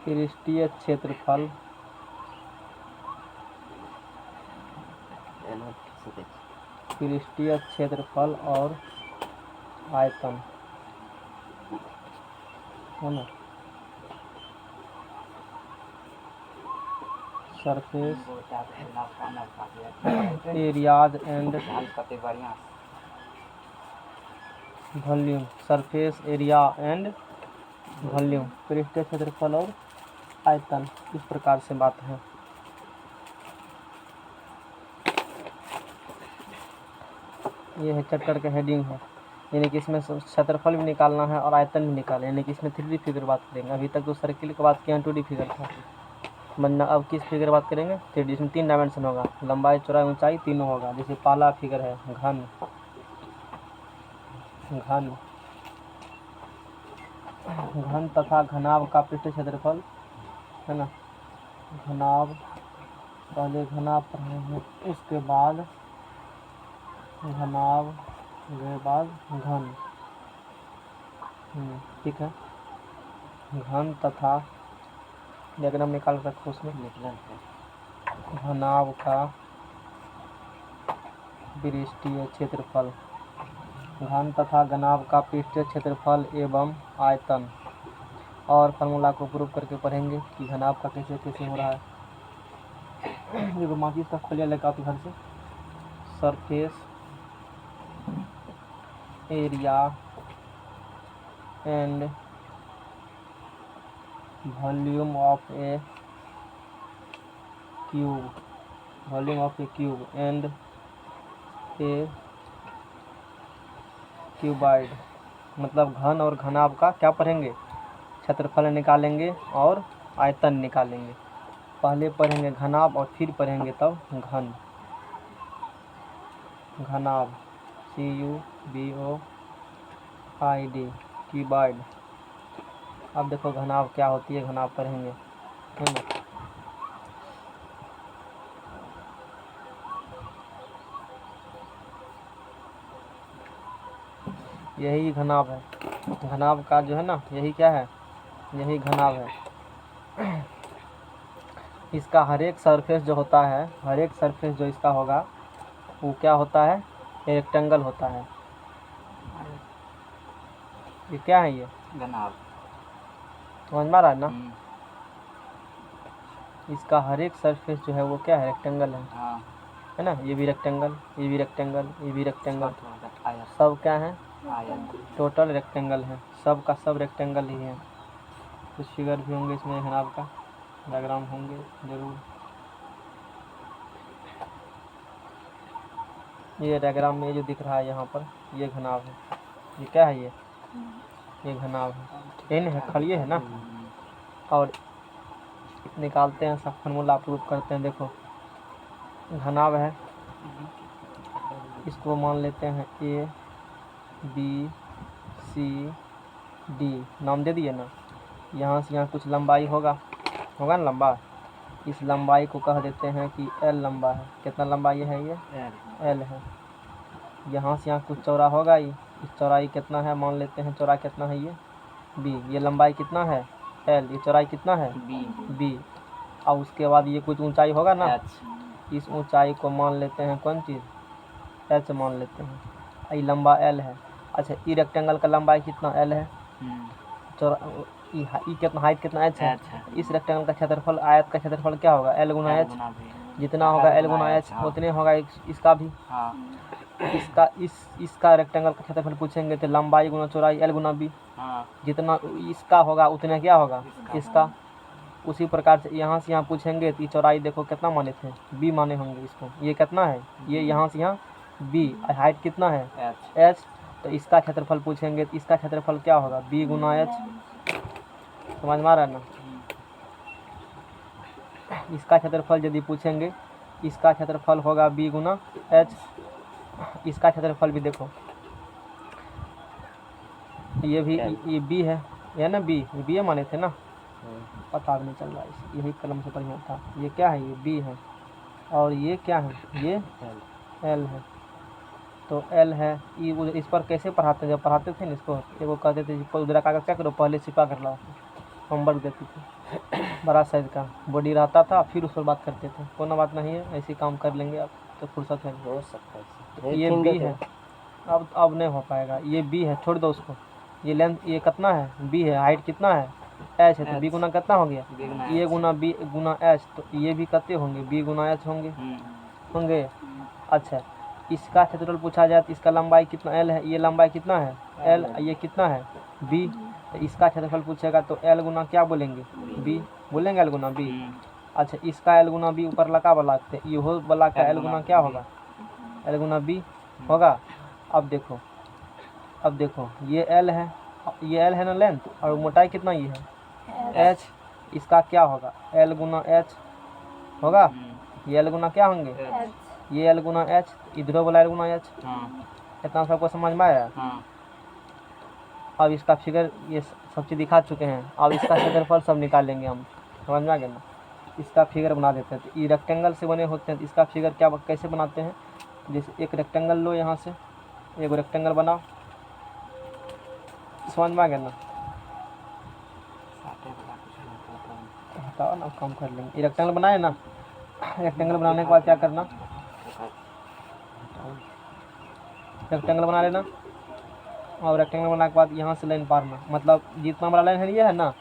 पृष्ठीय क्षेत्रफल और आयतन है ना। Surface areas and volume. Surface area and volume, पृष्ठीय क्षेत्रफल और आयतन, इस प्रकार से बात है। ये है चैप्टर का हेडिंग है, यानी कि इसमें क्षेत्रफल भी निकालना है और आयतन भी निकालना है, यानी कि इसमें 3D फिगर बात करेंगे। अभी तक तो सर्किल की बात किया, 2D फिगर था बनना। अब किस फिगर बात करेंगे? 3D, इसमें 3 डायमेंशन होगा, लंबाई चौड़ाई ऊंचाई तीनों होगा। जैसे पहला फिगर है घन, घन तथा घनाभ का पृष्ठीय क्षेत्रफल है ना। घनाभ, पहले घनाभ पढ़ेंगे, उसके बाद घनाभ के बाद घन। ठीक है। घन तथा डायग्राम निकाल रखो उसमें, घनाभ का पृष्ठीय क्षेत्रफल, घन तथा घनाभ का पृष्ठीय क्षेत्रफल एवं आयतन। और फार्मूला को प्रूव करके पढ़ेंगे कि घनाभ का कैसे कैसे हो रहा है। देखो माचिस का खोलिया लेकर आप घर से। Surface area and volume of A cube, volume of A cube and A cuboid. मतलब घन और घनाभ का क्या पढ़ेंगे? क्षेत्रफल निकालेंगे और आयतन निकालेंगे। पहले पढ़ेंगे घनाभ और फिर पढ़ेंगे तब घन। घनाभ CUBOID, क्यूबाइड। अब देखो घनाभ क्या होती है, घनाभ पढ़ेंगे है ना। यही घनाभ है, घनाभ का जो है ना, यही क्या है, यही घनाभ है। इसका हर एक सरफेस जो होता है, हर एक सरफेस जो इसका होगा वो क्या होता है? रेक्टेंगल होता है। ये क्या है? ये घनाभ, समझ में आ रहा है ना। इसका हर एक सरफेस जो है वो क्या है? रेक्टेंगल है। हाँ। है ना। ये भी रेक्टेंगल, ये भी रेक्टेंगल, ये भी रेक्टेंगल, सब क्या है? टोटल रेक्टेंगल है। सब का सब रेक्टेंगल ही है। कुछ फिगर भी होंगे इसमें, घनाभ का डायग्राम होंगे जरूर। ये डायग्राम में जो दिख रहा है यहाँ पर, ये घनाभ है। ये क्या है? ये घनाभ है। एन है, खड़िए है ना। और निकालते हैं सब फार्मूला प्रूव करते हैं। देखो घनाभ है, इसको मान लेते हैं ABCD, नाम दे दिए ना। यहाँ से यहाँ कुछ लंबाई होगा ना लंबा, इस लंबाई को कह देते हैं कि L लंबा है। कितना लंबाई है? ये L है। यहाँ से यहाँ कुछ चौड़ा होगा ही, इस चौड़ाई कितना है मान लेते हैं, चौड़ा कितना है? ये B। ये लंबाई कितना है? L। ये चौड़ाई कितना है? B। और उसके बाद ये कुछ ऊंचाई होगा ना, इस ऊंचाई को मान लेते हैं कौन चीज़? H मान लेते हैं। ये लंबा L है। अच्छा, ई रेक्टेंगल का लंबाई कितना? L है। चौड़ा ई कितना, हाइट कितना? H है। इस रेक्टेंगल का क्षेत्रफल, आयत का क्षेत्रफल क्या होगा? L गुना H। जितना होगा L गुना H उतने होगा इसका भी। इसका रेक्टेंगल का क्षेत्रफल पूछेंगे तो लंबाई गुना चौड़ाई L गुना B। जितना इसका होगा उतना क्या होगा? इसका। उसी प्रकार से यहाँ से यहाँ पूछेंगे तो चौड़ाई देखो कितना माने थे? B माने होंगे इसको। ये कितना है? ये यहाँ से यहाँ B। हाइट कितना है? H। तो इसका क्षेत्रफल पूछेंगे तो इसका क्षेत्रफल क्या होगा? B गुना H। समझ में आ रहा है ना। इसका क्षेत्रफल यदि पूछेंगे, इसका क्षेत्रफल होगा B गुना H। इसका क्षेत्रफल भी देखो, ये भी ये B है ना। B ये B माने थे ना, पता भी नहीं चल रहा है, यही कलम से बढ़िया था। ये क्या है? ये B है। और ये क्या है? ये L है। तो एल है। इस पर कैसे पढ़ाते, जब पढ़ाते थे ना इसको, वो कहते थे उधर कागज क्या करो, पहले छिपा कर लाओ, होमवर्क देते थे बड़ा साइज का बॉडी रहता था, फिर उस पर बात करते थे। कोनो बात नहीं है, ऐसे काम कर लेंगे अब तो फुर्सत है। हो सकता तो है ये बी है, अब नहीं हो पाएगा, ये बी है, छोड़ दो उसको। ये लेंथ ये कितना है, बी है, हाइट कितना है, एच है, तो बी गुना कितना हो गया, ये गुना बी गुना एच, तो ये भी कितने होंगे, बी गुना एच होंगे। अच्छा, इसका क्षेत्रफल पूछा जाए तो इसका लंबाई कितना एल है, ये लंबाई कितना है एल, ये कितना है बी, तो इसका क्षेत्रफल पूछेगा तो एल गुना क्या बोलेंगे, बी बोलेंगे, एल गुना बी। अच्छा, इसका एल गुना बी ऊपर लगा वाला, ये हो वाला का एल गुना क्या होगा, एल गुना बी होगा। अब देखो ये एल है, ये एल है ना लेंथ, और मोटाई कितना ये है एच, इसका क्या होगा एल गुना एच होगा, ये एल गुना क्या होंगे, ये एल गुना एच, इधर वाला एल गुना एच। इतना सबको समझ में आया। अब इसका फिगर ये सब चीज़ दिखा चुके हैं, अब इसका क्षेत्रफल सब निकालेंगे हम, समझ में आ गया ना। इसका फिगर बना देते हैं, तो ये रेक्टेंगल से बने होते हैं, तो इसका फिगर क्या कैसे बनाते हैं, जैसे एक रेक्टेंगल लो, यहाँ से एक रेक्टेंगल बनाओ, समझ में आ गया ना। बताओ ना, काम कर लेंगे। ये रेक्टेंगल बनाए ना, रेक्टेंगल बनाने के बाद क्या करना, रेक्टेंगल बना लेना, और रेक्टेंगल बनाने के बाद यहाँ से लाइन पारना, मतलब जितना बड़ा लाइन है ये है ना,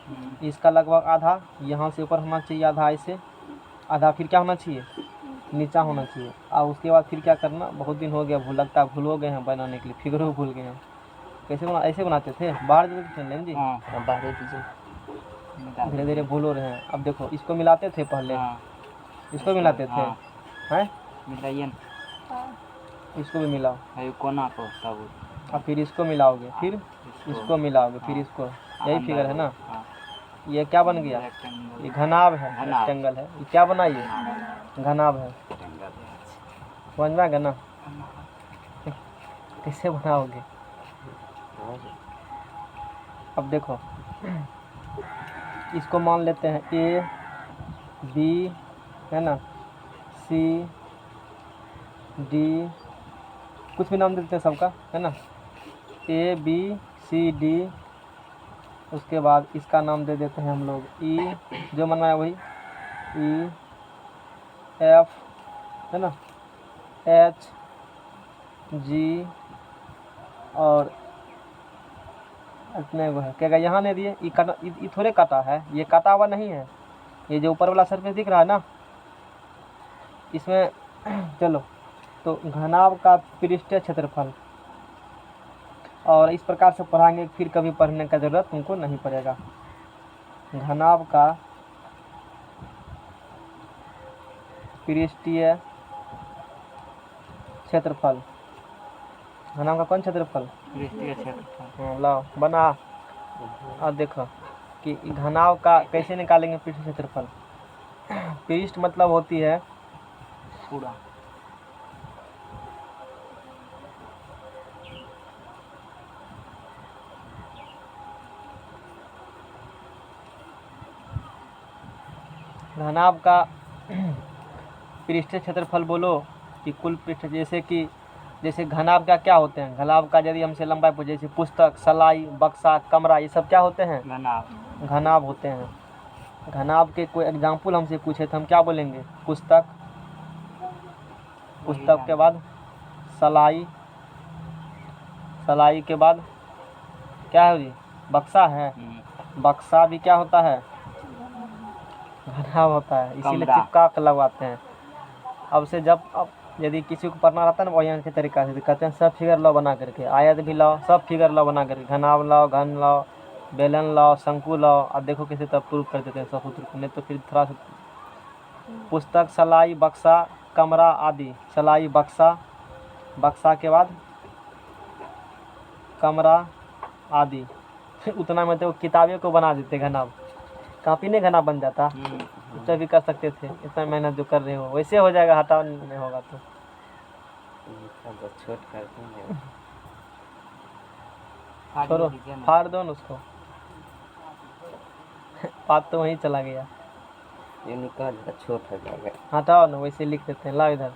इसका लगभग आधा यहाँ से ऊपर होना चाहिए, आधा ऐसे, आधा फिर क्या होना चाहिए, नीचा होना चाहिए। और उसके बाद फिर क्या करना, बहुत दिन हो गया भूल, लगता है भूल हो गए हैं बनाने के लिए, फिगर भूल गए हैं, कैसे बना, ऐसे बनाते थे, बाहर देते थे लेंगे जी, धीरे धीरे भूल हो रहे हैं। अब देखो इसको मिलाते थे पहले, इसको मिलाते थे, हैं मिलाइए, इसको भी मिलाओ, कोना को तब, और फिर इसको मिलाओगे, फिर इसको मिलाओगे, फिर इसको, यही फिगर है ना। ये क्या बन गया, ये घनाभ है, रेक्टेंगल है, ये क्या बना, ये घनाभ है, समझ में आ गया ना। कैसे बनाओगे, अब देखो इसको मान लेते हैं ए बी है ना, सी डी, कुछ भी नाम देते हैं सबका, है ना, ए बी सी डी। उसके बाद इसका नाम दे देते हैं हम लोग ई, जो बनाया वही, ई एफ है ना, एच जी, और इतने वो है क्या, यहाँ नहीं दिए, ये काटा, ये थोड़े काटा है, ये काटा हुआ नहीं है, ये जो ऊपर वाला सरफेस दिख रहा है ना, इसमें चलो, तो घनाभ का पृष्ठीय क्षेत्रफल, और इस प्रकार से पढ़ाएंगे, फिर कभी पढ़ने का ज़रूरत तुमको नहीं पड़ेगा। घनाभ का पृष्ठीय क्षेत्रफल, घनाभ का कौन क्षेत्रफल, पृष्ठीय क्षेत्रफल, लाओ बना। और देखो कि घनाभ का कैसे निकालेंगे पृष्ठीय क्षेत्रफल, पृष्ठ मतलब होती है पूरा, घनाभ का पृष्ठीय क्षेत्रफल बोलो कि कुल पृष्ठ, जैसे घनाभ का क्या होते हैं, घनाभ का यदि हमसे लंबाई पूछे, जैसे पुस्तक, सलाई, बक्सा, कमरा, ये सब क्या होते हैं, घनाभ होते हैं। घनाभ के कोई एग्जाम्पल हमसे पूछे तो हम क्या बोलेंगे, पुस्तक, पुस्तक के बाद सलाई, सलाई के बाद क्या है जी, बक्सा है, बक्सा भी क्या होता है, घनाभ होता है, इसीलिए चिपका कर लगवाते हैं। अब से जब अब यदि किसी को पढ़ना रहता है ना बढ़िया के तरीका से, तो कहते हैं सब फिगर लाओ बना करके, आयत भी लाओ, सब फिगर लाओ बना करके, घनाभ लाओ, घन लाओ, बेलन लाओ, शंकु लाओ, और देखो कैसे तब प्रूव कर देते हैं सब सूत्र को, नहीं तो फिर थोड़ा सा। पुस्तक, सलाई, बक्सा, कमरा आदि, सलाई, बक्सा, बक्सा के बाद कमरा आदि, उतना में तो किताबें को बना देते घनाभ, कापी नहीं घनाभ बन जाता, उससे भी कर सकते थे, इतना मेहनत जो कर रहे हो वैसे हो जाएगा, हटाओ नहीं होगा तो छोट कर देंगे, छोड़ो, फाड़ दो ना उसको बात तो वहीं चला गया, ये निकाल छोट हो जाएगा, हटाओ ना, वैसे लिख देते हैं, लाओ इधर,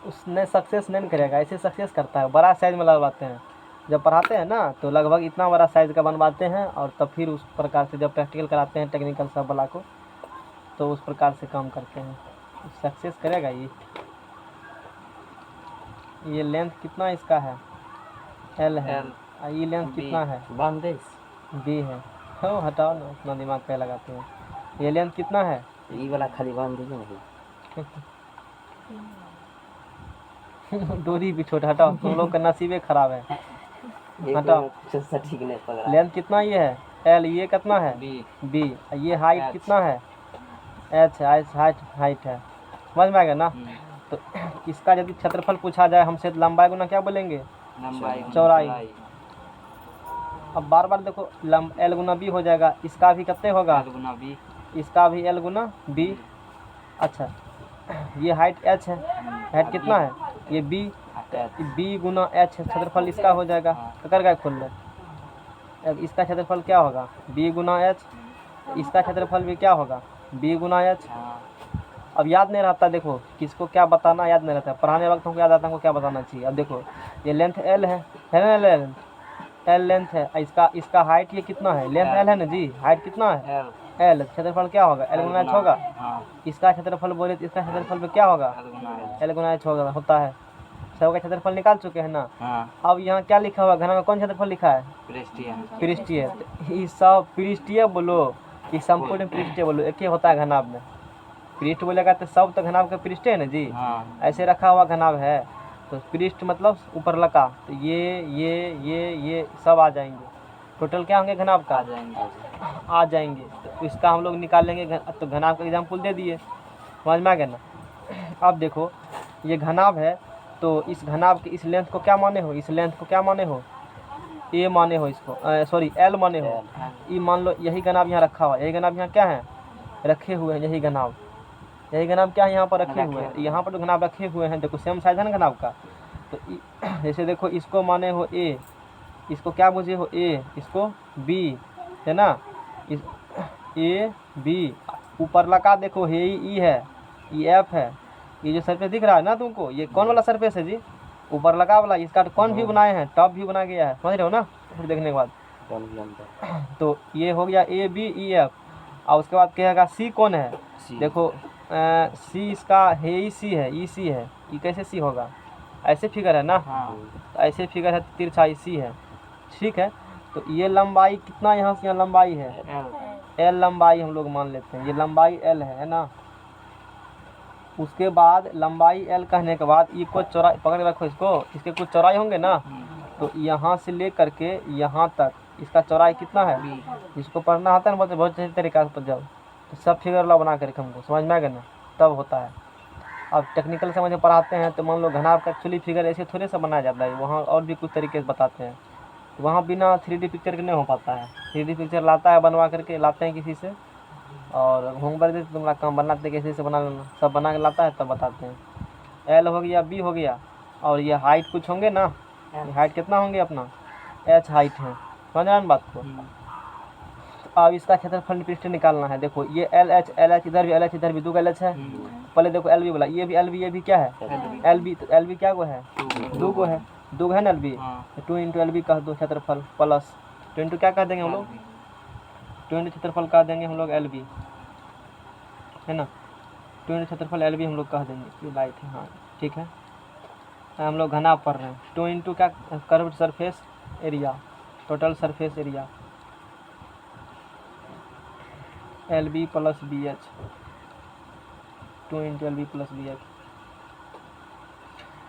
उसने सक्सेस नहीं करेगा, ऐसे सक्सेस करता है, बड़ा साइज में लगवाते हैं। जब पढ़ाते हैं ना तो लगभग इतना बड़ा साइज़ का बनवाते हैं, और तब फिर उस प्रकार से जब प्रैक्टिकल कराते हैं टेक्निकल सब वाला को, तो उस प्रकार से काम करते हैं। सक्सेस करेगा ये लेंथ कितना इसका है, एल है, और ये लेंथ कितना है, बी है। हो हटाओ ना, उतना दिमाग पे लगाते हैं। ये लेंथ कितना है, ये वाला खाली बांध दीजिए नहीं। डोरी भी छोटा, हटाओ, तुम लोग का नसीबे खराब है, हटाओ। ठीक नहीं पड़ रहा। लेंथ कितना ये है, एल, ये कितना है, बी, ये हाइट कितना है, एच है, हाइट है, समझ में आ गया ना। तो इसका यदि क्षेत्रफल पूछा जाए हमसे तो लंबाई गुना क्या बोलेंगे, चौड़ाई। अब बार बार देखो एल गुना बी हो जाएगा, इसका भी कितने होगा, इसका भी एल गुना बी। अच्छा, ये हाइट एच है, हाइट कितना है, ये बी गुना एच है, क्षेत्रफल इसका हो जाएगा। कर गए खोल ले, अब इसका क्षेत्रफल क्या होगा, बी गुना एच, इसका क्षेत्रफल भी क्या होगा, बी गुना एच। अब याद नहीं रहता, देखो किसको क्या बताना याद नहीं रहता, पढ़ाने वक्त हमको याद आता है हमको क्या बताना चाहिए। अब देखो ये लेंथ एल है ना, एल लेंथ है, इसका हाइट ये कितना है, लेंथ एल है ना जी, हाइट कितना है, एल, क्षेत्रफल क्या होगा, एल गुना एच होगा। इसका क्षेत्रफल बोले तो इसका क्षेत्रफल पे क्या होगा, एल गुना एच होगा, होता है। सबका क्षेत्रफल निकाल चुके हैं ना। अब यहाँ क्या लिखा हुआ, घना का कौन क्षेत्रफल लिखा है, पृष्ठीय। ये सब पृष्ठीय बोलो कि संपूर्ण पृष्ठीय बोलो, एक ही होता है घनाभ में। पृष्ठ बोलेगा तो सब तो घनाभ का पृष्ठ है ना जी, ऐसे रखा हुआ घनाभ है, तो पृष्ठ मतलब ऊपर लगा, तो ये सब आ जाएंगे, टोटल क्या होंगे घनाभ का, आ जाएंगे। तो इसका हम लोग निकालेंगे, तो घनाभ का एग्जाम्पल दे दिए, समझ में आ गया ना। अब देखो ये घनाभ है, तो इस घनाभ के इस लेंथ को क्या माने हो, इस लेंथ को क्या माने हो, ए माने हो, इसको सॉरी एल माने हो। ये मान लो यही घनाभ यहाँ रखा हुआ, यही घनाभ यहाँ क्या है रखे हुए हैं, यही घनाभ क्या है यहाँ पर रखे हुए हैं, यहाँ पर तो घनाभ रखे हुए हैं। देखो सेम साइज है ना घनाभ का, तो जैसे देखो इसको माने हो ए, इसको क्या बुझे हो ए, इसको बी है ना, इस ए बी, ऊपर लगा देखो ये ई है, ये एफ है, ये जो सरफेस दिख रहा है ना तुमको, ये कौन वाला सरफेस है जी, ऊपर लगा वाला, इसका तो कौन व्यू बनाए हैं, टॉप व्यू बना गया है, समझ रहे हो ना, फिर देखने के बाद। तो ये हो गया ए बी ई एफ, और उसके बाद कहेगा सी कौन है, देखो सी इसका है ई सी है, ये कैसे सी होगा, ऐसे फिगर है ना, तो ऐसे फिगर है, तिरछा सी है, ठीक है। तो ये लंबाई कितना यहाँ से यहाँ लंबाई है, एल लंबाई हम लोग मान लेते हैं, ये लंबाई एल है ना। उसके बाद लंबाई एल कहने के बाद ये कुछ चौड़ाई, पकड़ के रखो इसको, इसके कुछ चौड़ाई होंगे ना, तो यहाँ से ले करके यहाँ तक इसका चौड़ाई कितना है, इसको पढ़ना आता है ना, बहुत अच्छे तरीका से जाओ, तो सब फिगर ला बना करके हमको समझ में आ गया ना, तब होता है। अब टेक्निकल से मुझे पढ़ाते हैं तो मान लो घनाभ का एक्चुअली फिगर ऐसे थोड़े सा बनाया जाता है, वहाँ और भी कुछ तरीके से बताते हैं, तो वहाँ बिना 3D पिक्चर के नहीं हो पाता है। 3D पिक्चर लाता है बनवा करके, लाते हैं किसी से, और होमवर्क देते तुम्हारा काम बनाते कैसे से बना लेना, सब बना के लाता है तब बताते हैं। एल हो गया, बी हो गया, और ये हाइट कुछ होंगे ना, हाइट कितना होंगे अपना, एच हाइट है, समझ रहे हैं बात को। अब इसका क्षेत्रफल पृष्ठ निकालना है, देखो ये एल एच इधर भी एल एच, इधर भी 2 एल एच है, पहले देखो एल बी बोला, ये भी एल बी क्या है, एल बी, तो एल बी क्या गो है, 2 है, 2 है ना L B, 2 into L B कह दो क्षेत्रफल, प्लस 2 इंटू क्या कह देंगे हम लोग, 2 इंटू क्षेत्रफल कह देंगे हम लोग एल बी, है ना, 2 इंटू क्षेत्रफल एल बी हम लोग कह देंगे, ये लाइट है, हाँ ठीक है। हम लोग घनाभ पढ़ रहे हैं, 2 इंटू क्या, curved surface area, total surface area, L B plus B H, 2 into L B plus B H.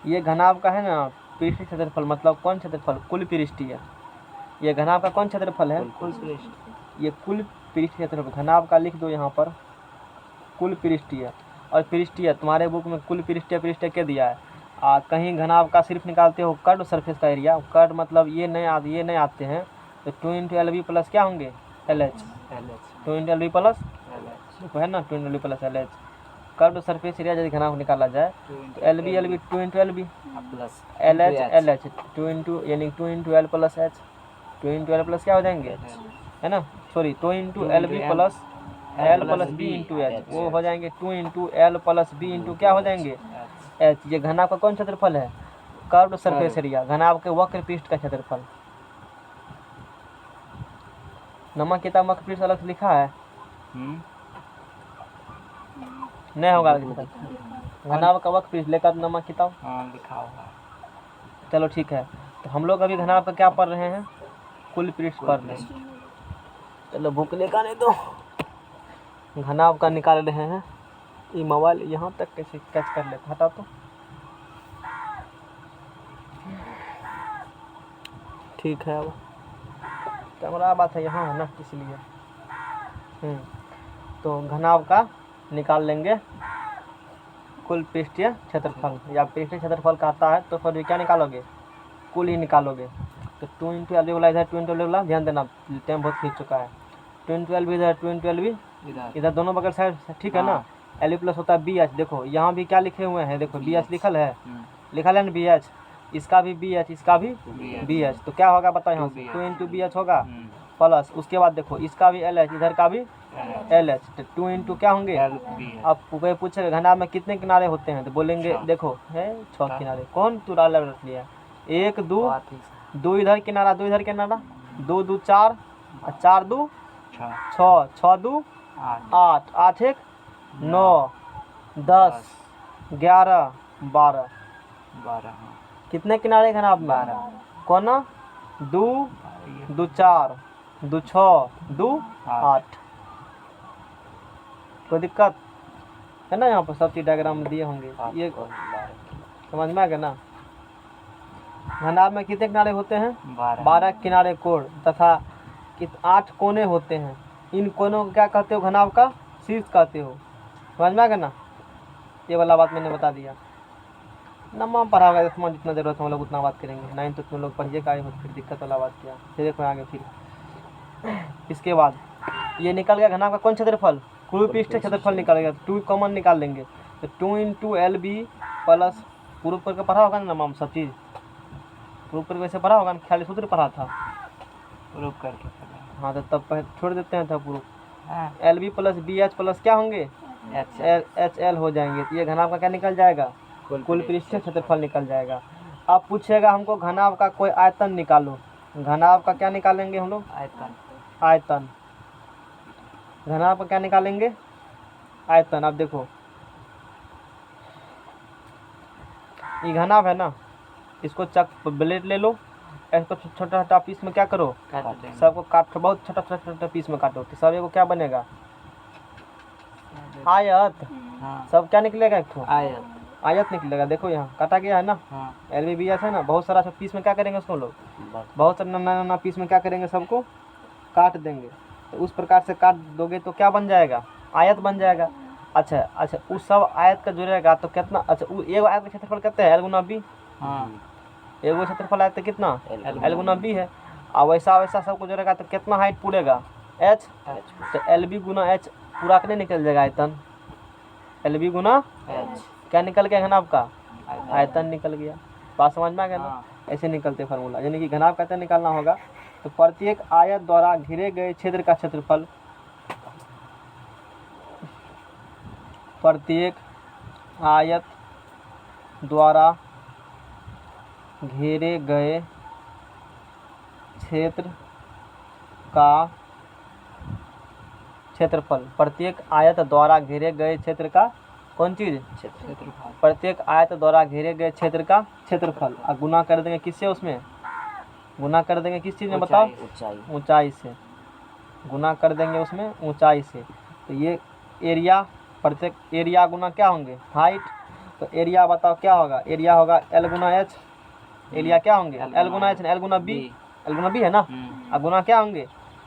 ये घनाभ का है ना पृष्ठीय क्षेत्रफल, मतलब कौन क्षेत्रफल, कुल पृष्ठीय। ये घनाभ का कौन क्षेत्रफल है, ये कुल पृष्ठीय क्षेत्रफल, घनाभ का लिख दो यहाँ पर कुल पृष्ठीय। और पृष्ठीय तुम्हारे बुक में कुल पृष्ठीय के दिया है, कहीं घनाभ का सिर्फ निकालते हो कर्व सरफेस का एरिया, कर्व मतलब ये नहीं आते हैं, तो 2 इंटू एल बी प्लस क्या होंगे, L H, 2 into L B plus, देखो है ना 2 into L B plus L H. Curve surface area यदि घनाभ निकाला जाए तो L B 2 into L B plus L H 2 into, यानी 2 into L plus H, 2 into L plus क्या हो जाएंगे, है ना, sorry 2 into L B plus L plus B into H, वो हो जाएंगे 2 into L plus B into क्या हो जाएंगे, एच। ये घनाभ का कौन क्षेत्रफल है? कर्व्ड सरफेस एरिया, घनाभ के वक्र पृष्ठ का क्षेत्रफल। नमक किताब वक्र पृष्ठ अलग से लिखा है? नहीं होगा घनाभ का वक्र पृष्ठ लेकर नमक किताब लिखा होगा। चलो ठीक है, तो हम लोग अभी घनाभ का क्या पढ़ रहे हैं? कुल पृष्ठ पढ़ रहे हैं। चलो बुक निकाले दो, घनाभ का निकाल रहे हैं। ये मोबाइल यहाँ तक कैसे कैच कर लेता? हटा तो ठीक है। अब कैमरा बात है यहाँ है ना, इसलिए तो घनाभ का निकाल लेंगे कुल पृष्ठीय क्षेत्रफल, या पृष्ठीय क्षेत्रफल कहता है तो फिर क्या निकालोगे? कुल ही निकालोगे। तो 2 × 12 वाला इधर, 2 × 12 वाला ध्यान देना, टाइम बहुत खींच चुका है। 2 × 12 इधर, 2 × 12 इधर, दोनों बगल साइड, ठीक है ना। एल प्लस होता है बी एच। देखो यहाँ भी क्या लिखे हुए हैं, देखो बी एच लिखल है, लिखल है ना बी एच, इसका भी बी एच, इसका भी बी एच। तो क्या होगा बताओ यहाँ से? 2 × बी एच होगा प्लस, उसके बाद देखो इसका भी एल एच, इधर का भी एल एच, तो 2 × क्या होंगे? अब कोई पूछेगा घनाभ में कितने किनारे होते हैं, तो बोलेंगे देखो है 6 किनारे। कौन तुरा रख लिया? 1 2 इधर किनारा, 2 इधर किनारा, 2 2 4 और 4 2 6, 6 2 8, 8 1 9 10 11 12 कितने किनारे घनाभ में? कोना 2 2 4 2 6 2 8। कोई दिक्कत है ना? यहाँ पर सब चीज डायग्राम में दिए होंगे, ये समझ में आ गया ना। घनाभ में कितने किनारे होते हैं? 12 किनारे कोण तथा 8 कोने होते हैं। इन कोनों को क्या कहते हो? घनाभ का शीर्ष कहते हो। समझ में आ गया ना? ये वाला बात मैंने बता दिया। नमा पढ़ा होगा, इसमें जितना जरूरत है हम लोग उतना बात करेंगे। 9 तो तुम लोग पढ़िए का फिर दिक्कत वाला बात किया, फिर देखो आगे। फिर इसके बाद ये निकल गया घनाभ का कौन क्षेत्रफल? कुल पृष्ठ क्षेत्रफल निकल गया। 2 कॉमन निकाल लेंगे, तो 2 × LB प्लस, पूर्व पर का पढ़ा होगा ना माम सब चीज़? पूर्व पर वैसे पढ़ा होगा ना, ख्याली सूत्र पढ़ा था प्रूव करके। हाँ, तो तब छोड़ देते हैं, तब proof. LB plus BH plus क्या होंगे? HL हो जाएंगे। तो ये घनाभ का क्या निकल जाएगा? कुल पृष्ठीय क्षेत्रफल निकल जाएगा। अब पूछेगा हमको घनाभ का कोई आयतन निकालो। घनाभ का क्या निकालेंगे हम लोग? आयतन। घनाभ का क्या निकालेंगे? आयतन। अब देखो ये घनाभ है ना, इसको चक ब्लेड ले लो, इसको छोटा छोटा पीस में क्या करो? सबको काट, बहुत छोटा छोटा पीस में काटो, तो सब एगो क्या बनेगा? आयत। सब क्या निकलेगा? एक आयत निकलेगा। देखो यहाँ काटा गया है ना, LB BH है ना, बहुत सारा सब पीस में क्या करेंगे उसको लोग? बहुत सारा नन्ना पीस में क्या करेंगे? सबको काट देंगे। तो उस प्रकार से काट दोगे तो क्या बन जाएगा? आयत बन जाएगा। अच्छा, उस सब आयत का जुड़ेगा तो कितना? अच्छा, एगो आयत का क्षेत्रफल कितना है? L × B। एगो क्षेत्रफल आयत कितना? L × B है। और वैसा वैसा सबको जोड़ेगा तो कितना हाइट पूरेगा? H। तो LB × H पूरा के नहीं निकल जाएगा आयतन? LB × H क्या निकल गया? घनाभ का आयतन निकल गया। बात समझ में आ गया ना? ऐसे निकलते फार्मूला, यानी कि घनाभ का आयतन निकालना होगा तो प्रत्येक आयत द्वारा घिरे गए क्षेत्र का क्षेत्रफल, प्रत्येक आयत द्वारा घेरे गए क्षेत्र का क्षेत्रफल। प्रत्येक आयत द्वारा घेरे गए क्षेत्र का कौन चीज? क्षेत्रफल। प्रत्येक आयत द्वारा घेरे गए क्षेत्र का क्षेत्रफल। और गुना कर देंगे किससे? उसमें गुना कर देंगे किस चीज़ में बताओ? ऊंचाई से। गुना कर देंगे उसमें ऊंचाई से। तो ये एरिया, प्रत्येक एरिया गुना क्या होंगे? हाइट। तो एरिया बताओ क्या होगा? एरिया होगा L × H। एरिया क्या होंगे? L × H, L × B। L × B है ना, और गुना क्या होंगे?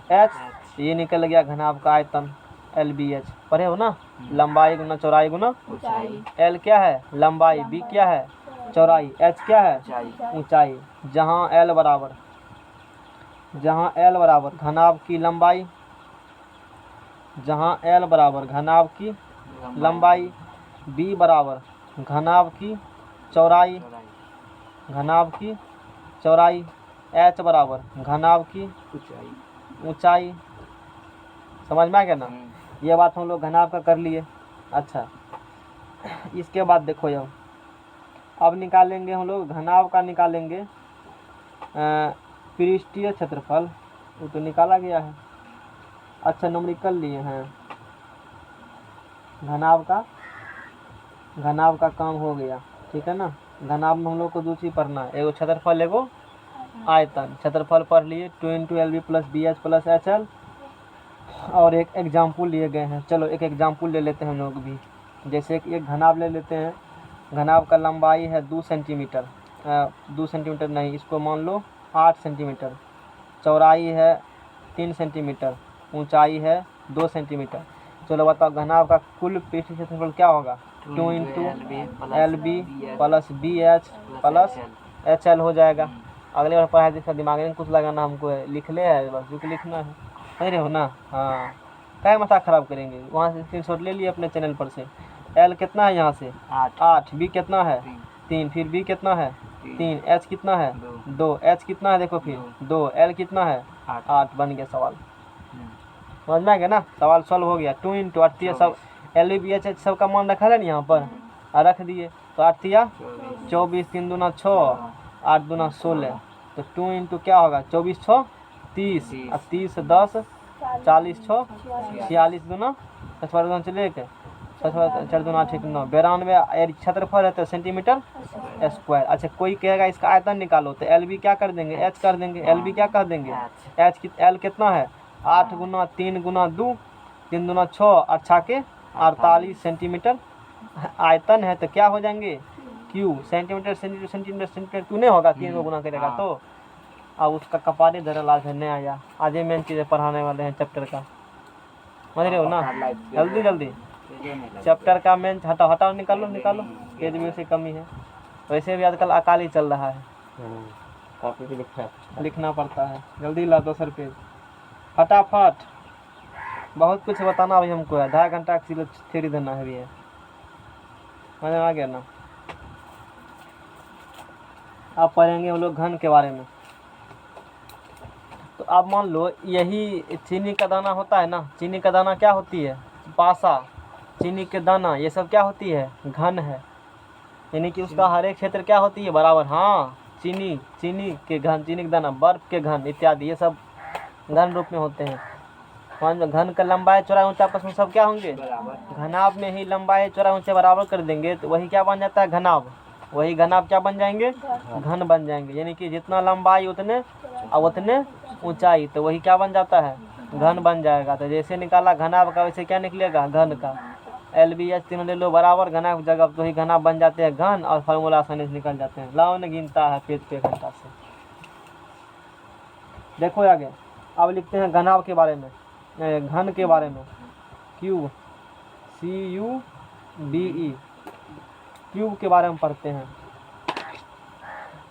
H। तो ये निकल गया घनाभ का आयतन LBH। पढ़े हो ना? लंबाई गुना चौड़ाई गुना ऊंचाई। L क्या है? लंबाई। B क्या है? चौड़ाई। H क्या है? ऊंचाई। जहाँ L बराबर घनाभ की लंबाई, जहाँ L बराबर घनाभ की लंबाई, B बराबर घनाभ की चौड़ाई, घनाभ की चौड़ाई, H बराबर घनाभ की ऊंचाई। समझ में आ गया ना? ये बात हम लोग घनाभ का कर लिए। अच्छा, इसके बाद देखो, अब निकालेंगे हम लोग घनाभ का, निकालेंगे पृष्ठीय क्षेत्रफल, वो तो निकाला गया है। अच्छा न्यूमेरिकल लिए हैं, घनाभ का काम हो गया, ठीक है ना। घनाभ में हम लोग को दूसरी पढ़ना है, एगो क्षेत्रफल एगो आयतन। क्षेत्रफल पढ़ लिए 2 × LB + BH + HL, और एक एग्जाम्पल लिए गए हैं। चलो एक एग्जाम्पल ले लेते हैं हम लोग भी, जैसे कि एक घनाभ ले लेते हैं। घनाभ का लंबाई है 2 सेंटीमीटर, 2 सेंटीमीटर नहीं, इसको मान लो 8 सेंटीमीटर। चौड़ाई है 3 सेंटीमीटर, ऊंचाई है 2 सेंटीमीटर। चलो बताओ घनाभ का कुल पृष्ठीय क्षेत्रफल क्या होगा? 2 × LB + BH + HL हो जाएगा। अगले बार पढ़ाई इसका दिमाग में कुछ लगाना हमको है, लिख ले है बस, जो लिखना है, नहीं रहे हो ना। हाँ, क्या माथा खराब करेंगे, वहाँ से स्क्रीनशॉट ले लिए अपने चैनल पर से। L कितना है यहाँ से? 8। B कितना है? 3। फिर B कितना है? 3। H कितना है? 2। H कितना है देखो फिर 2। L कितना है? 8। बन गया सवाल, समझ में आ गया ना, सवाल सॉल्व हो गया। 2 × 8 सब LB BH सब का मान रखा है ना यहाँ पर, रख दिए तो 8 24, 3 दूना 6, 8 दूना 16, तो 2 × क्या होगा? 24 6 30, और 30 10 40 6 46 दूना 10 12 दूना चले के 4 दूना 8 9, 92 क्षेत्रफल है तो सेंटीमीटर स्क्वायर। अच्छा कोई कहेगा इसका आयतन निकालो, तो LB क्या कर देंगे? H कर देंगे। LB क्या कर देंगे? H L कितना है? 8 × 3 × 2, 3 दूना 6 और 6 के 48 सेंटीमीटर आयतन है, तो क्या हो जाएंगे? Q. Centimetre centimetre centimetre centimetre क्यों नहीं होगा? 3 को गुना करेगा तो। अब उसका कपारे जरा लाल है, नहीं आया। आज ये मेन चीज़ें पढ़ाने वाले हैं चैप्टर का, समझ रहे हो ना। जल्दी जल्दी चैप्टर का मेन हटाओ हटाओ, निकालो निकालो, पेज में से कमी है। वैसे भी आजकल अकाली चल रहा है, कॉपी पे लिखना पड़ता है। जल्दी ला 2 पेज फटाफट, बहुत कुछ बताना भी हमको है, आधा घंटा थ्योरी देना है भी है, समझ में आ गया ना। अब पढ़ेंगे हम लोग घन के बारे में। तो अब मान लो यही चीनी का दाना होता है ना, चीनी का दाना क्या होती है? पासा। चीनी के दाना ये सब क्या होती है? घन है, यानी कि उसका हर एक क्षेत्र क्या होती है? बराबर। हाँ, चीनी के घन, चीनी के दाना, बर्फ के घन इत्यादि, ये सब घन रूप में होते हैं। घन का लंबाई चौड़ाई ऊंचाई आपस में सब क्या होंगे? घनाभ में ही लंबाई चौड़ाई ऊंचाई बराबर कर देंगे तो वही क्या बन जाता है? घनाभ। वही घनाभ क्या बन जाएंगे? घन बन जाएंगे, यानी कि जितना लंबाई उतने और उतने ऊंचाई, तो वही क्या बन जाता है? घन बन जाएगा। तो जैसे निकाला घनाभ का, वैसे क्या निकलेगा? घन का। LBH तीनों ले लो बराबर, घनाभ जगह तो ही घनाभ बन जाते हैं घन, और फार्मूला आसानी से निकल जाते हैं। लाओ ने गिनता है पेज पे घंटा से। देखो आगे, अब लिखते हैं घनाभ के बारे में, घन के बारे में। क्यूब, CUBE, क्यूब के बारे में पढ़ते हैं।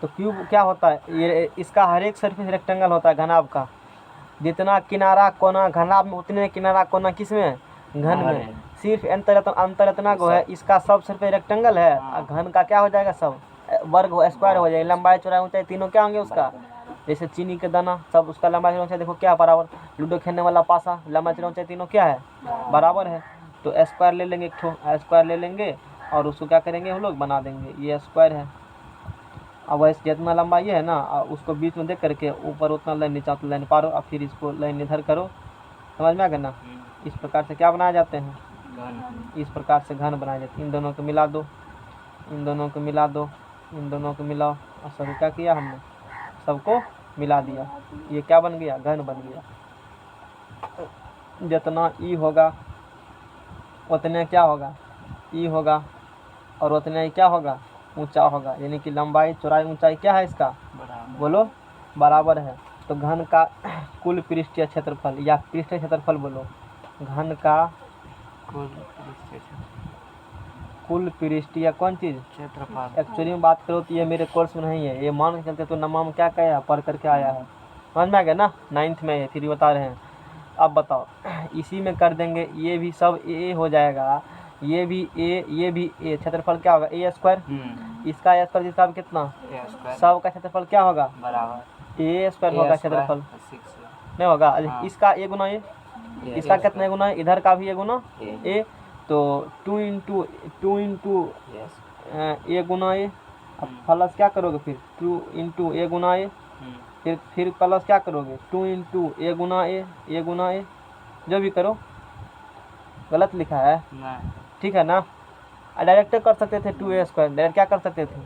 तो क्यूब क्या होता है? ये इसका हर एक सरफेस रेक्टेंगल होता है घनाभ का। जितना किनारा कोना घनाभ में, उतने किनारा कोना किसमें? घन में। सिर्फ अंतर इतना को है, इसका सब सरफेस रेक्टेंगल है, और घन का क्या हो जाएगा? सब वर्ग स्क्वायर हो जाएगा। लंबाई चौड़ाई ऊंचाई तीनों क्या होंगे उसका? जैसे चीनी के दाना सब उसका लंबाई चौड़ाई ऊंचाई देखो क्या बराबर। लूडो खेलने वाला पासा लंबाई चौड़ाई ऊंचाई तीनों क्या है? बराबर है। तो स्क्वायर ले लेंगे, एक ठो स्क्वायर ले लेंगे और उसको क्या करेंगे हम लोग? बना देंगे, ये स्क्वायर है। अब वैसे जितना लंबा ये है ना, उसको बीच में देख करके ऊपर उतना लाइन, नीचे उतना लाइन पारो, और फिर इसको लाइन इधर करो, समझ में आ गया ना। इस प्रकार से क्या बनाए जाते हैं? इस प्रकार से घन बनाए जाते हैं। इन दोनों को मिला दो, इन दोनों को मिला दो, इन दोनों को मिलाओ, और सब क्या किया हमने? सबको मिला दिया, ये क्या बन गया? घन बन गया। जितना ई होगा उतने क्या होगा? ई होगा, और उतने ही क्या होगा? ऊंचा होगा, यानी कि लंबाई चौड़ाई ऊंचाई क्या है इसका? बोलो, बराबर है। तो घन का कुल पृष्ठीय क्षेत्रफल या पृष्ठीय क्षेत्रफल बोलो, घन का कुल पृष्ठीय कौन चीज? क्षेत्रफल। एक्चुअली में बात करो तो ये मेरे कोर्स में नहीं है, ये मान के चलते तो नमा में क्या कहा पढ़ करके आया है, समझ में आ गया ना। 9th में है, फिर बता रहे हैं। अब बताओ, इसी में कर देंगे, ये भी सब ए हो जाएगा, ये भी ए, ये भी ए। क्षेत्रफल क्या होगा? ए स्क्वायर। इसका ए स्क्वायर, इसका भी कितना? सब का क्षेत्रफल क्या होगा? बराबर ए स्क्वायर होगा क्षेत्रफल, नहीं होगा? इसका ए गुना ए, इसका कितना गुना है? इधर का भी ए गुना ए, तो 2 × ए गुना ए, अब प्लस क्या करोगे फिर 2 इंटू ए गुना ए, फिर प्लस क्या करोगे 2 इंटू ए गुना ए, जो भी करो। गलत लिखा है, ठीक है ना। डायरेक्ट कर सकते थे 2a², डायरेक्ट क्या कर सकते थे,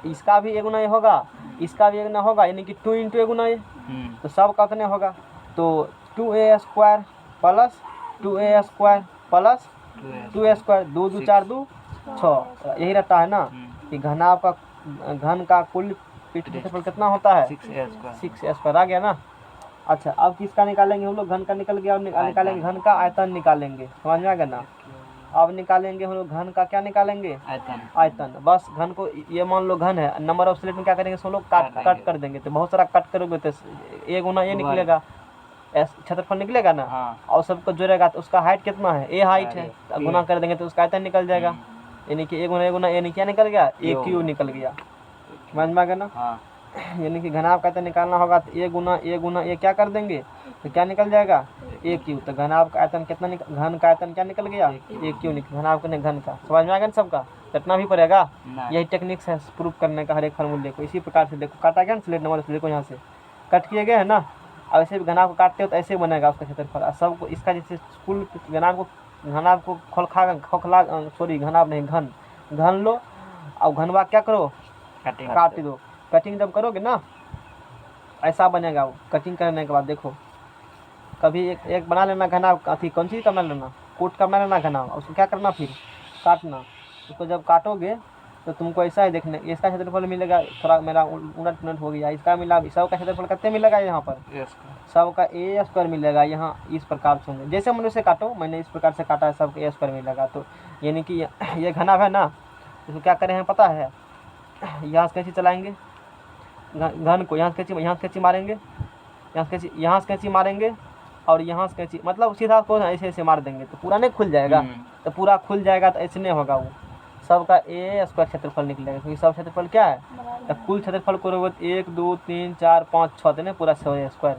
इसका भी ए गुना ए होगा, इसका भी ए गुना होगा, यानी कि 2 इंटू ए गुना ए, तो सब का कितने होगा, तो 2a² plus 2a² plus 2a², 2 2 4 2 6। यही रहता है ना कि घन का कुल पृष्ठ क्षेत्रफल कितना होता है 6a² आ गया ना। अच्छा, अब किसका निकालेंगे हम लोग, घन का निकल गया, अब निकालेंगे घन का आयतन निकालेंगे, समझ में आ गया ना। अब निकालेंगे हम लोग घन का, क्या निकालेंगे आयतन। बस घन को ये मान लो घन है, नंबर ऑफ स्लेट में क्या करेंगे, सब लोग काट कर देंगे, तो बहुत सारा कट करोगे तो ए गुना ए निकलेगा, क्षेत्रफल निकलेगा ना। और सबको जोड़ेगा तो उसका हाइट कितना है, ए हाइट है, तो गुना कर देंगे तो उसका आयतन निकल जाएगा, यानी कि ए गुना ए क्या निकल गया, ए क्यू निकल गया, समझ में आ गया ना। यानी कि घनाभ का आयतन निकालना होगा तो ए गुना ए क्या कर देंगे, तो क्या निकल जाएगा ए क्यू। तो घनाभ का आयतन कितना घन का आयतन क्या निकल गया, ए क्यू निकल, घनाभ का घन का। समझ में आ गया ना सबका, रटना भी पड़ेगा, यही टेक्निक्स है प्रूफ करने का, हर एक फार्मूले को इसी प्रकार से देखो। काटा गया ना स्लेट नंबर, देखो यहाँ से कट किए गए है ना। अब ऐसे भी घनाभ को काटते हो तो ऐसे बनेगा उसका क्षेत्रफल सबको, इसका जैसे कुल घनाभ को घनाभ नहीं घन लो, और घनवा क्या करो काट दो। कटिंग जब करोगे ना ऐसा बनेगा वो। कटिंग करने के बाद देखो, कभी एक बना लेना घनाभ, अथी कौन सी का बना लेना, कोट का बना लेना घनाभ, उसको क्या करना फिर काटना। उसको जब काटोगे तो तुमको ऐसा ही देखने, इसका क्षेत्रफल मिलेगा, थोड़ा मेरा उलट हो गया, इसका मिला, सबका क्षेत्रफल कितने मिलेगा यहाँ पर, सबका a² मिलेगा यहाँ इस प्रकार से होंगे। जैसे मैंने उसे काटो, मैंने इस प्रकार से काटा है, सबका a² मिलेगा। तो यानी कि ये घनाभ है ना, इसको क्या करें हैं पता है, यहाँ से कैंची चलाएंगे घन को, यहाँ से कैंची मारेंगे, यहाँ से कैंची मारेंगे, और यहाँ से कैंची, मतलब सीधा को ऐसे ऐसे मार देंगे तो पूरा नहीं खुल जाएगा, तो पूरा खुल जाएगा तो ऐसे नहीं होगा, वो सबका a² क्षेत्रफल निकलेगा, क्योंकि सब क्षेत्रफल क्या है, तो कुल क्षेत्रफल को 1 2 3 4 5 6 देने, पूरा 6a²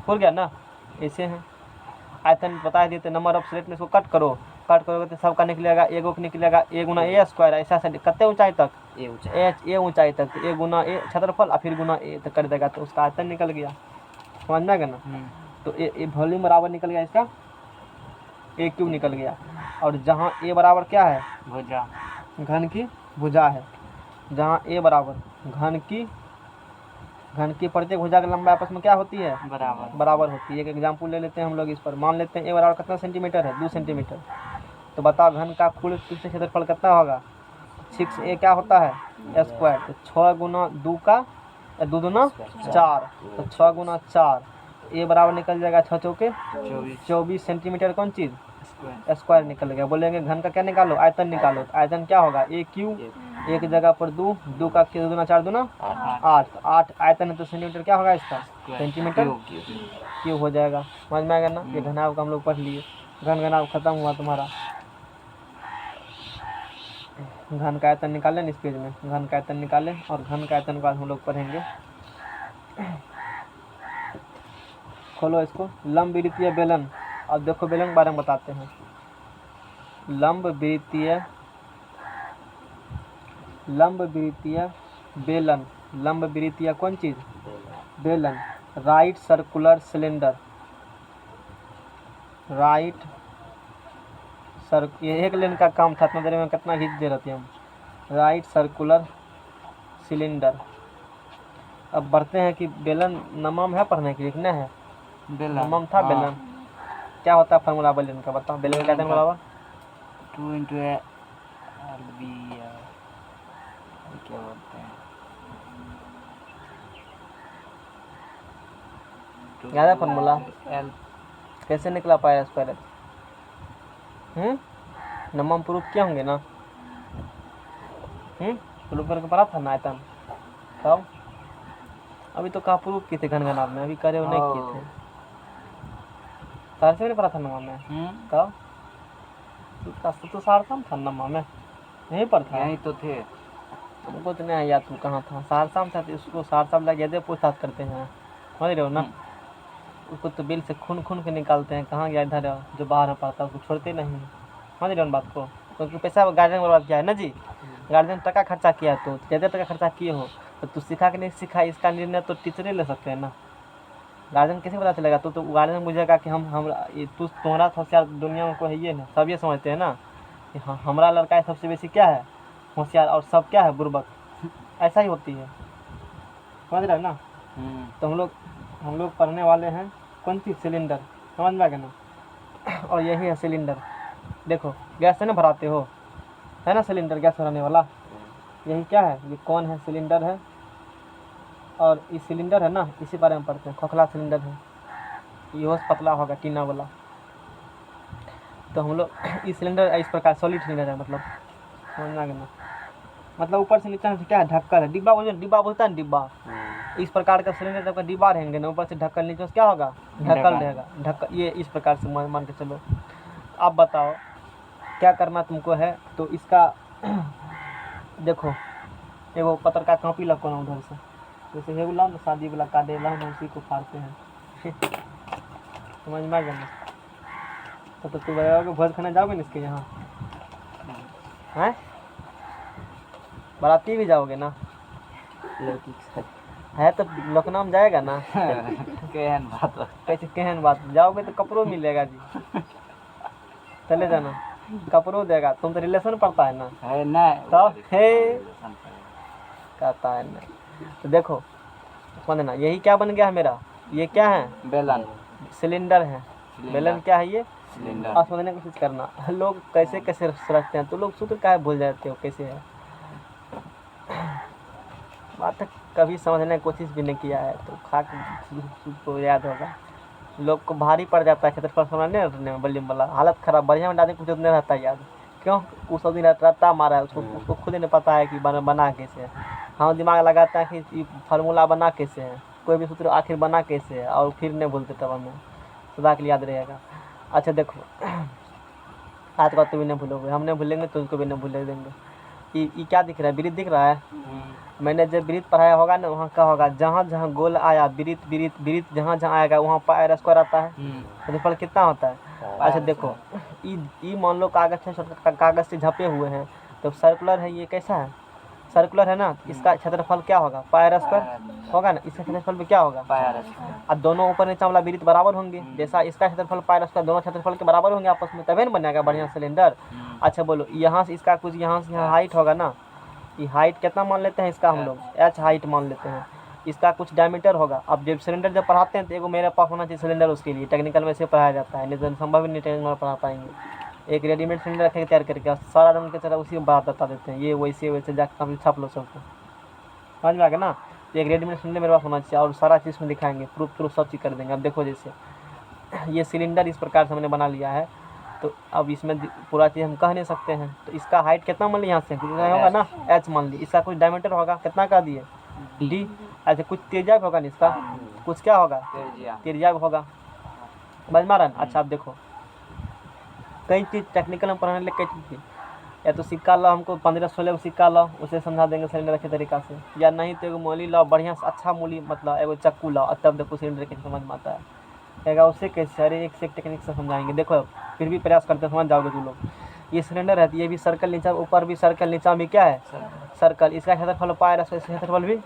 खुल गया ना। ऐसे हैं आयतन बता दिए, तो नंबर ऑफ स्लेट में इसको कट करोगे तो सबका निकलेगा, एगो का निकलेगा ए गुना a², ऐसा से कितने ऊंचाई तक, ए ऊंचाई तक, तो ए गुना ए क्षेत्रफल और फिर गुना ए तक कर देगा, तो उसका आयतन निकल गया, समझ में आ गया ना। तो ए वॉल्यूम बराबर निकल गया, इसका ए क्यूब निकल गया। और जहाँ ए बराबर क्या है, भुजा, घन की भुजा है, जहाँ ए बराबर घन की प्रत्येक भुजा की लंबाई आपस में क्या होती है, बराबर होती है। एक एग्जाम्पल ले लेते हैं हम लोग इस पर, मान लेते हैं ए बराबर कितना सेंटीमीटर है, 2 सेंटीमीटर। तो बताओ घन का कुल क्षेत्रफल कितना होगा, 6a क्या होता है a², तो 6 गुना 2 का 2 दूना 4, तो 6 गुना 4, ए बराबर निकल जाएगा 6 चौके 24 सेंटीमीटर, कौन चीज़ स्क्वायर निकल गया। बोलेंगे घन का क्या निकालो, आयतन निकालो, तो आयतन क्या होगा ए क्यू, एक जगह पर 2 का 2 दूना 4 दूना 8, 8 आयतन है तो सेंटीमीटर क्या होगा इसका, सेंटीमीटर क्यूब हो जाएगा। समझ में आ गया ना। ये घनाभ का हम लोग पढ़ लिए, घनाभ खत्म हुआ तुम्हारा। घन का आयतन निकालें इस पेज में, घन का आयतन निकालें, और घन का आयतन के बाद हम लोग पढ़ेंगे, खोलो इसको, लंब वृत्तीय बेलन। अब देखो बेलन के बारे में बताते हैं, लंब वृत्तीय बेलन, लंब वृत्तीय कौन चीज, बेलन, राइट सर्कुलर सिलेंडर, ये एक लेन का काम था, इतना देर में कितना खींच दे रहे थे हम, राइट सर्कुलर सिलेंडर। अब बढ़ते हैं कि बेलन नमम है पढ़ने के लिए, लिखना है नमम था बेलन, क्या होता है फार्मूला बेलन का बताओ, बेलन का बराबर 2 इंटू LB, क्या बोलते हैं, याद है फार्मूला, कैसे निकला पाया इस पर, नमम प्रूफ किया होंगे ना, प्रूफ करके पढ़ा था ना आयतन, तब अभी तो कहाँ प्रूफ किए थे घनघनाभ में, अभी करे वो नहीं किए थे, सार से नहीं पढ़ा था नमम में, तब तो सारसा में था नमम में, नहीं पढ़ता, यहीं तो थे, तुमको तो नहीं याद, तुम कहाँ था, सारसा में था, तो उसको सारसा में लगे पूछताछ करते हैं, समझ रहे हो ना। उसको तो बिल से खून के निकालते हैं, कहाँ गया इधर जो बाहर में पड़ता है उसको छोड़ते नहीं, समझ रहे हो बात को, क्योंकि पैसा गार्जियन बर्बाद किया है ना जी। गार्जियन टका खर्चा किया तो ज़्यादा टका खर्चा किए हो तो तू सीखा कि नहीं सीखा इसका निर्णय तो टीचर ही ले सकते हैं ना। गार्जियन कैसे पता चलेगा? तो गार्जियन बुझेगा कि हम ये तू तुम्हारा सबसे ज़्यादा दुनिया में कोई है ये ना, सब ये समझते हैं ना कि हाँ हमारा लड़का है सबसे बेसी क्या है होशियार और सब क्या है बुर्बक। ऐसा ही होती है, समझ रहे हो ना। तो हम लोग पढ़ने वाले हैं कौन सी सिलेंडर, समझ में आ गया ना। और यही है सिलेंडर। देखो गैस से ना भराते हो, है ना सिलेंडर गैस भराने वाला। यही क्या है, ये कौन है सिलेंडर है। और ये सिलेंडर है ना इसी बारे में पढ़ते हैं, खोखला सिलेंडर है, ये पतला होगा टीना वाला। तो हम लोग ये सिलेंडर इस प्रकार सॉलिड सिलेंडर है, मतलब समझ में आ गया ना। मतलब ऊपर से नीचे से क्या है, ढक्कन है, डिब्बा बोलता है ना डिब्बा। इस प्रकार का सिलेंडर जब डिब्बा रहेंगे ना, ऊपर से ढक्कन, नीचे से क्या होगा ढक्कन रहेगा। ढक्कन ये इस प्रकार से मान के चलो। आप बताओ क्या करना तुमको है। तो इसका देखो एगो पत्थर का कॉपी लगो ना उधर से, जैसे हे लाओ ना शादी वाला काटे लाओ ना, उसी को फाड़ते हैं। समझ में आ गया ना। तो तू बताओगे भोज खाने जाओगे ना इसके यहाँ, हैं बाराती भी जाओगे ना लड़की के साथ है तो लखनऊ में जाएगा ना। केहन बात बा। कैसे कहन बात, जाओगे तो कपड़ों मिलेगा जी, चले जाना कपड़ों देगा। तुम तो रिलेशन पड़ता है ना, है नहीं तो हे कहता है नहीं। तो देखो समझना, यही क्या बन गया है मेरा, ये क्या है बेलन सिलेंडर है। बेलन क्या है ये, सिलेंडर। और समझने की कोशिश करना। लोग कैसे कैसे रखते हैं, तो लोग सूत्र क्या भूल जाते हो कैसे है। बात कभी समझने की कोशिश भी नहीं किया है तो खा को याद होगा। लोग को भारी पड़ जाता है क्षेत्रफल समझने में, बल्ली वाला हालत खराब, बढ़िया में डालने कुछ नहीं रहता याद। क्यों उस दिन रट्टा मारा है उसको खुद नहीं पता है कि बना कैसे है। हम दिमाग लगाते हैं कि फार्मूला बना कैसे है, कोई भी सूत्र आखिर बना कैसे है, और फिर नहीं भूलते तब हमें सदा के लिए याद रहेगा। अच्छा देखो आज का तो भी नहीं भूलोगे, हम नहीं भूलेंगे तो उसको भी नहीं भूले देंगे। ये क्या दिख रहा है, वृत्त दिख रहा है। मैंने जब वृत्त पढ़ाया होगा ना, वहाँ क्या होगा, जहाँ जहाँ गोल आया वृत्त जहाँ जहाँ आएगा वहाँ पायर स्क्वायर आता है। क्षेत्रफल कितना होता है। अच्छा देखो ये मान लो कागज है, कागज से झपे हुए हैं तो सर्कुलर है, ये कैसा है सर्कुलर है ना, इसका क्षेत्रफल क्या होगा पायर स्क्वायर होगा ना। इसका क्षेत्रफल भी क्या होगा पायर स्क्वायर। अब दोनों ऊपर नीचे वाला वृत्त बराबर होंगे, जैसा इसका क्षेत्रफल पायर स्क्वायर, दोनों क्षेत्रफल के बराबर होंगे आपस में, तभी ना बनेगा बढ़िया सिलेंडर। अच्छा बोलो यहाँ से इसका कुछ यहाँ से यहाँ हाइट होगा ना, ये हाइट कितना मान लेते हैं इसका हम लोग h हाइट मान लेते हैं। इसका कुछ डायमीटर होगा। अब जब सिलेंडर जब पढ़ाते हैं तो एगो मेरे पास होना चाहिए सिलेंडर, उसके लिए टेक्निकल में से पढ़ाया जाता है, नहीं तो संभव ही नहीं टेक्निकल में पढ़ा पाएंगे। एक रेडीमेड सिलेंडर रखेंगे तैयार करके, सारा रंग की तरह उसी में बात बता देते हैं, ये वैसे वैसे जाकर कभी छाप लो सबको, समझ में आ गया ना। तो एक रेडीमेड सिलेंडर मेरे पास होना चाहिए और सारा चीज़ में दिखाएंगे, प्रूफ सब चीज़ कर देंगे। अब देखो जैसे ये सिलेंडर इस प्रकार से हमने बना लिया है, तो अब इसमें पूरा चीज़ हम कह नहीं सकते हैं। तो इसका हाइट कितना मान ली यहाँ से होगा ना h मान ली, इसका कुछ डायमीटर होगा कितना का दिए d। अच्छा कुछ त्रिज्या भी होगा ना इसका, कुछ क्या होगा त्रिज्या भी होगा, समझ में आ रहा है। अच्छा अब देखो कई चीज़ टेक्निकल में पढ़ाने लगे, कई चीज़ या तो सिक्का लो, हमको 15-16 सिक्का लो, उसे समझा देंगे सिलेंडर अच्छे तरीक़ा से, या नहीं तो एगो मूली लो बढ़िया से अच्छा मूली, मतलब एगो चक्कू लो, तब देखो सिलेंडर कैसे समझ में आता है। कहेगा उससे कैसे, अरे एक से एक टेक्निक से समझाएंगे। देखो फिर भी प्रयास करते समझ जाओगे तुम लोग। ये सिलेंडर है, ये भी सर्कल नीचा ऊपर भी सर्कल नीचा भी क्या है सर्कल, इसका क्षेत्रफल पायर, इसका क्षेत्रफल भी।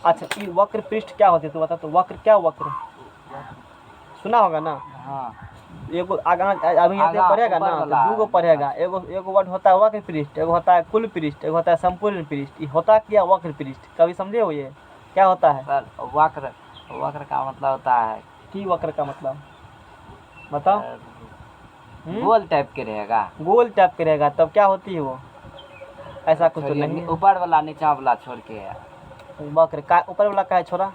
अच्छा ये वक्र पृष्ठ क्या होती है तो बता, तो वक्र क्या, वक्र सुना होगा ना। एगो आगा अभी यहाँ पढ़ेगा ना तो दू गो पढ़ेगा, एगो वर्ड होता है वक्र पृष्ठ, एगो होता है कुल पृष्ठ, एगो होता है संपूर्ण पृष्ठ। ये होता क्या वक्र पृष्ठ, कभी समझे हो ये क्या होता है। सर वक्र का मतलब होता है की वक्र का मतलब बताओ। गोल टाइप के रहेगा, गोल टाइप के रहेगा, तब क्या होती है वो, ऐसा कुछ तो नहीं। ऊपर वाला नीचा वाला छोड़ के है वक्र का, ऊपर वाला का है छोरा,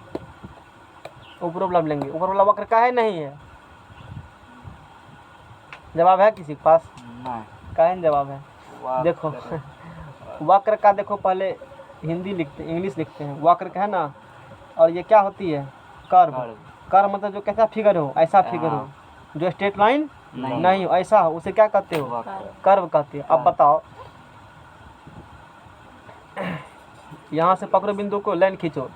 ऊपर वाला लेंगे, ऊपर वाला वक्र का है नहीं है। जवाब है किसी के पास, का है जवाब है। देखो वक्र का देखो पहले हिंदी लिखते इंग्लिश लिखते हैं, वक्र का है ना, और ये क्या होती है कर्व। कर्व मतलब जो कैसा फिगर हो, ऐसा फिगर हो, जो स्ट्रेट लाइन नहीं हो, ऐसा हो, उसे क्या कहते हो कर्व कहते हैं। अब बताओ यहाँ से पकड़ो बिंदु को, लाइन खींचो,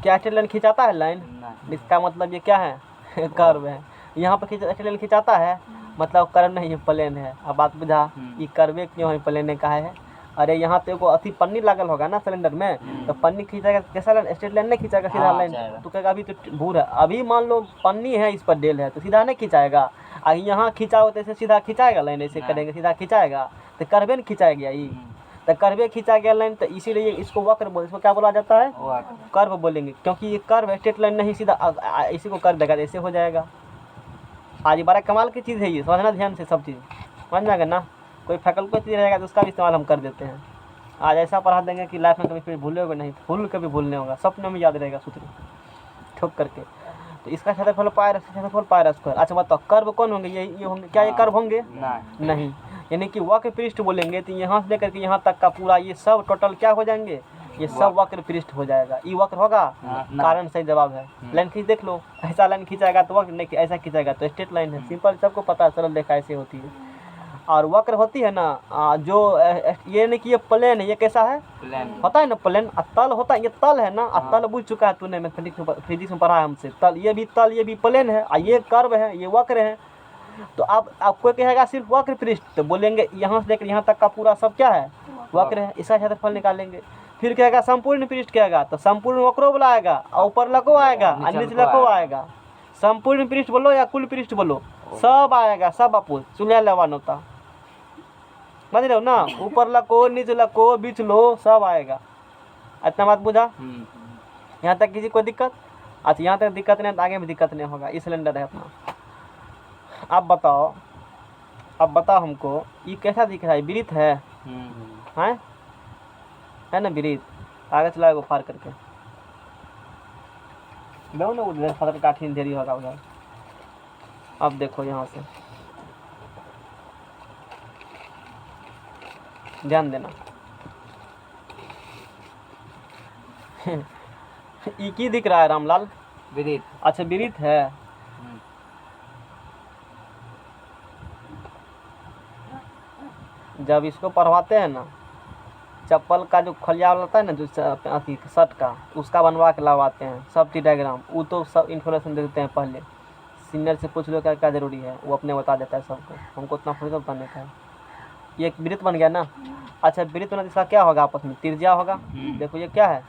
क्या स्ट्रेट लाइन खिंचाता है लाइन, इसका मतलब ये क्या है कर्व है। यहाँ पर स्ट्रेट लाइन खिंचाता है मतलब कर्व नहीं है प्लेन है। अब बात बुझा, ये कर्वे क्यों है प्लेन का है, अरे यहाँ तो एगो अथी पन्नी लागल होगा ना सिलेंडर में, तो पन्नी खींचेगा कैसा लाइन, स्ट्रेट लाइन नहीं खींचेगा सीधा हाँ, लाइन, जाएगा। तो कहेगा अभी तो भूर है। अभी मान लो पन्नी है इस पर डेल है तो सीधा नहीं खींचाएगा, यहाँ खींचाओ तो ऐसे सीधा खींचाएगा लाइन, ऐसे नहीं। करेंगे सीधा खींचाएगा, तो कर्वे न खींचाएगा ये, तो कर्वे खींचा गया लाइन, तो इसीलिए इसको वक्र बोल, इसको क्या बोला जाता है, कर्व बोलेंगे, क्योंकि ये कर्व स्ट्रेट लाइन नहीं सीधा इसी को कर देगा ऐसे हो जाएगा। आज बड़ा कमाल की चीज़ है ये, समझना ध्यान से सब चीज़ समझ में आएगा ना। कोई फैकल्टी चीज़ रहेगा तो उसका भी इस्तेमाल हम कर देते हैं। आज ऐसा पढ़ा देंगे कि लाइफ में कभी फिर भूलोगे नहीं, भूल कभी भूलने होगा, सपने में याद रहेगा सूत्र ठोक करके। तो इसका क्षेत्रफल पाई र क्षेत्रफल पाई r स्क्वायर। अच्छा बताओ कर्व कौन होंगे, ये होंगे क्या, ये कर्व होंगे नहीं, यानी कि वक्र पृष्ठ बोलेंगे तो यहाँ से लेकर के यहाँ तक का पूरा ये सब टोटल क्या हो जाएंगे, ये सब वक्र पृष्ठ हो जाएगा। ये वक्र होगा, कारण सही जवाब है। लाइन खींच देख लो, ऐसा लाइन खींचाएगा तो वक्र, नहीं ऐसा खींचाएगा तो स्ट्रेट लाइन है। सिंपल, सबको पता है, सरल रेखा ऐसे होती है। और वक्र होती है ना जो ये नहीं कि ये प्लेन है, ये कैसा है, होता है ना प्लेन, तल होता है, ये तल है ना, तल बुझ चुका है तूने, मैं फिजिक्स में पढ़ा है हमसे, तल ये भी प्लेन है, ये कर्व है, ये वक्र है। तो अब कोई कहेगा सिर्फ वक्र पृष्ठ, तो बोलेंगे यहाँ से लेकर यहाँ तक का पूरा सब क्या है, वक्र है, इसका क्षेत्रफल निकालेंगे। फिर कहेगा संपूर्ण पृष्ठ कहेगा तो संपूर्ण वक्रो बोला आएगा, और ऊपर लको आएगा और नीचे लको आएगा। संपूर्ण पृष्ठ बोलो या कुल पृष्ठ बोलो, सब आएगा, सब आपको चुनिया लेवान होता, समझ रहे हो ना। ऊपर लको, नीचे लको, बीच लो, सब आएगा। इतना बात बुझा, यहाँ तक किसी कोई दिक्कत? अच्छा यहाँ तक दिक्कत नहीं तो आगे में दिक्कत नहीं होगा। ये सिलेंडर है अपना। अब बताओ हमको ये कैसा दिख रहा है, वृत्त है ना, वृत्त। आगे चलाएगा फार करके लो ना, उधर फार काठी देरी होगा उधर। अब देखो यहाँ से ध्यान देना ये की दिख रहा है रामलाल, वृत्त। अच्छा वृत्त है। जब इसको पढ़वाते हैं ना, चप्पल का जो खलिया होता है ना, जो अथी शर्ट का, उसका बनवा के लावाते हैं सब टी डायग्राम, वो तो सब इन्फॉर्मेशन दे देते हैं पहले। सीनियर से पूछ लो क्या क्या जरूरी है, वो अपने बता देता है सबको, हमको उतना थोड़ी तो बताने का है। ये एक वृत्त बन गया ना। अच्छा वृत्त बना, इसका क्या होगा आपस में, त्रिज्या होगा। देखो ये क्या है,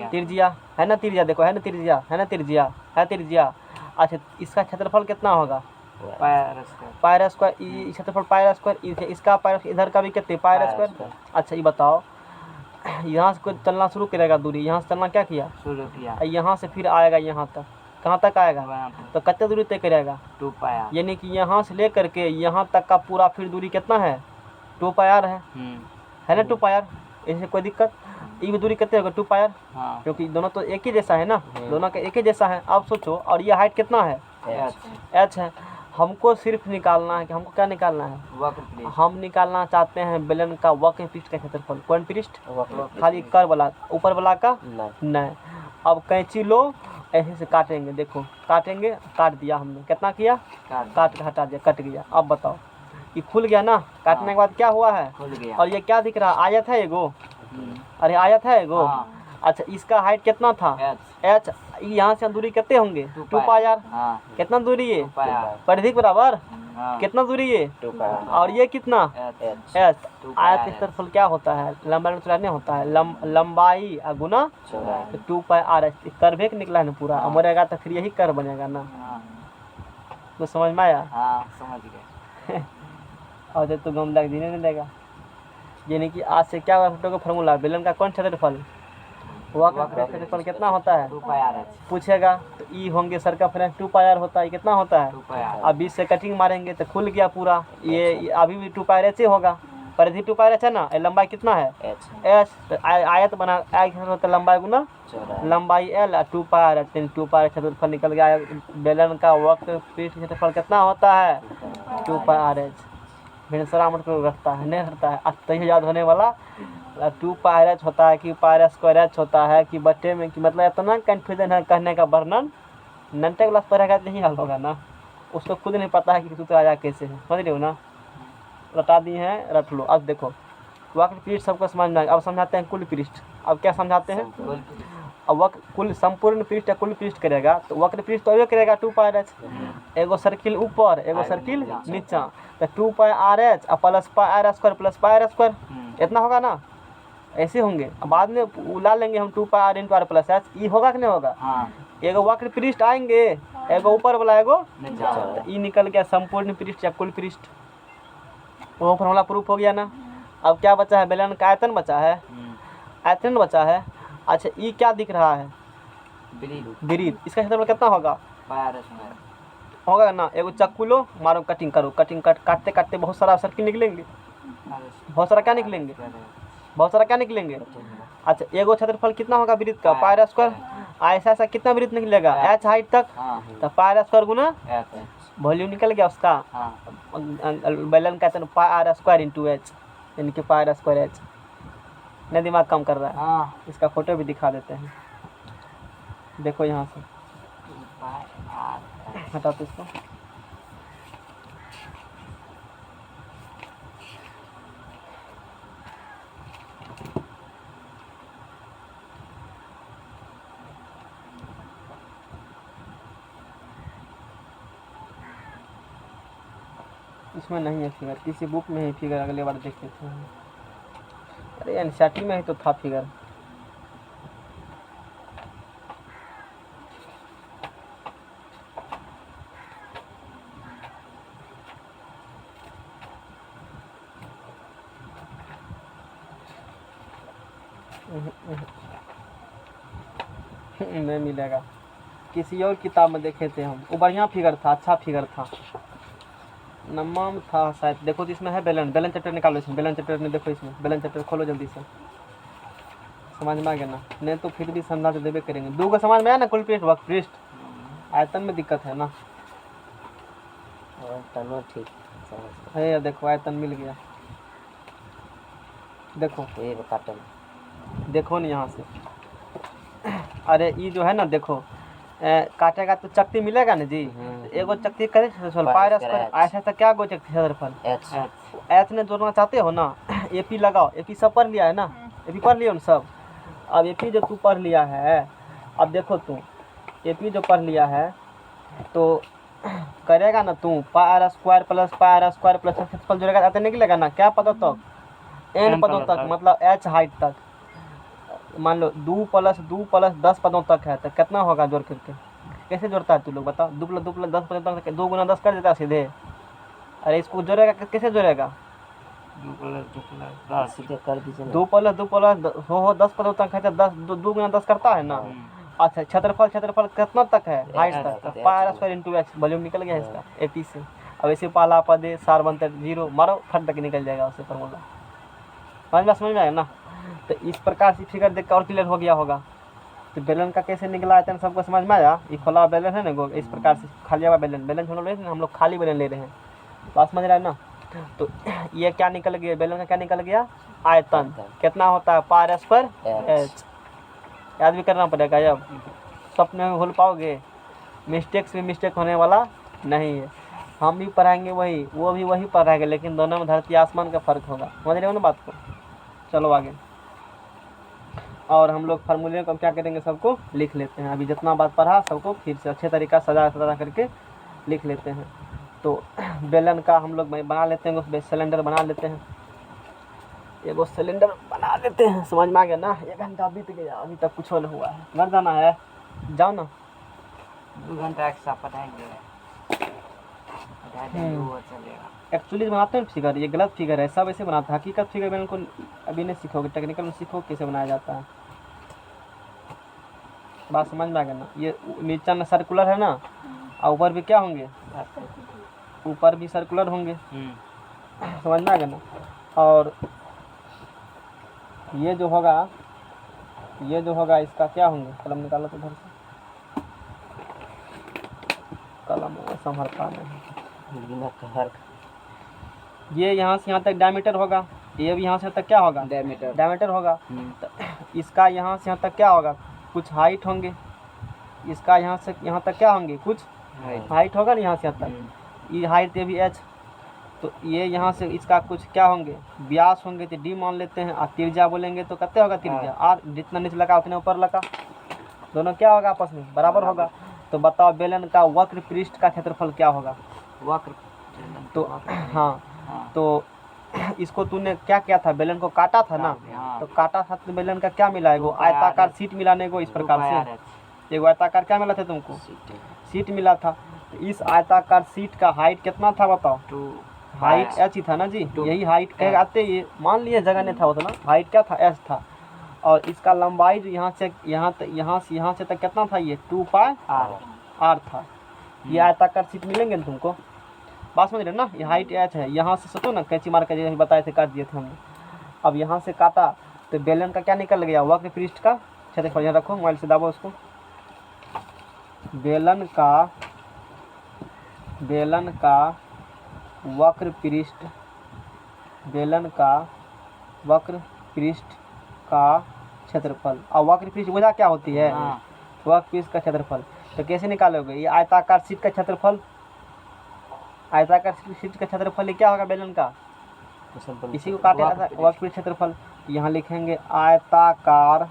त्रिज्या है ना, त्रिज्या देखो है ना, त्रिज्या है ना, त्रिज्या है, त्रिज्या। अच्छा इसका क्षेत्रफल कितना होगा, पाई r स्क्वायर, क्षेत्रफल पाई r स्क्वायर, इसका पाई, इधर का भी कितने पाई r स्क्वायर। अच्छा ये बताओ, यहाँ से कोई चलना शुरू करेगा दूरी, यहाँ से चलना क्या किया, शुरू किया, यहाँ से फिर आएगा यहाँ तक, कहाँ तक आएगा, तो कितने दूरी तय करेगा, 2 पाई r, यानी कि यहाँ से लेकर के यहाँ तक का पूरा फिर दूरी कितना है, 2 पाई r है ना, 2 पाई r। इससे कोई दिक्कत, ये दूरी कितने होगा, 2 पाई r, क्योंकि दोनों तो एक ही जैसा है ना, दोनों का एक ही जैसा है। अब सोचो, और ये हाइट कितना है, h है। हमको सिर्फ निकालना है कि हमको क्या निकालना है, वक्र। हम निकालना चाहते हैं बेलन का वक्र पृष्ठ का क्षेत्रफल। कौन पृष्ठ, खाली कर वाला, ऊपर वाला का नहीं। अब कैंची लो, ऐसे से काटेंगे, देखो काटेंगे, काट दिया हमने, कितना किया, काट के हटा दिया, कट गया। अब बताओ ये खुल गया ना, काटने के बाद क्या हुआ है, खुल गया। और ये क्या दिख रहा, आयत है एगो, अरे आयत है एगो। अच्छा इसका हाइट कितना था, h, यहाँ से दूरी कितने होंगे, 2 पाई r। कितना दूरी है, परिधि बराबर, कितना दूरी है, 2 पाई r, और ये कितना, h। आयत का क्षेत्रफल क्या होता है, लंबाई चौड़ाई होता है, लंबाई गुना 2 पाई r। कर्व एक निकला है ना पूरा, मरेगा तो फिर यही कर्व बनेगा ना। तो समझ में आया, समझ गए। और जब तो गम लग जीने नहीं देगा। यानी कि आज से क्या होगा, फॉर्मूला बेलन का कौन क्षेत्रफल, वक्र का क्षेत्रफल कितना होता है, 2 पाई r पूछेगा तो ई होंगे सर्कमफ्रेंस 2 पाई r होता है, कितना होता है, 2 पाई r। अब 20 से कटिंग मारेंगे तो खुल गया पूरा। ये अभी भी 2 पाई r से होगा, परिधि 2 पाई r है ना, लंबाई कितना है, h। तो आयत बना, होता लंबाई गुना लंबाई l, 2 पाई r, 2 पाई r क्षेत्रफल निकल गया। बेलन का वक्र पृष्ठ क्षेत्रफल कितना होता है, 2 पाई r। भिनसरा मत को रखता है, नहीं रखता है, तो ही याद होने वाला 2 पाई r होता है कि पाई r स्क्वायर h होता है कि बट्टे में, कि मतलब इतना कन्फ्यूजन है कहने का वर्णन। नंटे क्लास पढ़ेगा तो यही हाल होगा ना, उसको खुद नहीं पता है कि सूत्र आया कैसे है, समझ रहे हो ना। रटा दिए हैं, रट लो। अब देखो वक्र पृष्ठ सबको समझ में आएगा। अब समझाते हैं कुल पृष्ठ। अब क्या समझाते हैं, अब वक्र कुल संपूर्ण पृष्ठ या कुल पृष्ठ करेगा तो वक्र पृष्ठ तो ये करेगा 2 पाई r, एगो सर्किल ऊपर एगो सर्किल नीचा, तो 2 पाई r h plus pi r square plus pi r square, इतना होगा ना। ऐसे होंगे। अब बाद में उला लेंगे हम 2 pi are into are plus h. ई होगा कि नहीं होगा? हाँ एगो वक्र पृष्ठ आएंगे, एगो ऊपर वाला एगो नीचा वाला। तो ई निकल गया संपूर्ण पृष्ठ या कुल पृष्ठ। वो फॉर्मूला प्रूफ हो गया ना। अब क्या बचा है? बेलन का आयतन बचा है, आयतन बचा है। अच्छा ई क्या दिख रहा है? वृत्त। इसका क्षेत्रफल कितना होगा? Pi are square. होगा ना। एगो चक्कू लो, मारो, कटिंग करो, कटिंग काटते काटते बहुत सारा सर्किल निकलेंगे, बहुत सारा क्या निकलेंगे, बहुत सारा क्या निकलेंगे। अच्छा एगो क्षेत्रफल कितना होगा वृत्त का? Pi are square. ऐसा ऐसा कितना वृत्त निकलेगा? एच हाइट तक, तो pi are square Guna volume निकल गया उसका। बेलन का आयतन पाई आर स्क्वायर इंटू एच, यानी कि पाई आर स्क्वायर एच। नहीं दिमाग काम कर रहा है? इसका फोटो भी दिखा देते हैं, देखो यहाँ से हटा दो इसको। इसमें नहीं है फिगर, किसी बुक में ही फिगर अगले बार देखे थे। अरे एनसीईआरटी में ही तो था फिगर। नहीं मिलेगा, किसी और किताब में देखे थे हम, वो बढ़िया फिगर था, अच्छा फिगर था, नमम था शायद। देखो तो इसमें है बेलन, बेलन चैप्टर निकालो इसमें, बेलन चैप्टर में देखो, इसमें बेलन चैप्टर खोलो जल्दी से, समझ में आ गया ना। नहीं तो फिर भी समझा तो देवे करेंगे। 2 का समझ में आया ना? कुल पृष्ठ, वक्र पृष्ठ, आयतन में दिक्कत है ना। चलो ठीक है यार, देखो आयतन मिल गया, देखो ये काटल, देखो नहीं यहाँ से। अरे ये जो है ना, देखो काटेगा तो चक्ति मिलेगा ना जी। एगो चक्ति करे क्षेत्रफल पाई आर स्क्वायर, ऐसा ऐसा क्या गो चक्ति क्षेत्रफल एच ने जोड़ना चाहते हो ना। एपी लगाओ, एपी सब पढ़ लिया है ना, एपी पढ़ लिया ना सब। अब एपी जो तू पढ़ लिया है, अब देखो तू एपी जो पढ़ लिया है तो करेगा ना तू पाई आर स्क्वायर प्लस क्षेत्रफल जोड़ेगा, आते निकलेगा ना। क्या पदों तक? एन पदों तक, मतलब एच हाइट तक। मान लो 2 + 10 पदों तक है, तो कितना होगा जोड़ करके? कैसे जोड़ता है तू लोग बताओ? 2 + 10 पदों तक 2 × 10 कर देता सीधे। अरे इसको जोड़ेगा, कैसे जोड़ेगा? 2 सीधे कर दीजिए। 2 + 2 + हो 10 पदों तक है, तो 2 × 10 करता है ना। अच्छा क्षेत्रफल कितना तक है? हाइट तक। Pi are square into h, volume निकल गया इसका एपी से। अब ऐसे पहला पद है, सार बनता है 0, मारो फट तक निकल जाएगा उससे फॉर्मूला। समझ में आया ना। तो इस प्रकार से फिगर देख कर और क्लियर हो गया होगा। तो बेलन का कैसे निकला आयतन सबको समझ में आया। ये खुला बेलन है ना, इस प्रकार से खाली हुआ बेलन हम लोग हम लोग खाली बेलन ले रहे हैं, बात समझ रहा है ना। तो ये क्या निकल गया? बेलन का क्या निकल गया? आयतन। कितना होता है? पाई आर स्क्वायर एच। याद भी करना पड़ेगा, जब सपने में भूल पाओगे। मिस्टेक से मिस्टेक होने वाला नहीं है। हम भी पढ़ाएंगे वही, वो भी वही पढ़ाएंगे, लेकिन दोनों में धरती आसमान का फ़र्क होगा। समझ रहे हो ना बात को। चलो आगे। और हम लोग फार्मूले को क्या करेंगे, सबको लिख लेते हैं। अभी जितना बात पढ़ा सबको फिर से अच्छे तरीका सजा करके लिख लेते हैं। तो बेलन का हम लोग बना लेते हैं, उस सिलेंडर बना लेते हैं, एगो सिलेंडर बना लेते हैं। समझ में आ गया ना। 1 घंटा बीत गया, अभी तक कुछ नहीं हुआ है। घर जाना है, जाओ ना। 2 घंटा एक्स्ट्रा पढ़ाएंगे, वो चलेगा। एक्चुअली बनाते हैं फिगर, ये गलत फिगर है, सब ऐसे बनाते हैं। हकीकत फिगर बेलन को अभी नहीं सीखोगे, टेक्निकल में सीखो कैसे बनाया जाता है। बात समझ में आ गया ना। ये नीचे में सर्कुलर है ना, और ऊपर भी क्या होंगे? ऊपर भी सर्कुलर होंगे। समझ में आ गया ना। और ये जो होगा इसका क्या होंगे? कलम निकालो तो इधर से, कलम संभलता नहीं। ये यहाँ से यहाँ तक डायमीटर होगा, ये भी यहाँ से तक क्या होगा? डायमीटर होगा। तो इसका यहाँ से यहाँ तक क्या होगा? कुछ हाइट होंगे। इसका यहाँ से यहाँ तक क्या होंगे? कुछ हाइट होगा ना, यहाँ से यहाँ तक। ये हाइट ये भी एच। तो ये यहाँ से इसका कुछ क्या होंगे? व्यास होंगे, तो डी मान लेते हैं। और त्रिज्या बोलेंगे तो कितने होगा त्रिज्या? और जितना नीचे लगा उतने ऊपर लगा, दोनों क्या होगा? आपस में बराबर होगा। तो बताओ बेलन का वक्र पृष्ठ का क्षेत्रफल क्या होगा? वक्र तो हाँ, तो इसको तूने क्या किया था, बेलन को काटा था ना, हाँ। तो काटा था तो बेलन का क्या मिला है, वो आयताकार सीट मिलाने को इस प्रकार से, एगो आयताकार क्या मिला था तुमको, सीट मिला था। तो इस आयताकार सीट का हाइट कितना था बताओ, हाइट एच ही था ना जी, यही हाइट कह आते, ये मान लिए जगह नहीं था उतना, हाइट क्या था, एच था। और इसका लंबाई जो यहाँ से यहाँ से तक कितना था, ये 2 पाई आर था। ये आयताकार सीट मिलेंगे ना तुमको, बात समझ रहे ना, ये हाइट एच है, यहाँ से सोचो ना, कैंची मार के जैसे बताए थे काट दिए थे हमने। अब यहाँ से काटा तो बेलन का क्या निकल गया, वक्र पृष्ठ का क्षेत्रफल। यहाँ रखो, मोबाइल से दाबो उसको। बेलन का वक्र पृष्ठ, बेलन का वक्र पृष्ठ का क्षेत्रफल। अब वक्र पृष्ठ वजह क्या होती है, वक्र पृष्ठ का क्षेत्रफल। तो कैसे निकालोगे, ये आयताकार शीट का क्षेत्रफल, आयताकार शीट का क्षेत्रफल क्या होगा बेलन का, इसी को काटे वक्र पृष्ठ क्षेत्रफल। यहाँ लिखेंगे आयताकार,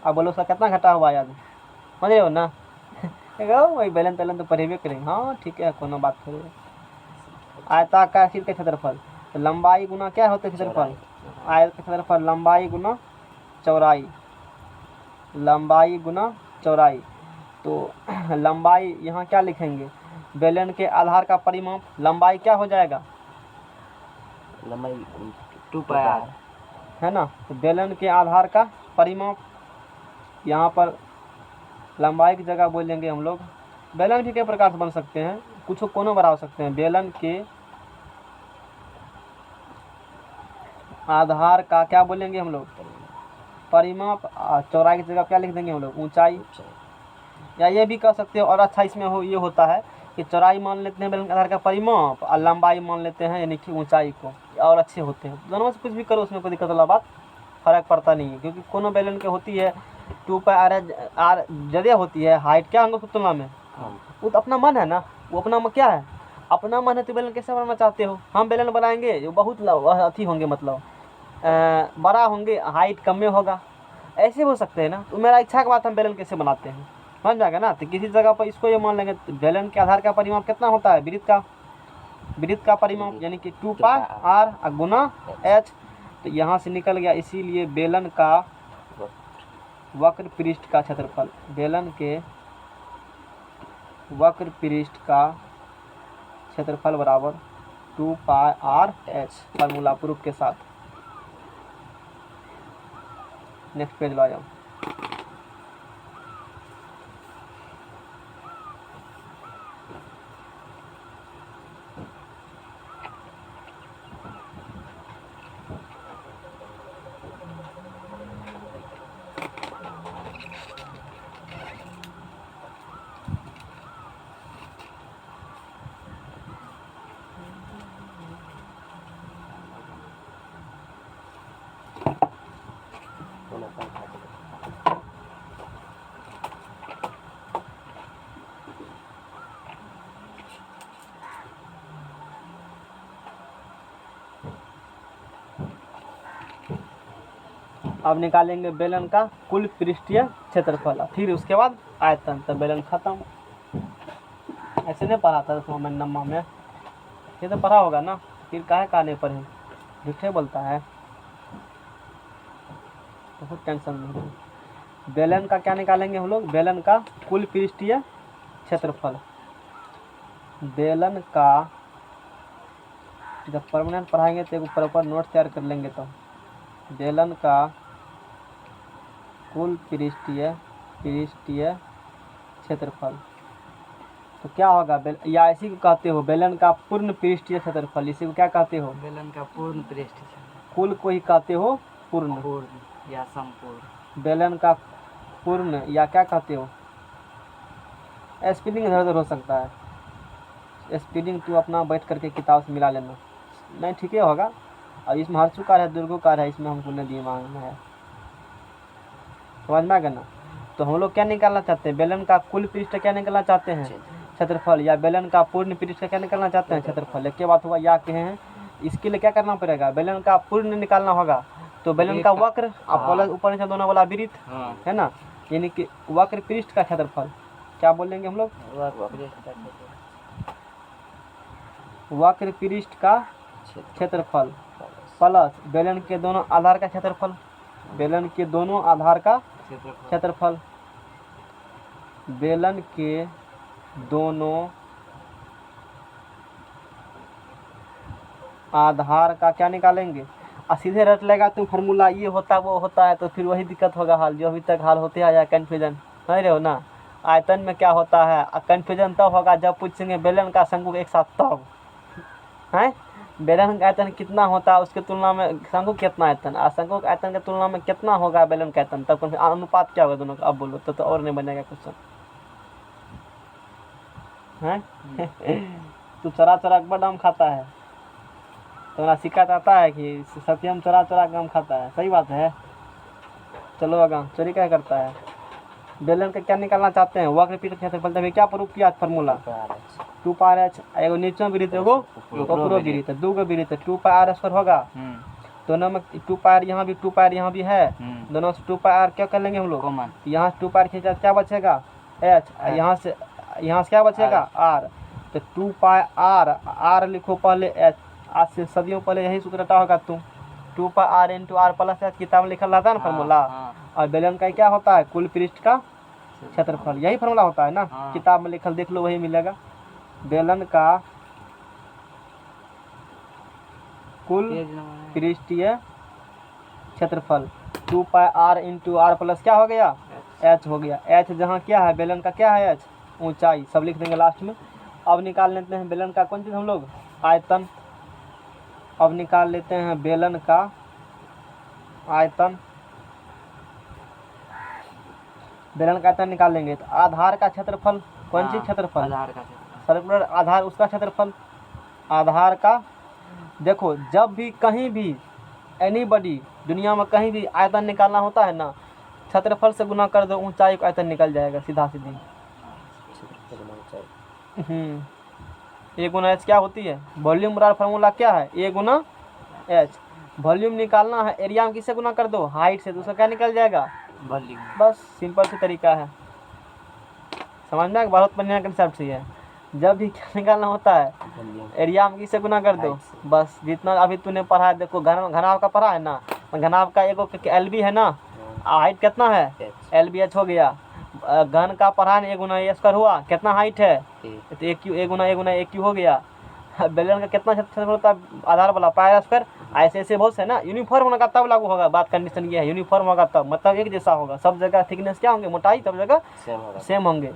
अब बोलो सर कितना घटा हुआ याद समझ रहे हो ना वही बेलन तेलन तो पढ़ेबे करेंगे, हाँ ठीक है, कोनो बात करें। आयताकार शीट का क्षेत्रफल, तो लंबाई गुना क्या होता है क्षेत्रफल, आयत का क्षेत्रफल लंबाई गुना चौड़ाई, लंबाई गुना चौड़ाई। तो लंबाई यहाँ क्या लिखेंगे, बेलन के आधार का परिमाप, लंबाई क्या हो जाएगा, लंबाई 2 पाई आर है ना। तो बेलन के आधार का परिमाप, यहाँ पर लंबाई की जगह बोलेंगे हम लोग, बेलन भी कई प्रकार से बन सकते हैं, कुछ कोनो बना सकते हैं। बेलन के आधार का क्या बोलेंगे हम लोग, परिमाप। चौड़ाई की जगह क्या लिख देंगे हम लोग, ऊंचाई। या ये भी कह सकते हो, और अच्छा इसमें ये होता है कि चौड़ाई मान लेते हैं बेलन के आधार का परिमाप, और लंबाई मान लेते हैं यानी कि ऊंचाई को, और अच्छे होते हैं। दोनों में से कुछ भी करो, उसमें कोई दिक्कत वाला बात, फर्क पड़ता नहीं है। क्योंकि कोनो बेलन के होती है 2 पाई आर ज़्यादा होती है, हाइट क्या होंगे उसकी तुलना में, वो तो अपना मन है ना, वो अपना क्या है, अपना मन है। तो बेलन कैसे बनाना चाहते हो, हम बेलन बनाएंगे जो बहुत अथी होंगे, मतलब बड़ा होंगे, हाइट कम में होगा, ऐसे हो सकते हैं ना। तो मेरा इच्छा के बात हम बेलन कैसे बनाते हैं समझ जाएगा ना। तो किसी जगह पर इसको ये मान लेंगे, तो बेलन के आधार का परिमाप कितना होता है, वृत्त का परिमाप यानी कि 2 पाई आर गुना एच। तो यहाँ से निकल गया, इसीलिए बेलन का वक्र पृष्ठ का क्षेत्रफल, बेलन के वक्र पृष्ठ का क्षेत्रफल बराबर 2 pi R H, formula proof के साथ। नेक्स्ट पेज ला जाओ। अब निकालेंगे बेलन का कुल पृष्ठीय क्षेत्रफल, फिर उसके बाद आयतन। तो बेलन खत्म। ऐसे नहीं पढ़ा था उसमें मैंने नम्मा में, ये तो पढ़ा होगा ना, फिर काहे नहीं पढ़े, झूठे बोलता है, बहुत टेंशन नहीं। बेलन का क्या निकालेंगे हम लोग, बेलन का कुल पृष्ठीय क्षेत्रफल। बेलन का जब परमानेंट पढ़ाएंगे तो एक प्रॉपर नोट तैयार कर लेंगे। तो बेलन का कुल पृष्ठीय क्षेत्रफल तो क्या होगा, या इसी को कहते हो बेलन का पूर्ण पृष्ठीय क्षेत्रफल। इसी को क्या कहते हो, बेलन का पूर्ण पृष्ठ, कुल को ही कहते हो पूर्ण या संपूर्ण। बेलन का पूर्ण या क्या कहते हो, स्पेलिंग इधर उधर हो सकता है, स्पेलिंग तू अपना बैठ करके किताब से मिला लेना, नहीं ठीक है होगा। और इसमें हर्षुकार है, दुर्गोकार है, इसमें हमको नहीं दिए मांगना है, समझ में आ गया ना। तो हम लोग क्या निकालना चाहते हैं, बेलन का कुल पृष्ठ क्या निकालना चाहते हैं, क्षेत्रफल, या बेलन का पूर्ण पृष्ठ क्या निकालना चाहते हैं, क्षेत्रफल। एक बात हुआ या कहे हैं, इसके लिए क्या करना पड़ेगा, बेलन का पूर्ण निकालना होगा। तो बेलन का वक्र, आप बोला ऊपर नीचे दोनों वाला वृत्त है ना, यानी कि वक्र पृष्ठ का क्षेत्रफल क्या बोलेंगे हम लोग, वक्र पृष्ठ का क्षेत्रफल प्लस बेलन के दोनों आधार का क्षेत्रफल, बेलन के दोनों आधार का क्षेत्रफल, बेलन के दोनों आधार का क्या निकालेंगे। और सीधे रट लेगा तुम फार्मूला ये होता वो होता है तो फिर वही दिक्कत होगा हाल जो अभी तक हाल होते आया कन्फ्यूजन नहीं रहे हो ना। आयतन में क्या होता है कन्फ्यूजन तब होगा जब पूछेंगे बेलन का शंकु एक साथ तब है। बेलन का आयतन कितना होता है उसके तुलना में शंकु कितना आयतन, और शंकु के आयतन के तुलना में कितना होगा बेलन का आयतन, तब अनुपात क्या होगा दोनों का। अब बोलो तो और नहीं बनेगा क्वेश्चन है। तू चरा चरा के बड़ा आम खाता है, तुम्हारा शिकायत आता है कि सत्यम चरा चरा के आम खाता है, सही बात है। चलो आगे चोरी क्या करता है। बेलन का क्या निकालना चाहते हैं वक्र पृष्ठ क्षेत्रफल, तभी क्या प्रूफ किया फार्मूला 2πr(h), एगो नीचे वृत्त एगो ऊपरो वृत्त, दो गो वृत्त 2πr² होगा। दोनों में 2πr यहाँ भी 2πr यहाँ भी है, दोनों से 2πr क्या कर लेंगे हम लोग, यहाँ से 2πr खींचा क्या बचेगा h, यहाँ से क्या बचेगा r, तो 2πr r लिखो पहले h, आज से सदियों पहले यही सूत्र रटा होगा तुम 2πr × r + h किताब में लिखल रहता है ना फार्मूला। और बेलन का क्या होता है कुल पृष्ठ का क्षेत्रफल, यही फार्मूला होता है ना। किताब में लिखल देख लो वही मिलेगा। बेलन का कुल पृष्ठीय क्षेत्रफल 2πr × r + क्या हो गया h हो गया। h जहाँ क्या है बेलन का क्या है h ऊंचाई, सब लिख देंगे लास्ट में। अब निकाल लेते हैं बेलन का कौन चीज़ हम लोग आयतन। अब निकाल लेते हैं बेलन का आयतन। बेलन का आयतन निकाल लेंगे तो आधार का क्षेत्रफल कौन सी क्षेत्रफल, आधार का क्षेत्रफल, सर्कुलर आधार उसका क्षेत्रफल। आधार का देखो जब भी कहीं भी एनीबॉडी दुनिया में कहीं भी आयतन निकालना होता है ना, क्षेत्रफल से गुना कर दो ऊंचाई का आयतन निकल जाएगा सीधा सीधी। ए गुना एच क्या होती है वॉल्यूम बराबर फार्मूला क्या है ए गुना एच। वॉल्यूम निकालना है एरिया में किससे गुना कर दो हाइट से, दूसरा क्या निकल जाएगा वॉल्यूम। बस सिंपल सी तरीका है, समझना बहुत बढ़िया कंसेप्ट से है। जब भी क्या निकालना होता है एरिया में किससे गुना कर दो, बस जितना अभी तूने पढ़ा है। देखो घनाभ का पढ़ा है ना, घनाभ का एगो LB है ना, हाइट कितना है LBH हो गया। घन का पढ़ा है A × A² हुआ, कितना हाइट है तो A गुना A क्यू हो गया। बेलन का कितना क्षेत्रफल होता है आधार वाला πr²। ऐसे ऐसे बहुत से ना, यूनिफॉर्म होगा तब लागू होगा, बात कंडीशन ये है यूनिफॉर्म होगा तब, मतलब एक जैसा होगा सब जगह। थिकनेस क्या होंगे मोटाई सब जगह सेम होंगे।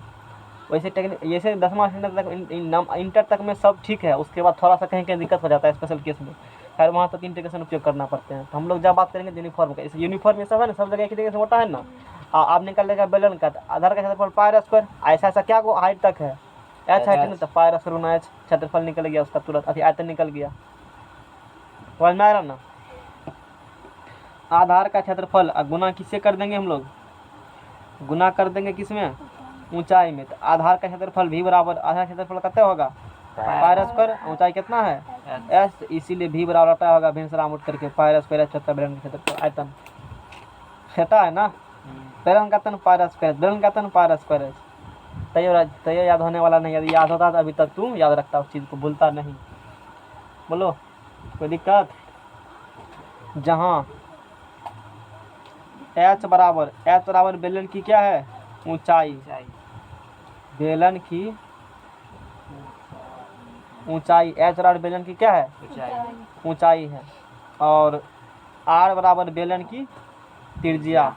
वैसे जैसे 10वां स्टैंडर्ड तक इंटर तक में सब ठीक है, उसके बाद थोड़ा सा कहीं कहीं दिक्कत हो जाता है स्पेशल केस में, खैर वहाँ तक इंटीग्रेशन उपयोग करना पड़ते हैं। तो हम लोग जब बात करेंगे यूनिफॉर्म का, इस यूनिफॉर्म में सब है ना, सब जगह एक ही जगह से मोटा है ना। आप निकल लेगा बेलन का आधार का क्षेत्रफल πr², ऐसा ऐसा क्या को हाइट तक है h हाइट में, तो πr² गुना h क्षेत्रफल निकल गया उसका तुरंत, अभी आयतन निकल गया। समझ में आ रहा ना। आधार का क्षेत्रफल गुना किससे कर देंगे हम लोग, गुना कर देंगे किसमें ऊंचाई में। तो आधार का क्षेत्रफल भी बराबर आधार क्षेत्रफल कितना होगा πr², ऊंचाई कितना है h, इसीलिए भी बराबर आता होगा भिन्सराम उठ करके πr² h बेलन का क्षेत्रफल आयतन छठा है ना। बेलन का आयतन πr², बेलन का आयतन πr²। तय याद होने वाला नहीं, यदि याद होता तो अभी तक तुम याद रखता उस चीज़ को, भूलता नहीं। बोलो कोई दिक्कत। जहाँ h बराबर बेलन की क्या है ऊंचाई, बेलन की ऊंचाई h बराबर बेलन की क्या है ऊंचाई है। और r बराबर बेलन की त्रिज्या,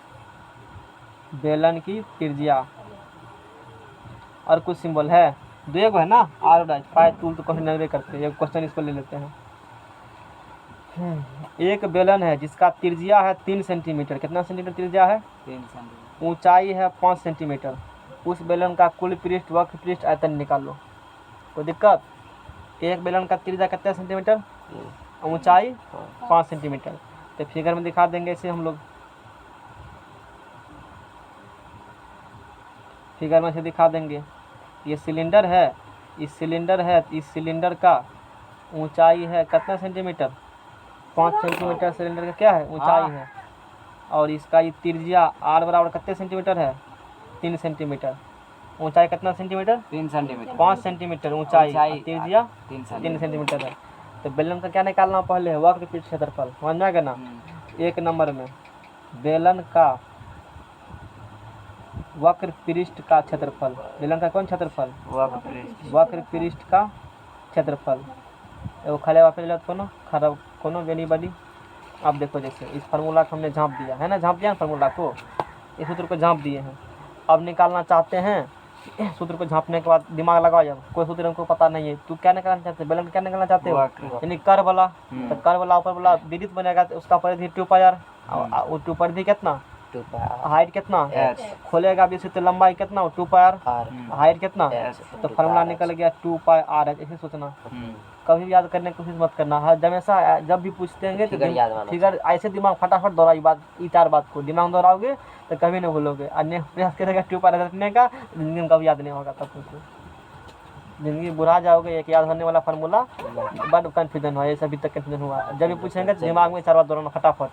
बेलन की त्रिज्या। और कुछ सिंबल है दो एक है ना r और h, फाइव टूल तो क्वेश्चन नंबर करते हैं, एक क्वेश्चन इसको ले लेते हैं। एक बेलन है जिसका त्रिज्या है 3 सेंटीमीटर, कितना सेंटीमीटर त्रिज्या है 3 सेंटीमीटर, ऊंचाई है 5 सेंटीमीटर। उस बेलन का कुल पृष्ठ वक्र पृष्ठ आयतन निकालो। कोई दिक्कत। एक बेलन का त्रिज्या कितना सेंटीमीटर, ऊंचाई 5 सेंटीमीटर। तो फिगर में दिखा देंगे इसे हम लोग, फिगर में से दिखा देंगे। ये सिलेंडर है, इस सिलेंडर का ऊंचाई है कितना सेंटीमीटर 5 सेंटीमीटर सिलेंडर का क्या है ऊंचाई है। और इसका ये त्रिज्या r बराबर कितने सेंटीमीटर है 3 सेंटीमीटर। ऊंचाई कितना सेंटीमीटर? 3 सेंटीमीटर। 5 सेंटीमीटर ऊंचाई, ऊंचाई त्रिज्या 3 3 सेंटीमीटर। सेंटीमीटर है। तो बेलन का क्या निकालना पहले? वक्र पृष्ठ क्षेत्रफल, समझ में आ गया ना? 1 नंबर में बेलन का वक्र पृष्ठ का क्षेत्रफल, बेलन का कौन क्षेत्रफल? वक्र पृष्ठ का क्षेत्रफल। एगो खाली वापस ले कोनो खराब कोनो बेनी बनी। अब देखो जैसे इस फार्मूला को हमने झाँप दिया है ना, झाँप दिया ना फार्मूला को, इस सूत्र को झाँप दिए हैं। अब निकालना चाहते हैं, सूत्र को झाँपने के बाद दिमाग लगाओ। जब कोई सूत्र हमको पता नहीं है, तू क्या निकालना चाहते हैं? बेलन का क्या निकालना चाहते हो? यानी कर वाला। तो कर वाला ऊपर वाला विदित बनेगा, तो उसका परिधि 2 पाई आर, और 2 परिधि कितना? हाइट कितना? खोलेगा भी तो लंबाई कितना? 2 पाई आर, हाइट कितना? तो फार्मूला निकल गया 2 पाई आर। ऐसे सोचना, कभी भी याद करने की कोशिश मत करना। हर हमेशा जब भी पूछते हैं तो फिगर ऐसे दिमाग फटाफट दोहराओ। बात ये 4 बात को दिमाग दोहराओगे तो कभी नहीं भूलोगे। अन्य प्रयास करेगा 2 पाई रखने का, जिंदगी में कभी याद नहीं होगा। तब तुमको जिंदगी बुरा जाओगे। एक याद होने वाला फार्मूला बड़ा कन्फ्यूजन हुआ, ऐसा अभी तक कन्फ्यूजन हुआ। जब भी पूछेंगे तो दिमाग में 4 बात दोहराना फटाफट।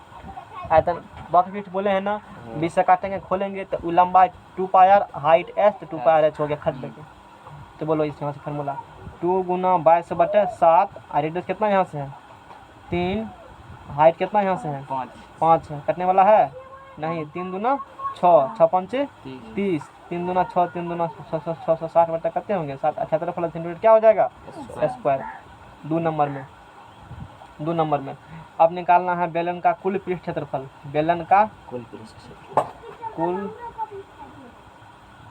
आयतन वक्र पृष्ठ बोले हैं ना, 20 से काटेंगे खोलेंगे तो लंबाई 2 पाई आर, हाइट एस, तो 2 पाई आर एच हो गया खट लेके। तो बोलो इस यहाँ से फार्मूला 2 गुना 22/7, और रेडियस कितना यहाँ से है? 3, हाइट कितना यहाँ से है? 5 है। कटने वाला है नहीं। 3 दूना 6, 6 पंचे 30, 3 दूना 6, 3 दूना 660 बटा कितने होंगे? 7। क्षेत्रफल सेंटीमीटर क्या हो जाएगा? स्क्वायर। 2 नंबर में, 2 नंबर में अब निकालना है बेलन का कुल पृष्ठ क्षेत्रफल। बेलन का कुल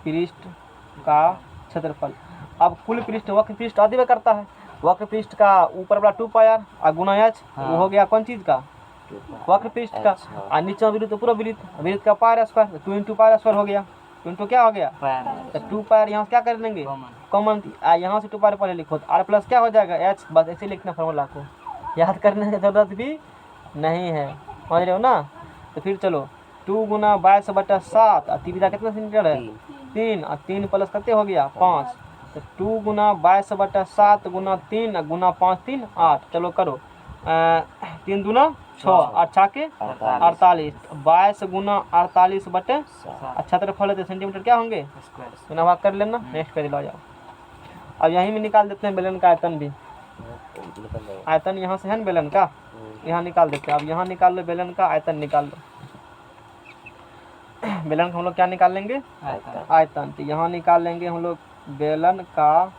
पृष्ठ का क्षेत्रफल। अब कुल पृष्ठ वक्र पृष्ठ आदि में करता है। वक्र पृष्ठ का ऊपर वाला 2 पाई आर और गुना एच, वो हो गया कौन चीज का? वक्र पृष्ठ का। और नीचे वृत्त तो पूरा वृत्त का pi are square, 2 × pi are square हो गया। 2 × क्या हो गया? तो 2 पाई आर यहाँ से क्या कर लेंगे? कॉमन। यहाँ से 2 पाई आर पहले लिखो, आर प्लस क्या हो जाएगा? एच। बस ऐसे लिखना फार्मूला को, याद करने की जरूरत भी नहीं है। समझ रहे हो ना? तो फिर चलो 2 गुना 22/7, और त्रिज्या कितना सेंटीमीटर है? 3, और 3 प्लस कितने हो गया? 5। तो 2 गुना 22/7 गुना 3 गुना 5, 3 8। चलो करो 3 दूना 6, 8 के 48, 22 गुना 48/7। क्षेत्रफल है तो सेंटीमीटर क्या होंगे? गुना भाग कर लेना। नेक्स्ट पेज लो जाओ। अब यहीं में निकाल देते हैं बेलन का आयतन भी। आयतन यहाँ से है ना बेलन का, यहाँ निकाल देते हैं। अब यहाँ निकाल लो बेलन का आयतन, निकाल लो बेलन का। हम लोग क्या निकाल लेंगे? आयतन। तो यहाँ निकाल लेंगे हम लोग बेलन का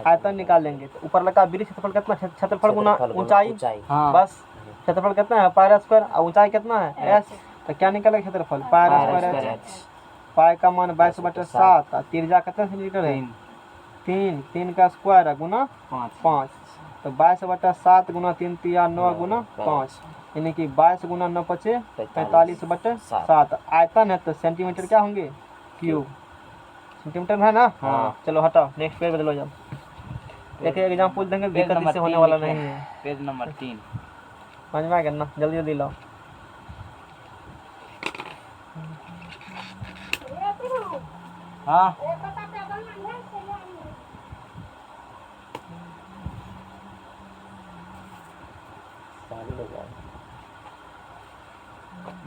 आयतन निकाल लेंगे। तो ऊपर लगा वृत्त क्षेत्रफल कितना? क्षेत्रफल गुना ऊंचाई। बस क्षेत्रफल कितना है? पाई आर स्क्वायर, और ऊंचाई कितना है? एच। तो क्या निकलेगा क्षेत्रफल? Pi are square H. पाई का मान 22/7, और त्रिज्या कितना सेंटीमीटर है? 3 का स्क्वायर गुना 5। तो 22/7 गुना 3 × 9 गुना 5, यानी कि 22 गुना 9 × 5 45/7। आयतन है तो सेंटीमीटर क्या होंगे? क्यूब। सेंटीमीटर है ना? हाँ। चलो हटाओ, नेक्स्ट पेज बदलो। जब एक एग्जाम्पल देंगे, दिक्कत इससे होने वाला नहीं है। पेज नंबर 3 समझ में आ गया ना? जल्दी जल्दी लो। हाँ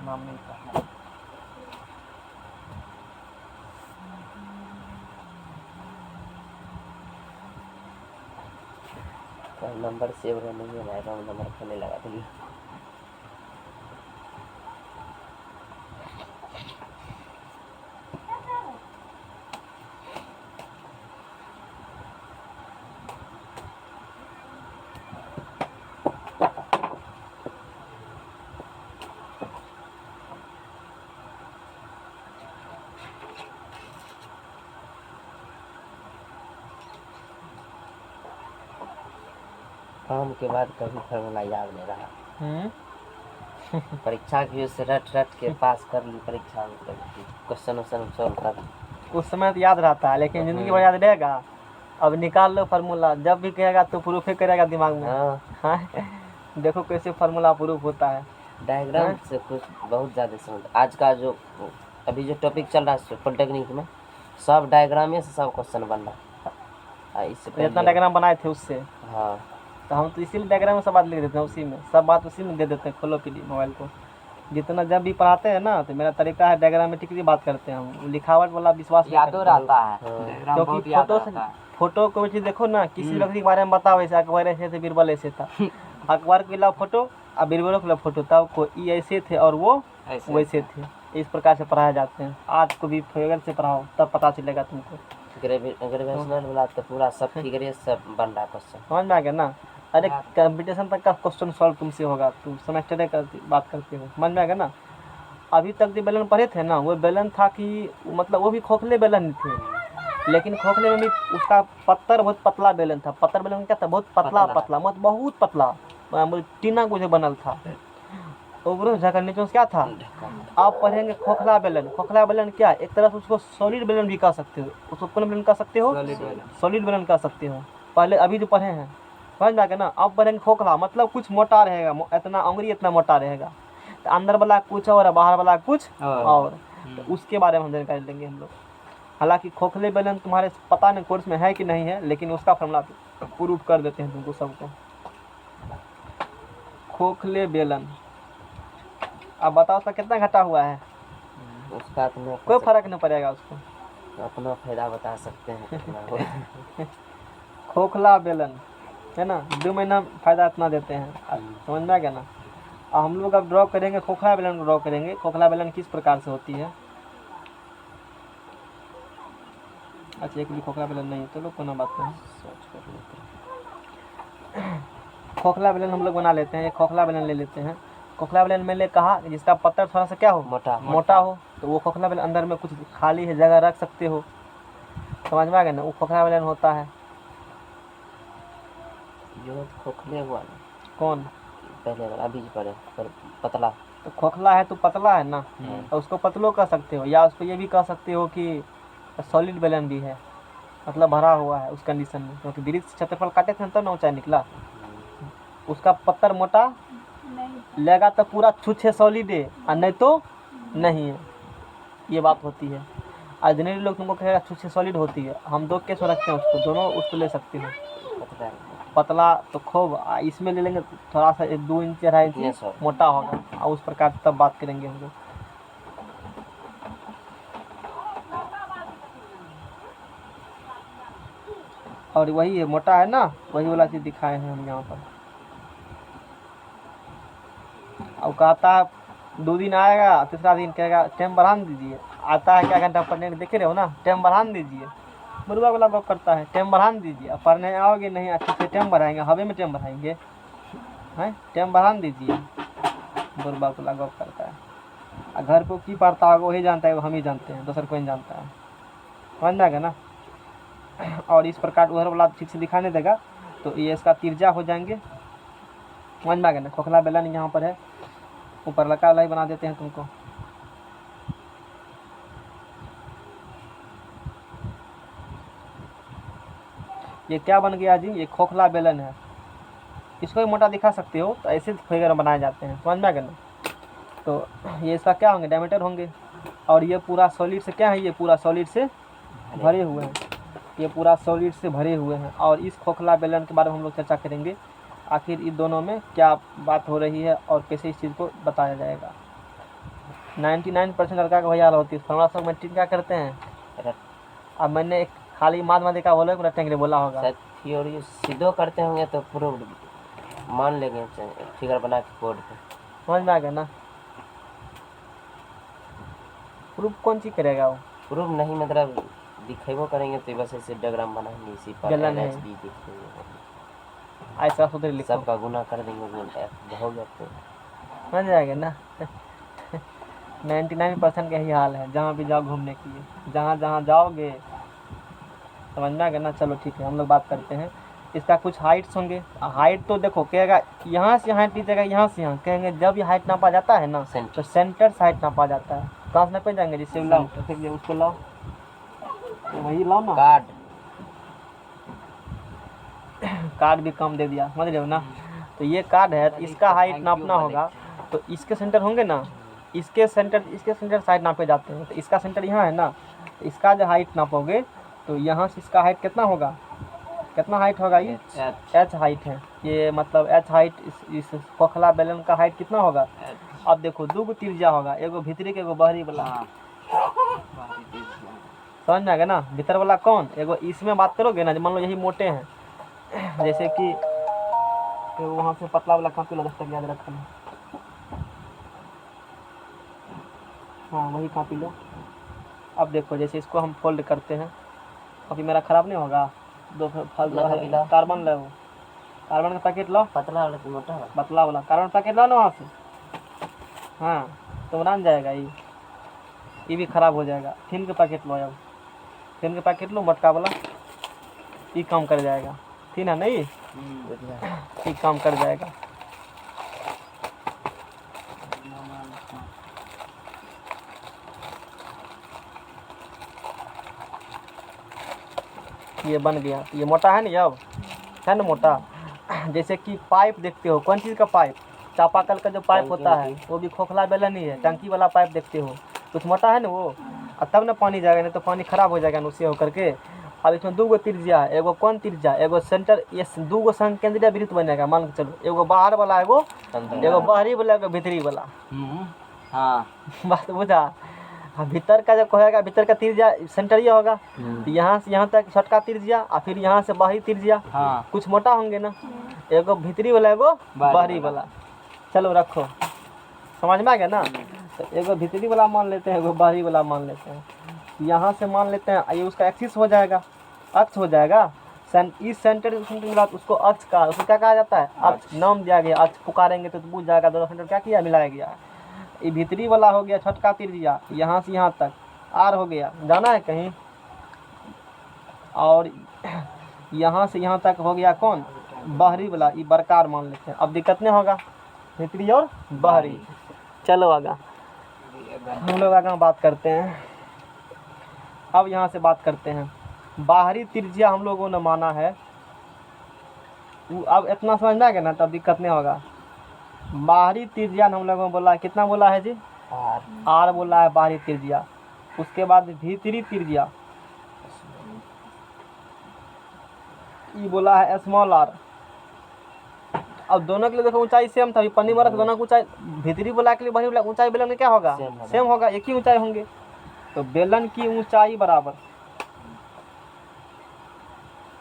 नाम नहीं पता। नंबर सेव करने में रॉन्ग नंबर करने लगा था। काम के बाद कभी फार्मूला याद नहीं रहा। परीक्षा की से रट के पास कर ली परीक्षा में, क्वेश्चन सॉल्व कर उस समय तो याद रहता है, लेकिन जिंदगी भर याद रहेगा। अब निकाल लो फार्मूला, जब भी कहेगा तो प्रूफ ही करेगा दिमाग में। हाँ। देखो कैसे फार्मूला प्रूफ होता है। डायग्राम से कुछ बहुत ज़्यादा समझ। आज का जो अभी जो टॉपिक चल रहा है पॉलिटेक्निक में, सब डायग्राम से सब क्वेश्चन बन रहा है। इससे जितना डायग्राम बनाए थे उससे। हाँ, तो हम तो इसीलिए डायग्राम में सब बात लिख देते हैं, उसी में सब बात उसी में दे देते हैं। खोलो पीडी मोबाइल को, जितना जब भी पढ़ाते हैं ना तो मेरा तरीका है डायग्रामेटिकली बात करते हैं हम, लिखावट वाला विश्वास नहीं यादो करते हैं। रहता है हाँ। डायग्राम क्योंकि बहुत याद फोटो से रहता है। फोटो को चीज देखो ना, किसी व्यक्ति के बारे में बताओ ऐसे अकबर ऐसे थे बीरबल ऐसे था, अकबर के खिलाफ फोटो और बीरबल के खिलाफ फोटो, तब को ये ऐसे थे और वो ऐसे वैसे थे। इस प्रकार से पढ़ाए जाते हैं। आज को भी फिगर से पढ़ाओ तब पता चलेगा तुमको। ग्रेजुएशन वाला तो पूरा सब फिगरे सब बन रहा क्वेश्चन। समझ में आ गया ना। अरे कंपटीशन तक का क्वेश्चन सॉल्व तुमसे होगा, तुम सेमेस्टर का बात करते हो। समझ में आ गया ना। अभी तक जो बेलन पढ़े थे ना, वो बेलन था कि मतलब वो भी खोखले बेलन थे, लेकिन खोखले में भी उसका पत्थर बहुत पतला बेलन था। पत्थर बेलन क्या था, बहुत पतला पतला मतलब बहुत पतला, टीना को जो बनल था ऊपर जगह नीचे क्या था। आप पढ़ेंगे खोखला बेलन। खोखला बेलन क्या, एक तरह से उसको सॉलिड बेलन भी कह सकते हो। उसको कौन बेलन कह सकते हो, सॉलिड बेलन कह सकते हो। पहले अभी जो पढ़े हैं समझ में आ गया ना। अब पढ़ेंगे खोखला मतलब कुछ मोटा रहेगा, इतना उंगली इतना मोटा रहेगा, तो अंदर वाला कुछ और बाहर वाला कुछ और। तो उसके बारे में हम जानकारी लेंगे हम लोग। हालांकि खोखले बेलन तुम्हारे पता नहीं कोर्स में है कि नहीं है, लेकिन उसका फॉर्मूला प्रूफ कर देते हैं तुमको सबको। खोखले बेलन, अब बताओ उसका कितना घटा हुआ है। उसका तो कोई फर्क नहीं पड़ेगा उसको, अपना फायदा बता सकते हैं कितना हुआ। खोखला बेलन है ना, 2 महीना फायदा इतना देते हैं। समझ में आ गया ना। अब हम लोग अब ड्रॉ करेंगे खोखला बेलन को ड्रॉ करेंगे। खोखला बेलन किस प्रकार से होती है। अच्छा एक भी खोखला बेलन नहीं है, चलो कोई बात नहीं। खोखला बेलन हम लोग बना लेते हैं। एक खोखला बेलन ले लेते हैं। खोखला बेलन मैंने कहा जिसका पत्थर थोड़ा सा क्या हो, मोटा हो, तो वो खोखला बेलन अंदर में कुछ खाली है जगह रख सकते हो। समझ में आ गया ना, वो खोखला बेलन होता है। जो खोखले हुआ ना, कौन पहले वाला अभी पढ़े पर पतला, तो खोखला है तो पतला है ना, तो उसको पतलो कह सकते हो, या उसको ये भी कह सकते हो कि सॉलिड बेलन भी है, मतलब भरा हुआ है उस कंडीशन में। क्योंकि वृक्ष क्षेत्रफल काटे थे तो ना ऊंचाई निकला। उसका पत्थर मोटा लेगा तो पूरा छुच्छे सॉलिड है, और नहीं तो नहीं है। ये बात होती है। और जनरली लोग तुमको कहेगा छुच्छे सॉलिड होती है। हम 2 केस में रखते हैं उसको, दोनों उसको ले सकते हो। पतला पतला तो खूब, इसमें ले लेंगे थोड़ा सा 2 इंच 2.5 इंच मोटा होगा, और उस प्रकार से तब बात करेंगे हम लोग। और वही है मोटा है ना, वही वाला चीज़ दिखाए हैं हम यहाँ पर। अब कहता है 2 दिन आएगा, तीसरा दिन कहेगा टाइम बढ़ा दीजिए। आता है क्या घंटा पढ़ने देखे रहे हो ना, टाइम बढ़ा दीजिए। मुर्गा वाला बात करता है टाइम बढ़ा दीजिए। अब पढ़ने आओगे नहीं अच्छे से, टाइम बढ़ाएंगे, हवे में टाइम बढ़ाएंगे हैं, टाइम बढ़ा दीजिए। मुर्गा वाला गप करता है। और घर को की पढ़ता होगा वही जानता है, वो हम ही जानते हैं, दूसरा कोई नहीं जानता है। समझ में आ गया ना। और इस प्रकार उधर वाला ठीक से दिखाने देगा तो ये इसका तिरजा हो जाएंगे। समझ में आ गया ना। खोखला बेलन यहाँ पर है, ऊपर लका वाला ही बना देते हैं तुमको। ये क्या बन गया जी, ये खोखला बेलन है। इसको भी मोटा दिखा सकते हो, तो ऐसे फिगर बनाए जाते हैं। समझ में आ गया ना। तो ये इसका क्या होंगे, डायमीटर होंगे। और ये पूरा सॉलिड से क्या है, ये पूरा सॉलिड से भरे हुए हैं। ये पूरा सॉलिड से भरे हुए हैं। और इस खोखला बेलन के बारे में हम लोग चर्चा करेंगे, आखिर इन दोनों में क्या बात हो रही है और कैसे इस चीज़ को बताया जाएगा। 99% लड़का का वही हाल होती है। फॉर्मूला सब में क्या करते हैं। अब मैंने एक खाली माध्यमिका बोला पूरा टेंगरे बोला होगा। थ्योरी सीधो करते होंगे तो प्रूफ मान लेंगे, फिगर बना के बोर्ड पे। समझ में आ गया ना। प्रूफ कौन चीज़ करेगा वो, प्रूफ नहीं मतलब दिखेबो करेंगे तो बस ऐसे डायग्राम बनाएंगे, इसी पर बेलन है। LHD दिखेंगे, ऐसा सुधर लिखो, सबका गुना कर देंगे, हो गया तो समझ में आ गया ना। 99% का यही हाल है जहाँ भी जाओ घूमने के लिए, जहाँ जहाँ जाओगे। समझ में आ गया ना। चलो ठीक है, हम लोग बात करते हैं। इसका कुछ हाइट्स होंगे। हाइट तो देखो कहेगा यहाँ से हाइट लीजिएगा, यहाँ से यहाँ कहेंगे। जब ये हाइट नापा जाता है ना तो सेंटर से हाइट नापा जाता है। कहाँ से नापे जाएंगे, जिससे लाओ उसको लाओ, तो वही लाओ ना। कार्ड भी कम दे दिया, समझ रहे हो ना। तो ये कार्ड है, इसका हाइट नापना होगा तो इसके सेंटर होंगे ना, इसके सेंटर साइड नापे जाते हैं। तो इसका सेंटर यहाँ है ना, तो इसका जो हाइट नापोगे तो यहाँ से इसका हाइट कितना होगा, कितना हाइट होगा, ये H हाइट है। ये मतलब H हाइट इस खोखला बेलन का हाइट कितना होगा। अब देखो दो गो त्रिज्या होगा, एगो भीतरी के एगो बाहरी वाला। हाँ बाहरी त्रिज्या। समझ में आ गया ना? भीतर वाला कौन, एगो इसमें बात करोगे ना, मान लो यही मोटे हैं, जैसे कि एगो वहाँ से पतला वाला कापी लो, 10 तक याद रखना। हाँ वही कापी लो। अब देखो जैसे इसको हम फोल्ड करते हैं, अभी मेरा खराब नहीं होगा। दो फालतू ला कापी ला। कार्बन लो, कार्बन का पैकेट लो, पतला वाला कि मोटा वाला? पतला वाला कार्बन पैकेट लो ना वहाँ से। हाँ तो बना जाएगा ये भी खराब हो जाएगा। थिन के पैकेट लो, अब थिन के पैकेट लो मोटका वाला, ये काम कर जाएगा। थिन है नहीं, ये काम कर जाएगा। ये बन गया, ये मोटा है नहीं, अब है ना मोटा। जैसे कि पाइप देखते हो, कौन चीज़ का पाइप, चापाकल का जो पाइप होता है वो भी खोखला बेलन ही है। टंकी वाला पाइप देखते हो, कुछ मोटा है ना वो, और तब ना पानी जाएगा, नहीं तो पानी खराब हो जाएगा उससे होकर के। अब इसमें दो गो त्रिज्या है, एगो कौन त्रिज्या, एगो सेंटर, ये दो गो संकेंद्रीय वृत्त बनेगा। मान के चलो, एगो बाहर वाला, एगो बाहरी वाला, एगो भीतरी वाला। हाँ बात बुझा? हाँ, भीतर का जो कहेगा, भीतर का त्रिज्या सेंटर ये होगा, तो यहाँ से यहाँ तक छोटका त्रिज्या, और फिर यहाँ से बाहरी त्रिज्या। हाँ कुछ मोटा होंगे ना, एगो भीतरी वाला, एगो बाहरी वाला। चलो रखो, समझ में आ गया ना? तो एगो भीतरी वाला मान लेते हैं, एगो बाहरी वाला मान लेते हैं। यहाँ से मान लेते हैं, ये उसका एक्सिस हो जाएगा, अक्ष हो जाएगा। इस सेंटर के बाद उसको अक्ष का, उसको क्या कहा जाता है? अक्ष नाम दिया गया। अक्ष पुकारेंगे तो पूछ जाएगा, दोनों सेंटर क्या किया, मिलाया गया। ये भीतरी वाला हो गया छोटका त्रिज्या, यहाँ से यहाँ तक आर हो गया, जाना है कहीं। और यहाँ से यहाँ तक हो गया कौन, बाहरी वाला, ये बरकार मान लेते हैं। अब दिक्कत नहीं होगा, भीतरी और बाहरी। चलो आगा हम लोग आगे बात करते हैं। अब यहाँ से बात करते हैं, बाहरी त्रिज्या हम लोगों ने माना है। अब इतना समझ में आ गया ना, तब दिक्कत नहीं होगा। बाहरी त्रिज्या हम लोगों ने बोला है, कितना बोला है जी? आर बोला है बाहरी त्रिज्या। उसके बाद भीतरी त्रिज्या ये बोला है स्मॉल आर। अब दोनों के लिए देखो ऊंचाई सेम था, पन्नी मारा तो दोनों की ऊंचाई, भीतरी बोला के लिए बाहरी बोला ऊंचाई बेलन में क्या होगा, सेम होगा, एक ही ऊंचाई होंगे। तो बेलन की ऊंचाई बराबर,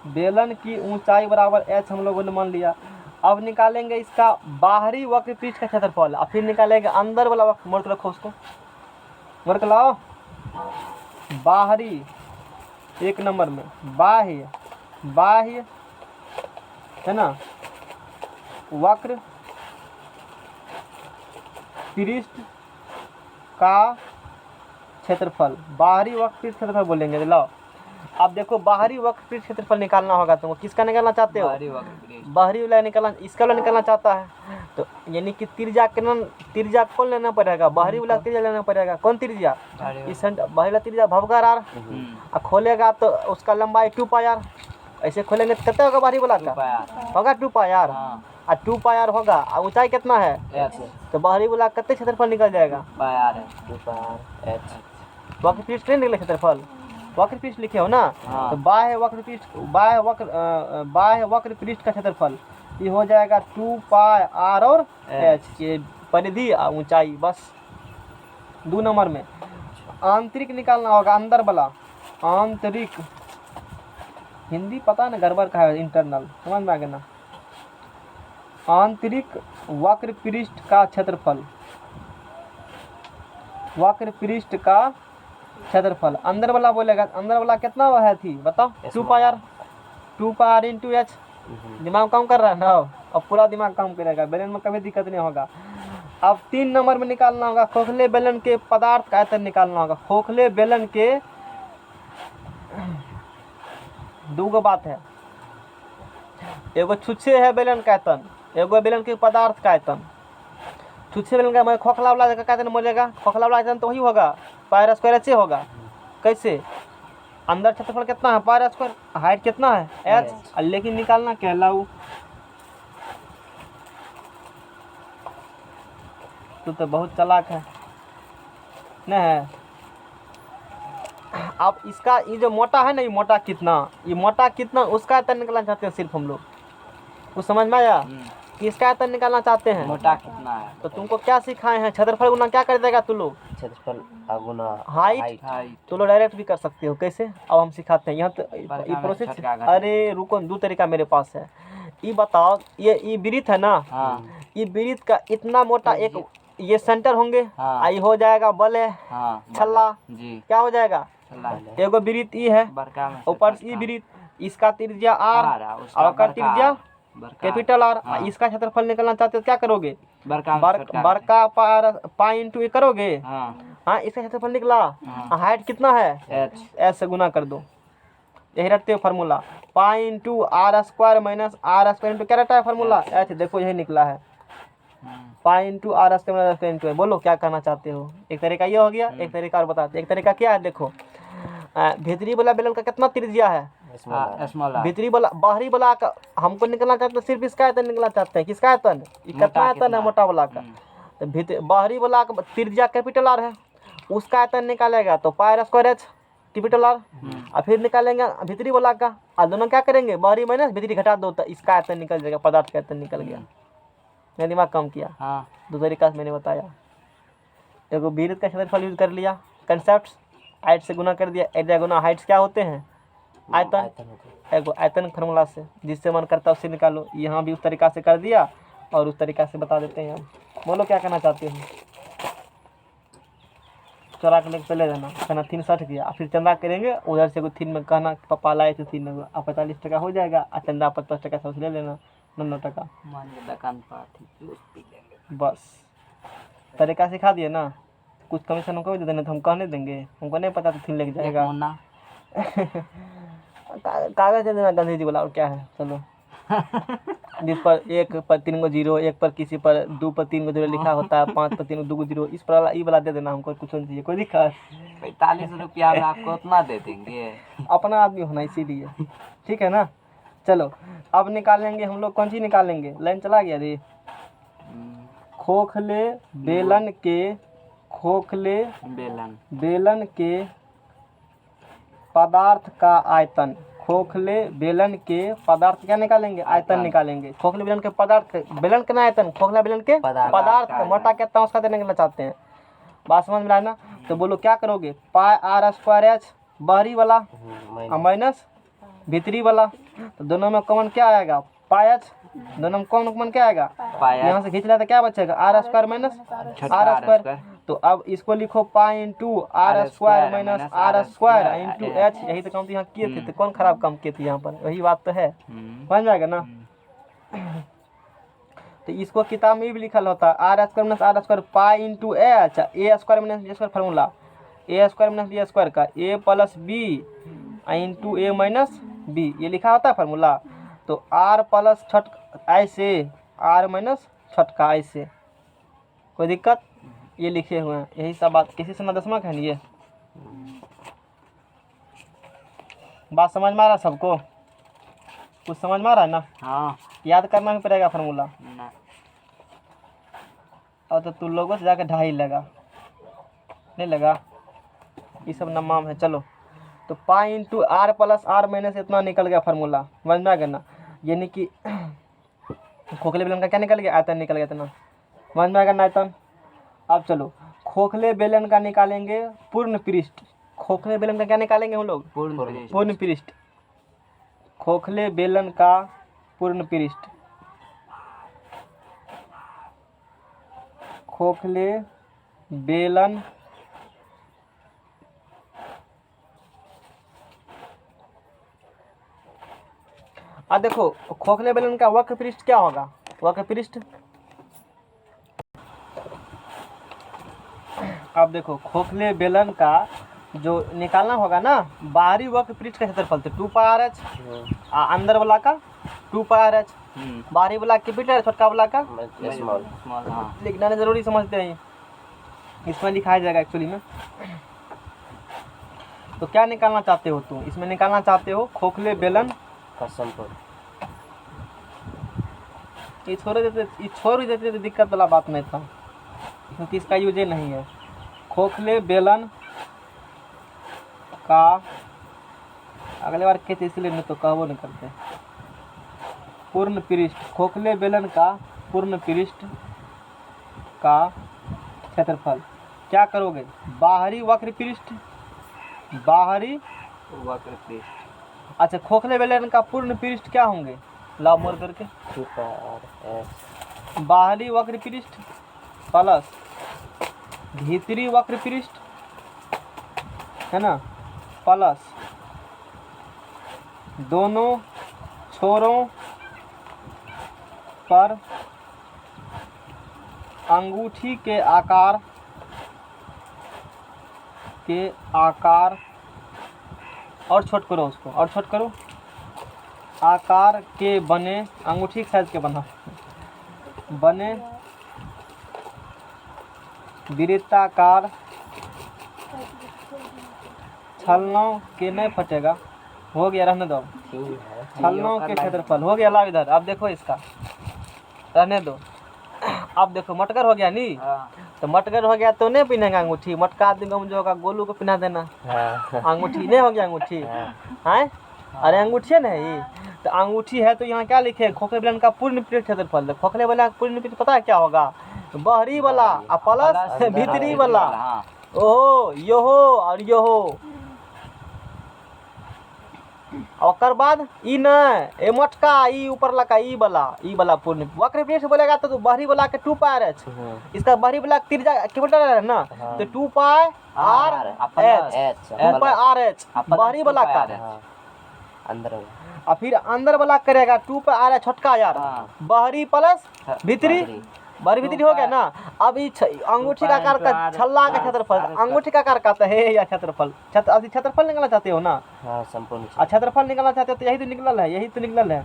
बेलन की ऊंचाई बराबर h हम लोगों ने मान लिया। अब निकालेंगे इसका बाहरी वक्र पृष्ठ का क्षेत्रफल, और फिर निकालेंगे अंदर वाला वक्र। मोड़ के रखो उसको, मोड़ के लाओ। बाहरी एक नंबर में, बाह्य, बाह्य है ना, वक्र पृष्ठ का क्षेत्रफल, बाहरी वक्र पृष्ठ क्षेत्रफल बोलेंगे। लो अब देखो, बाहरी वक्र पृष्ठ क्षेत्रफल निकालना होगा तुमको। किसका निकालना चाहते हो? बाहरी वाला निकालना, इसका वाला निकालना चाहता है। तो यानी कि त्रिज्या त्रिज्या कौन लेना पड़ेगा? बाहरी वाला त्रिज्या लेना पड़ेगा। कौन त्रिज्या? इस बाहरी वाला त्रिज्या भवगार आर। और खोलेगा तो उसका लंबाई 2 पाई आर। ऐसे खोलेंगे तो कितना होगा बाहरी वाला का? होगा 2 पाई आर। और 2 पाई आर होगा, और ऊंचाई कितना है? तो बाहरी वाला कितने क्षेत्रफल निकल जाएगा? वक्र पृष्ठ नहीं निकले क्षेत्रफल, वक्र पृष्ठ लिखे हो ना। तो बाह्य वक्र पृष्ठ, बाह्य वक्र पृष्ठ का क्षेत्रफल ये हो जाएगा 2 पाई आर और h, ये परिधि ऊंचाई। बस 2 नंबर में आंतरिक निकालना होगा, अंदर वाला आंतरिक। हिंदी पता ना गड़बड़ का है, इंटरनल समझ में आ गया ना। आंतरिक वक्र पृष्ठ का क्षेत्रफल, वक्र पृष्ठ का क्षेत्रफल। अंदर वाला बोलेगा, अंदर वाला कितना है थी बताओ? 2 pi r, 2 pi are into h. दिमाग काम कर रहा है ना? अब पूरा दिमाग काम करेगा, बेलन में कभी दिक्कत नहीं होगा। अब 3 नंबर में निकालना होगा, खोखले बेलन के पदार्थ का आयतन निकालना होगा। खोखले बेलन के 2 गो बात है, एगो छुच्छे है बेलन का आयतन, एगो बेलन के पदार्थ का आयतन। छुच्छे बेलन का मैं खोखला वाला का आयतन बोलेगा, खोखला वाला आयतन तो वही होगा, पाई स्क्वायर एच होगा। कैसे? अंदर क्षेत्रफल कितना है? पाई स्क्वायर, हाइट कितना है? एच। लेकिन निकालना क्या लाऊ? तू तो बहुत चालाक है नहीं है। अब इसका ये जो मोटा है ना, ये मोटा कितना, ये मोटा कितना उसका आयतन निकालना चाहते हैं सिर्फ हम लोग। कुछ समझ में आया? किसका आयतन निकालना चाहते हैं? मोटा कितना है? तो तुमको क्या सिखाए हैं? क्षेत्रफल गुना क्या कर देगा तू लोग? क्षेत्रफल गुना हाइट। हाइट। तो लोग डायरेक्ट भी कर सकते हो। कैसे? अब हम सिखाते हैं। यहाँ तो बड़का ये में प्रोसेस। छोटका घटा। अरे रुको, दो तरीका मेरे पास है। ये बताओ, ये वृत्त है ना, हाँ ये वृत्त का इतना मोटा एक ये सेंटर होंगे। हाँ। आई हो जाएगा बल है, हाँ छल्ला। जी। क्या हो जाएगा? छल्ला। एगो वृत्त ई है, बड़का में ऊपर से ई वृत्त, इसका त्रिज्या आर और का त्रिज्या कैपिटल आर। हाँ। इसका क्षेत्रफल निकालना चाहते हो, क्या करोगे? बड़का बड़का पाई इंटू ए करोगे। हाँ हाँ, इसका क्षेत्रफल निकला। हाँ। हाइट कितना है? एच। एच से गुना कर दो। यही रखते हो formula, pi into R square minus R square into क्या रहता है फार्मूला? एच। देखो यही निकला है, pi into R square into. बोलो क्या करना चाहते हो? एक तरीका ये हो गया, एक तरीका और बताते। एक तरीका क्या है, देखो भीतरी वाला बेलन का कितना त्रिज्या है? स्मॉल। भीतरी वाला, बाहरी वाला का हमको निकलना चाहते हैं, सिर्फ इसका आयतन निकलना चाहते हैं। किसका आयतन? कितना आयतन है मोटा वाला का? तो बाहरी वाला का त्रिज्या कैपिटल आर है, उसका आयतन निकालेगा तो pi square H capital R. और फिर निकालेंगे भीतरी वाला का, और दोनों क्या करेंगे? बाहरी माइनस भीतरी घटा दो तो इसका आयतन निकल जाएगा, पदार्थ का आयतन निकल गया। मैंने दिमाग कम किया। हाँ। दो तरीका से मैंने बताया। एगो वृत्त का क्षेत्रफल यूज कर लिया, कंसेप्ट, हाइट से गुना कर दिया। एरिया गुना हाइट्स क्या होते हैं? आयतन। एगो आयतन फार्मूला से, जिससे मन करता है उससे निकालो। यहाँ भी उस तरीका से कर दिया और उस तरीका से बता देते हैं हम। बोलो क्या करना चाहते हो? चौरा के लेके चले जाना, कहना 3 60 किया, फिर चंदा करेंगे उधर से 3 में कहना पापा लाए थे 3 में, 45 टका हो जाएगा। और चंदा 50 टका सबसे ले लेना, 9 टका। दुकान पर बस तरीका सिखा दिए ना, कुछ कमीशन हमको भी दे देना, तो हम कहने देंगे। हमको नहीं पता तो 3 लेके जाएगा। कागज दे देना गांधी जी वाला, और क्या है। चलो जिस पर 1 पर 3 गो 0, 1 पर किसी पर 2 पर 3 गो 0 लिखा होता है, 5 पर 3 गो 2 गो 0, इस पर वाला ई वाला दे देना। हमको कुछ नहीं चाहिए, कोई दिक्कत। 45 रुपया में आपको उतना दे देंगे। अपना आदमी होना इसीलिए, ठीक है ना। चलो अब निकालेंगे हम लोग, कौन सी निकालेंगे? लाइन चला गया रे। खोखले बेलन के पदार्थ का आयतन। खोखले बेलन के पदार्थ क्या निकालेंगे? आयतन निकालेंगे। खोखले बेलन के पदार्थ, बेलन का आयतन, खोखला बेलन के पदार्थ मोटा कितना उसका निकालना चाहते हैं। बात समझ में आया ना? तो बोलो क्या करोगे? पाई आर स्क्वायर एच बाहरी वाला माइनस भीतरी वाला, तो दोनों में कॉमन क्या आएगा? पाई एच। दोनों में कॉमन क्या आएगा? यहाँ से खींच लिया तो क्या बचेगा? R square minus R square. तो अब इसको लिखो pi into R square minus R square into H. यही तो काम तो यहाँ किए थे, तो कौन खराब काम किए थे यहाँ पर? वही बात तो है, बन जाएगा ना। तो इसको किताब में भी लिखल होता है R square minus R square pi into H. A square minus B square formula, A square minus B square का A plus B into A minus B, ये लिखा होता है फार्मूला। तो आर प्लस छठ ऐसे, आर माइनस छठ का ऐसे, कोई दिक्कत? ये लिखे हुए हैं, यही सब बात। किसी समय 10वां कह लिए। बात समझ में आ रहा सबको? कुछ समझ में आ रहा है ना? हाँ। याद करना भी पड़ेगा फार्मूला। और तो तुम लोगों से जाकर 2.5 लगा, नहीं लगा? ये सब नमाम है। चलो तो pi into are plus R minus इतना निकल गया फार्मूला, समझ में आ गया ना? यानी कि खोखले बेलन का क्या निकल गया? आयतन निकल गया इतना, समझ में आ गया ना आयतन? अब चलो खोखले बेलन का निकालेंगे पूर्ण पृष्ठ। खोखले बेलन का क्या निकालेंगे हम लोग? पूर्ण पृष्ठ। खोखले बेलन का पूर्ण पृष्ठ। खोखले बेलन देखो खोखले बेलन का वक्र पृष्ठ क्या होगा? वक्र पृष्ठ, अब देखो खोखले बेलन का जो निकालना होगा ना, बाहरी वक्र पृष्ठ का क्षेत्रफल तो 2 पाई आर एच, अंदर वाला का 2 पाई आर एच। बाहरी वाला कैपिटल, छोटका वाला का स्मॉल। लिखना नहीं जरूरी, समझते हैं, इसमें लिखाया जाएगा एक्चुअली में। तो क्या निकालना चाहते हो तुम? इसमें निकालना चाहते हो खोखले बेलन का समकोण। ये छोड़ देते तो दिक्कत वाला बात नहीं था, क्योंकि इसका यूज नहीं है। खोखले बेलन का, अगले बार कहते इसलिए नहीं तो कहबो नहीं करते, पूर्ण पृष्ठ, खोखले बेलन का पूर्ण पृष्ठ का क्षेत्रफल। क्या करोगे? बाहरी वक्र पृष्ठ, बाहरी वक्र पृष्ठ। अच्छा, खोखले बेलन का पूर्ण पृष्ठ क्या होंगे? लाभ मोड़ करके 2 पाई आर एस। बाहरी वक्र पृष्ठ प्लस भीतरी वक्र पृष्ठ, है ना, प्लस दोनों छोरों पर अंगूठी के आकार और छोट करो उसको, और छोट करो, आकार के बने, अंगूठी के साइज के बना बने वृत्ताकार छलनों के नहीं फटेगा। हो गया, रहने दो। ठीक है। छलनों के क्षेत्रफल हो गया। लाभ इधर, अब देखो इसका, रहने दो। अब देखो मटकर हो गया नी, हाँ। तो मटकर हो गया तो नहीं पहनेगा अंगूठी, मटका आदमी जो होगा गोलू को पहना देना। हाँ अंगूठी नहीं हो गया अंगूठी, है? अरे अंगूठी है ना ये, तो अंगूठी है तो यहाँ क्या लिखे? खोखले बेलन का पूर्ण पृष्ठ क्षेत्रफल। खोखले बेलन का पूर्ण पृष्ठ पता है क्या होगा? बाहरी वाला और प्लस भीतरी वाला। हाँ। ओहो, योहो और योहो। और बाद ई न ए मटका, ई ऊपर लगा ई वाला पूर्ण वक्र पृष्ठ बोलेगा तो बाहरी वाला के 2 पाई एच, इसका बाहरी वाला तिरजा कैपिटल है ना, तो 2 pi R H, 2 pi R H बाहरी वाला का। अंदर और फिर अंदर वाला करेगा 2 पाई आर एच छोटका यार, बाहरी प्लस भीतरी, बाहरी भीतरी हो गया ना। अब ये अंगूठी का आकार का छल्ला का क्षेत्रफल, अंगूठी का आकार का है या क्षेत्रफल, क्षेत्रफल निकालना चाहते हो ना? हाँ संपूर्ण क्षेत्रफल निकालना चाहते हो तो यही तो निकलल है, यही तो निकलल है।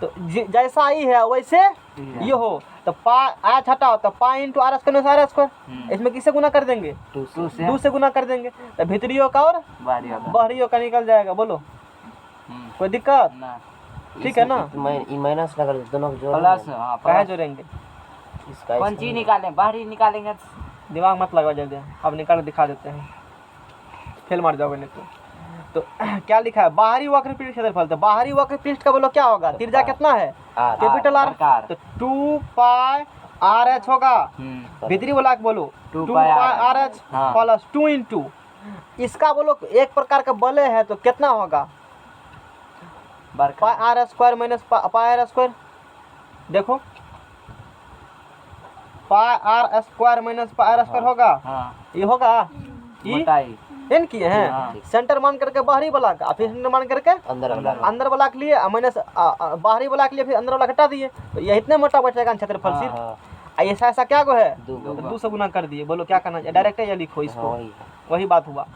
तो जैसा ही है वैसे ये हो, तो पाई हटाओ तो pi into R square R square, इसमें किससे गुना कर देंगे? 2 से गुना कर देंगे, तो भीतरियों का और बाहरियों का निकल जाएगा। बोलो कोई दिक्कत? ठीक है ना? माइनस लगा दोनों जोड़ प्लस कहे जोड़ेंगे? इसका कौन चीज निकालें? बाहरी निकालेंगे। दिमाग मत लगाओ जल्दी, अब निकाल के दिखा देते हैं, फेल मार जाओगे नहीं तो। क्या लिखा है? बाहरी वक्र पृष्ठ क्षेत्रफल। तो बाहरी वक्र पृष्ठ का बोलो क्या होगा? त्रिज्या कितना है? कैपिटल आर, तो 2 पाई आर एच होगा। भीतरी वाला बोलो 2 pi R H plus 2 into इसका बोलो एक प्रकार का बले है तो कितना होगा? Pi are square minus pi are square. देखो pi are square minus pi are square होगा। ये होगा इन किए हैं सेंटर मान करके बाहरी वाला का, फिर सेंटर मान करके अंदर वाला के लिए माइनस बाहरी वाला के लिए फिर अंदर वाला घटा दिए, तो ये इतने मोटा बचेगा क्षेत्रफल सिर्फ। ऐसा ऐसा क्या को है? 2 से गुना कर दिए। बोलो क्या करना चाहिए? डायरेक्ट या लिखो इसको, वही बात हुआ।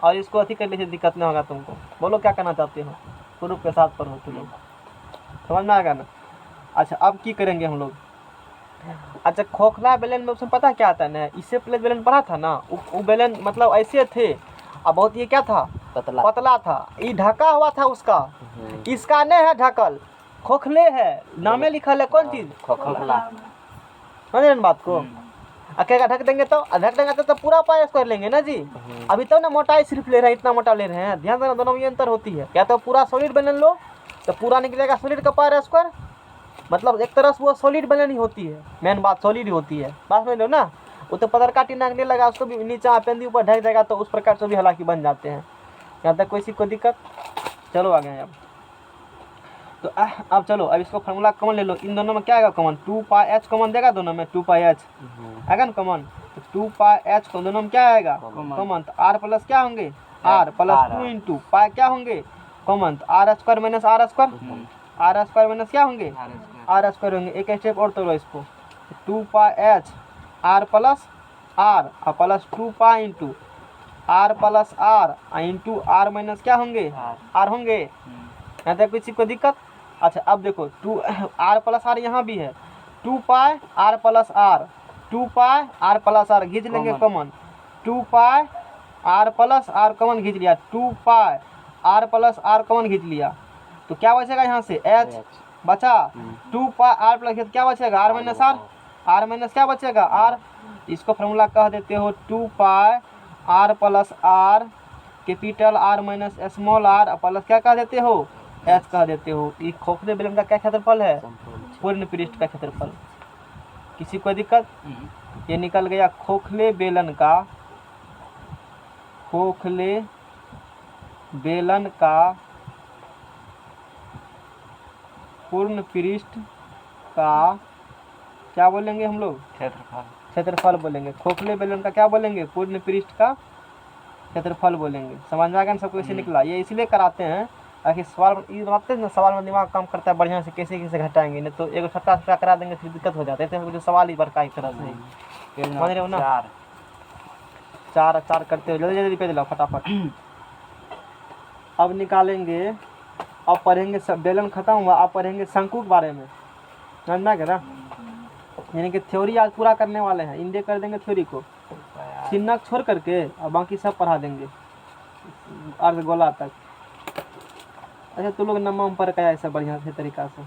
और इसको अथी कर लीजिए, दिक्कत नहीं होगा तुमको। बोलो क्या करना चाहते हो? प्रूफ के साथ पढ़ो तुम लोग, समझ में आएगा ना? अच्छा अब की करेंगे हम लोग? अच्छा खोखला बेलन में उसमें पता क्या आता है ना, इससे पहले बेलन पढ़ा था ना, वो बेलन मतलब ऐसे थे और बहुत ये क्या था? पतला था। ये ढका हुआ था उसका, इसका नहीं है ढकल, खोखले है, नामे लिखल है कौन चीज? खोखला। समझ बात को? अकेला ढक देंगे तो पूरा पाई स्क्वायर लेंगे ना जी। अभी तो ना मोटाई सिर्फ ले रहे हैं, इतना मोटा ले रहे हैं। ध्यान देना, दोनों में अंतर होती है। या तो पूरा सॉलिड बेलन लो तो पूरा निकलेगा सॉलिड का पाई स्क्वायर, मतलब एक तरह से वो सॉलिड बेलन ही होती है। मेन बात सॉलिड ही होती है, बात समझ लो ना। वो तो पत्थर काटी नाकने लगा, उसको भी नीचे पेंदी ऊपर ढक देगा, तो उस प्रकार से भी हालांकि बन जाते हैं। यहाँ तक कोई सी कोई दिक्कत? चलो आगे अब। तो अब चलो अब इसको फार्मूला कॉमन ले लो। इन दोनों में क्या आएगा कॉमन? 2 पाई एच कॉमन देगा दोनों में, 2 पाई एच आएगा ना कॉमन। तो 2 पाई एच को दोनों में क्या आएगा? कॉमन। तो आर प्लस क्या होंगे? आर प्लस 2 इंटू पाई क्या होंगे? कॉमन। तो R square minus R square, R square minus क्या होंगे? आर स्क्वायर होंगे। एक स्टेप और तोड़ो इसको, 2 pi H R plus R और plus 2 pi into are plus R into R minus क्या होंगे? आर होंगे। यहाँ तक किसी को दिक्कत? अच्छा अब देखो 2 आर प्लस आर यहाँ भी है, 2 pi r plus r, 2 pi r plus r खींच लेंगे common, 2 pi r plus r common खींच लिया, 2 pi r plus r common खींच लिया, तो क्या बचेगा यहाँ से? एच बचा। 2 पाई आर प्लस क्या बचेगा? R minus r, r minus क्या बचेगा? आर। इसको फॉर्मूला कह देते हो 2 pi r plus r capital r minus small r plus क्या कह देते हो? एच कह देते हो। ये खोखले बेलन का क्या क्षेत्रफल है? संपूर्ण पूर्ण पृष्ठ का क्षेत्रफल। किसी को दिक्कत? ये निकल गया खोखले बेलन का पूर्ण पृष्ठ का क्या बोलेंगे हम लोग? क्षेत्रफल। क्षेत्रफल बोलेंगे। खोखले बेलन का क्या बोलेंगे? पूर्ण पृष्ठ का क्षेत्रफल बोलेंगे। समझ में आ गया ना सबको? कैसे निकला? ये इसलिए कराते हैं ताकि सवाल ये बनाते हैं ना, सवाल में दिमाग काम करता है बढ़िया से, कैसे कैसे घटाएंगे, नहीं तो एक छोटा छोटा करा देंगे फिर दिक्कत हो जाता है। तो जो सवाल ही बड़का एक तरह से समझ रहे हो ना? चार करते हो। जल्दी जल्दी पेज लाओ फटाफट। अब निकालेंगे, अब पढ़ेंगे सब। बेलन खत्म हुआ, अब पढ़ेंगे शंकु के बारे में। समझ में आ गया ना? यानी कि थ्योरी आज पूरा करने वाले हैं। इंडे कर देंगे थ्योरी को, चिन्हक छोड़ करके, और बाकी सब पढ़ा देंगे अर्धगोला तक। अच्छा तुम लोग नमम पर क्या ऐसा बढ़िया से तरीका से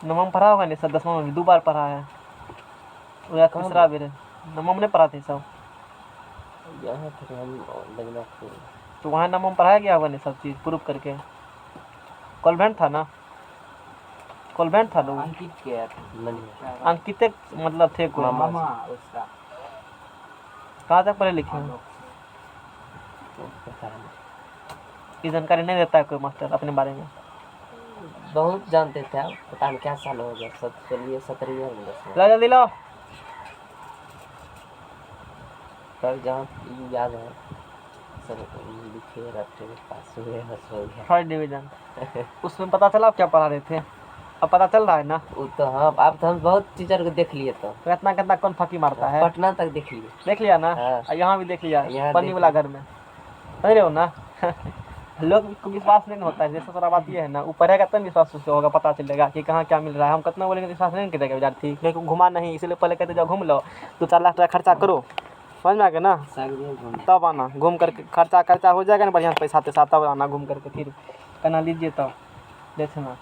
नमम पढ़ा होगा नहीं सर? 10वां में 2 बार पढ़ा है, और तीसरा भी है। नमम नहीं पढ़ा थे सब? यहाँ फिर हम लगना तो वहाँ नमम पढ़ाया गया होगा नहीं सब चीज़ प्रूफ करके? कॉन्वेंट था ना? कॉन्वेंट था लोग? अंकित के नहीं अंकित मतलब थे कोई? मामा उसका कहाँ तक पढ़े लिखे हैं? पता नहीं, ये जानकारी नहीं देता है कोई मास्टर अपने बारे में? बहुत जानते थे आप, पता नहीं क्या साल हो गया, 17वीं में 10वीं ला जल्दी लाओ। पर जहाँ याद है सर लिखे रखे पास हुए बस हो गया। 3rd डिवीजन उसमें पता चला आप क्या पढ़ा रहे थे? अब पता चल रहा है ना? वो तो हाँ, आप तो हम बहुत टीचर को देख लिए, तो कितना कितना कौन फाकी मारता है? पटना तक देख लिए। देख लिया ना? हाँ। और यहाँ भी देख लिया, यहाँ पन्नी देख वाला घर में। समझ रहे हो ना? लोग को विश्वास नहीं होता है। जैसे सारा बात ये है ना, ऊपर रहेगा तब विश्वास उससे होगा, पता चलेगा कि कहाँ क्या मिल रहा है। हम कितना बोलेंगे विश्वास नहीं करेगा विद्यार्थी, क्योंकि घुमा नहीं, इसलिए पहले कहते जाओ घूम लो, 2-4 लाख टका खर्चा करो। समझ में आ गया ना? तब आना घूम करके, खर्चा हो जाएगा ना बढ़िया पैसा के साथ, तब आना घूम करके, फिर कहना लीजिए तब देखना।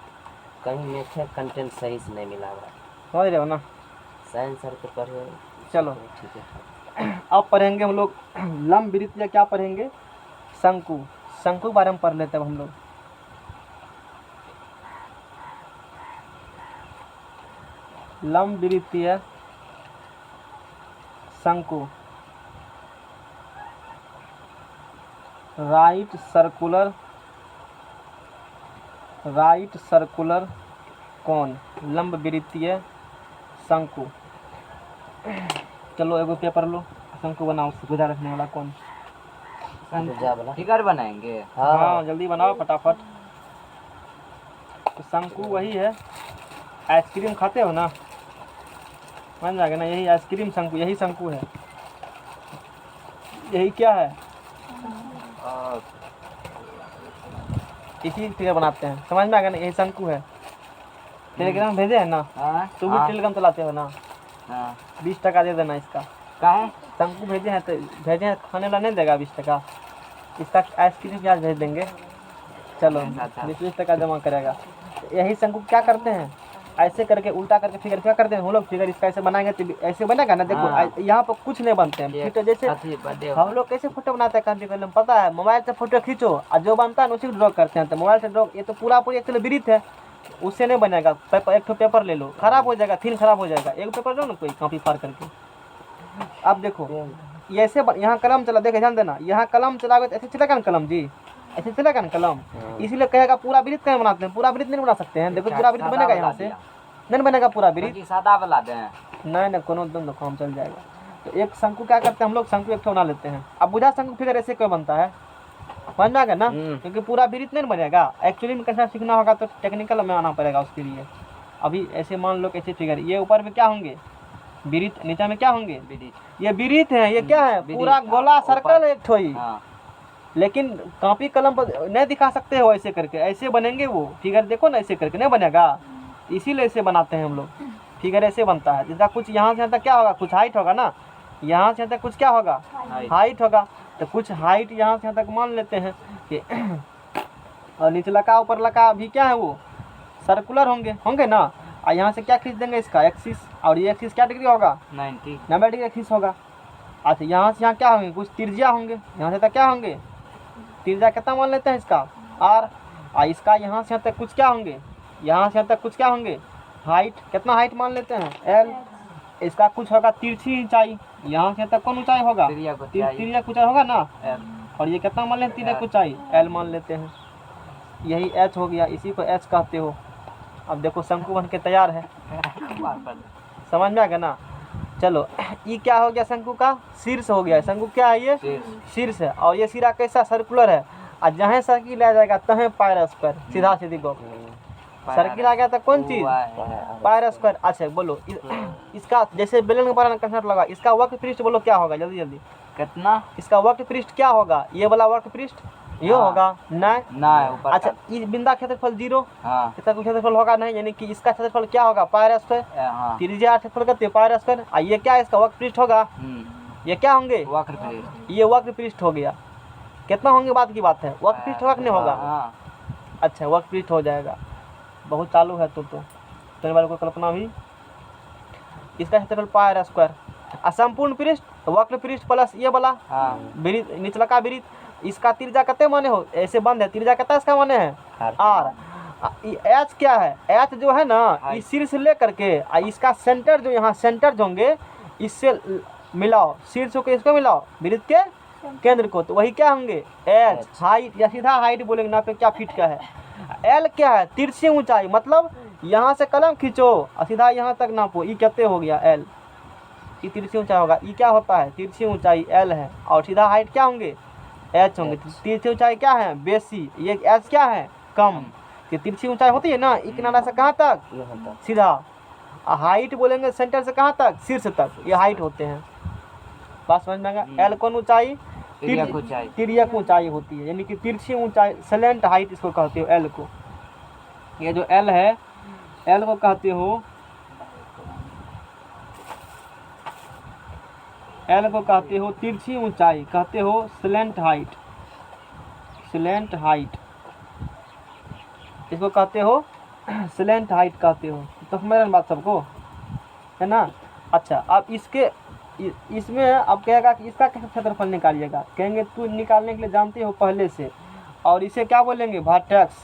कहीं में कंटेंट सही से नहीं मिला हुआ। समझ रहे हो ना? साइंस सर के पढ़े चलो ठीक है। अब पढ़ेंगे हम लोग लंब वृत्त, या क्या पढ़ेंगे? शंकु। शंकु के बारे में पढ़ लेते हैं हम लोग। लंब वृत्तीय शंकु, राइट सर्कुलर कोन, लंब वृत्तीय शंकु। चलो एगो पेपर लो, शंकु बनाओ, सुविधा रखने वाला कौन? फिगर बनाएंगे। हाँ जल्दी बनाओ फटाफट। तो शंकु वही है, आइसक्रीम खाते हो ना? समझ में आ गया ना? यही आइसक्रीम शंकु, यही शंकु है। यही क्या है? इसी फिगर बनाते हैं। समझ में आ गया ना? यही शंकु है। टेलीग्राम भेजे है ना? तुम भी टेलीग्राम चलाते हो ना? 20 टका दे देना इसका। का है? शंकु भेजे हैं, तो भेजे हैं, खाने वाला नहीं देगा 20 टका। इसका आइसक्रीम प्याज भेज देंगे। चलो 20 टका जमा करेगा। यही शंकु क्या करते हैं? ऐसे करके उल्टा करके फिगर क्या करते हैं हम लोग? फिगर इसका ऐसे बनाएंगे तो ऐसे बनेगा ना? देखो यहाँ पर कुछ नहीं बनते हैं। फिर जैसे हम लोग कैसे फोटो बनाते हैं कॉपी कलम, पता है? मोबाइल से फोटो खींचो और जो बनता है उसी को ड्रॉ करते हैं। तो मोबाइल से ड्रॉ, ये तो पूरा एक्चुअली वृत्त है, उससे नहीं बनेगा। एक तो पेपर ले लो, खराब हो जाएगा, थीम खराब हो जाएगा। एक पेपर लो ना कोई कॉपी फाड़ करके। अब देखो ये ऐसे यहाँ कलम चला, देखे ध्यान देना, यहाँ कलम चलाओगे तो ऐसे चलेगा ना कलम जी? ऐसे चलेगा ना कलम? इसीलिए कहेगा पूरा वृत्त कैसे बनाते हैं? पूरा वृत्त नहीं बना सकते हैं। देखो पूरा वृत्त बनेगा, यहाँ से नहीं बनेगा पूरा वृत्त। सादा वाला दें? नहीं कोनो दोनों काम चल जाएगा। तो एक शंकु क्या करते हैं हम लोग? शंकु एक बना लेते हैं। अब बुझा शंकु फिगर ऐसे क्यों बनता है? समझ में आ गया ना? क्योंकि पूरा वृत्त नहीं बनेगा। एक्चुअली में कैसा सीखना होगा तो टेक्निकल में आना पड़ेगा उसके लिए। अभी ऐसे मान लो कैसे फिगर, ये ऊपर में क्या होंगे? वृत्त, नीचे में क्या होंगे? ये वृत्त है। ये क्या है? पूरा गोला सर्कल एक ठोई। लेकिन कॉपी कलम पर नहीं दिखा सकते हो ऐसे करके, ऐसे बनेंगे वो फिगर। देखो ना ऐसे करके नहीं बनेगा, इसीलिए ऐसे बनाते हैं हम लोग। फिगर ऐसे बनता है। जिसका कुछ यहाँ से यहाँ तक क्या होगा? कुछ हाइट होगा ना? यहाँ से यहाँ तक कुछ क्या होगा? हाइट होगा। तो कुछ हाइट यहाँ से यहाँ तक मान लेते हैं कि और निचला का ऊपर लगा भी क्या है? वो सर्कुलर होंगे ना? और यहाँ से क्या खींच देंगे? इसका एक्सिस, और ये एक्सिस क्या डिग्री होगा? 90 डिग्री एक्सिस होगा। अच्छा यहाँ से यहाँ क्या होंगे, कुछ त्रिज्या होंगे, यहाँ से तक क्या होंगे, त्रिज्या कितना मान लेते हैं इसका आर, इसका यहाँ से यहाँ तक कुछ क्या होंगे, यहाँ से यहाँ तक कुछ क्या होंगे, हाइट कितना हाइट मान लेते हैं एल, इसका कुछ होगा तिरछी ऊंचाई, यहाँ से यहाँ तक कौन ऊंचाई होगा, तिर्यक ऊंचाई। तिर्यक ऊंचाई होगा ना, एल। और ये कितना मान लेते हैं तिर्यक ऊंचाई एल मान लेते हैं, यही एच हो गया, इसी को एच कहते हो। अब देखो शंकु बन के तैयार है, समझ में आ गया ना। चलो ये क्या हो गया, शंकु का शीर्ष हो गया, शंकु क्या है ये शीर्ष है, और ये सिरा कैसा सर्कुलर है, और जहाँ सर्किल आ जाएगा तहें पायर स्क्वायर, सीधा सीधी गो सर्किल आ गया था कौन चीज पायर स्क्वायर। अच्छा बोलो इसका जैसे बेलन के बारे में कंसेप्ट लगा, इसका वक्र पृष्ठ बोलो क्या होगा जल्दी जल्दी, कितना इसका वक्र पृष्ठ क्या होगा, ये वाला वक्र पृष्ठ ये होगा नहीं ना है ऊपर अच्छा इस बिंदा क्षेत्रफल 0, हाँ इसका कोई क्षेत्रफल होगा नहीं, यानी कि इसका क्षेत्रफल क्या होगा पायर स्क्वायर, हाँ त्रिज्या क्षेत्रफल करते हैं पायर स्क्वायर, ये क्या है इसका वक्र पृष्ठ होगा, ये क्या होंगे वक्र पृष्ठ ये वक्र पृष्ठ हो गया, कितना होंगे बात की बात है, वक्र पृष्ठ होगा कि नहीं होगा, हाँ अच्छा वक्र पृष्ठ हो जाएगा, बहुत चालू है तो चलने वाले को कल्पना भी, इसका क्षेत्रफल पायर स्क्वायर, असंपूर्ण पृष्ठ वक्र पृष्ठ प्लस ये वाला हाँ वृत्त निचला का वृत्त, इसका त्रिज्या कितने माने हो ऐसे बंद है, त्रिज्या कितना इसका माने है आर, एच क्या है, एच जो है ना इस शीर्ष से लेकर के इसका सेंटर जो यहाँ सेंटर जो होंगे इससे मिलाओ, शीर्ष को इसको मिलाओ वृत्त के केंद्र को, तो वही क्या होंगे एच हाइट, या सीधा हाइट बोलेंगे ना पे क्या फीट का है, एल क्या है तिरछी ऊंचाई, मतलब यहाँ से कलम खींचो और सीधा यहाँ तक नापो, ये कितने हो गया एल, ये तिरछी ऊंचाई होगा, ये क्या होता है तिरछी ऊंचाई एल है, और सीधा हाइट क्या होंगे एच होंगे, तिरछी ऊंचाई क्या है बेसी, ये एच क्या है कम, ये तिरछी ऊंचाई होती है ना एक किनारा से कहाँ तक सीधा, हाइट बोलेंगे सेंटर से कहाँ तक शीर्ष तक, ये हाइट होते हैं, बात समझ में आएगा। एल कौन ऊंचाई तिर्यक ऊंचाई होती है, यानी कि तिरछी ऊंचाई स्लैंट हाइट इसको कहते हो एल को, ये जो एल है एल को कहते हो, एल को कहते हो तिरछी ऊंचाई, कहते हो स्लैंट हाइट, स्लैंट हाइट इसको कहते हो स्लैंट हाइट कहते हो, तो समझ रहे बात सबको है ना। अच्छा अब इसके इसमें अब कहेगा कि इसका कैसे क्षेत्रफल निकालिएगा, कहेंगे तू निकालने के लिए जानते हो पहले से, और इसे क्या बोलेंगे वर्टेक्स,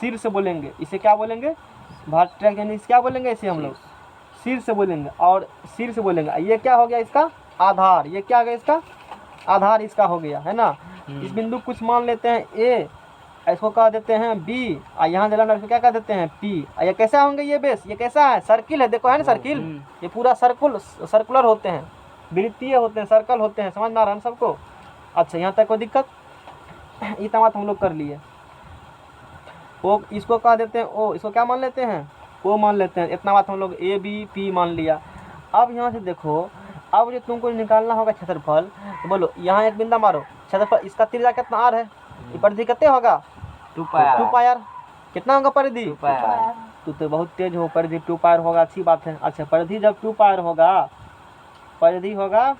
शीर्ष बोलेंगे, इसे क्या बोलेंगे वर्टेक्स, यानी इसे क्या बोलेंगे इसे हम लोग शीर्ष बोलेंगे, और शीर्ष बोलेंगे, ये क्या हो गया इसका आधार, ये क्या हो गया इसका आधार इसका हो गया है ना। इस बिंदु कुछ मान लेते हैं ए, इसको कह देते हैं बी, और यहाँ जलाना इसको क्या कह देते हैं पी, ये कैसा होंगे ये बेस, ये कैसा है सर्किल है, देखो है ना सर्किल, ये पूरा सर्कुलर होते हैं, वृत्तीय होते हैं, सर्कल होते हैं, समझ में आ रहा है सबको। अच्छा यहाँ तक कोई दिक्कत, इतना बात हम लोग कर लिए, ओ इसको कह देते हैं ओ, इसको क्या मान लेते हैं ओ मान लेते हैं, इतना बात हम लोग ए बी पी मान लिया। अब यहाँ से देखो, अब जो तुमको निकालना होगा क्षेत्रफल, तो बोलो यहाँ एक बिंदा मारो, क्षेत्रफल इसका त्रिज्या कितना आर है, ये परिधि कितने होगा 2 पायर, कितना होगा परिधि, तो बहुत तेज हो, परिधि 2 पायर होगा, अच्छी बात है। अच्छा परिधि जब 2 पायर होगा, परिधि होगा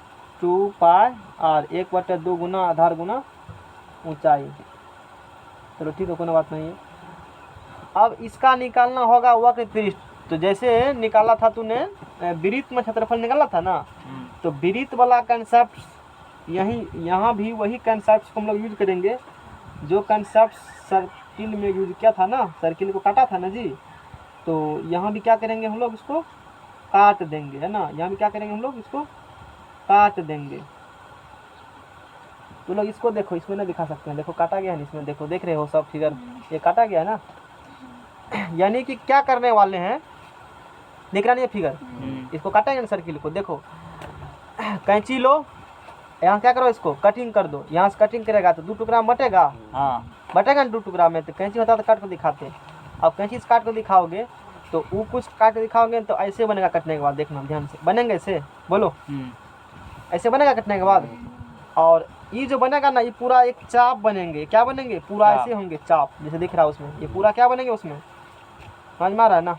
2 पाई आर, 1/2 गुना आधार गुना ऊंचाई, चलो ठीक है कोई बात नहीं है। अब इसका निकालना होगा वक्र पृष्ठ, तो जैसे निकाला था तूने वृत्त में क्षेत्रफल निकाला था ना, तो वृत्त वाला कंसेप्ट यहाँ भी वही कंसेप्ट को हम लोग यूज करेंगे, जो कंसेप्ट सर्किल में यूज किया था ना, सर्किल को काटा था ना जी, तो यहाँ भी क्या करेंगे हम लोग इसको काट देंगे है ना, यहाँ भी क्या करेंगे हम लोग इसको काट देंगे। तो लोग इसको देखो, इसमें ना दिखा सकते हैं, देखो काटा गया है इसमें, देखो देख रहे हो सब फिगर, ये काटा गया है ना, यानी कि क्या करने वाले हैं दिख रहा नहीं है फिगर, इसको काटेंगे ना सर्किल को, देखो कैंची लो, यहाँ क्या करो इसको कटिंग कर दो, यहाँ से कटिंग करेगा तो 2 टुकड़ा में बटेगा, बटेगा ना 2 टुकड़ा में, तो कैंची होता तो काट को दिखाते, अब कैंची से काट को दिखाओगे तो वो कुछ काट के दिखाओगे तो ऐसे बनेगा कटने के बाद, देखना ध्यान से बनेंगे ऐसे, बोलो ऐसे बनेगा कटने के बाद, और ये जो बनेगा ना ये पूरा एक चाप बनेंगे, क्या बनेंगे पूरा ऐसे होंगे चाप, जैसे दिख रहा है उसमें, ये पूरा क्या बनेंगे उसमें, समझ में आ रहा है ना,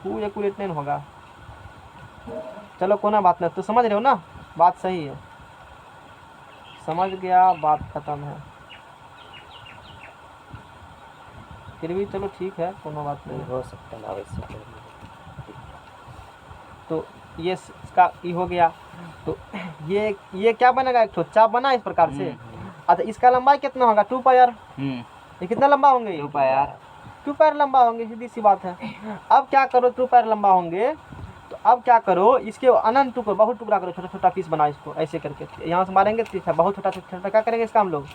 पूरे एक्यूरेट नहीं होगा, चलो कोई ना बात नहीं, तो समझ रहे हो ना बात सही है, समझ गया बात खत्म है, फिर भी चलो ठीक है कोनो बात नहीं हो सकता है आवश्यक। तो ये इसका ई हो गया। तो ये क्या बनेगा, एक ठो चाप बना इस प्रकार से। अच्छा इसका लंबाई कितना होगा, 2 पाई आर। ये कितना लंबा होंगे, 2 पाई आर। 2 पाई लंबा होंगे, सीधी सी बात है। अब क्या करो, 2 पाई लंबा होंगे तो अब क्या करो, इसके अनंत टुकड़ा, बहुत टुकड़ा करो, छोटा छोटा पीस बनाओ इसको ऐसे करके। यहाँ से मारेंगे तो बहुत छोटा छोटा क्या करेंगे इसका हम लोग,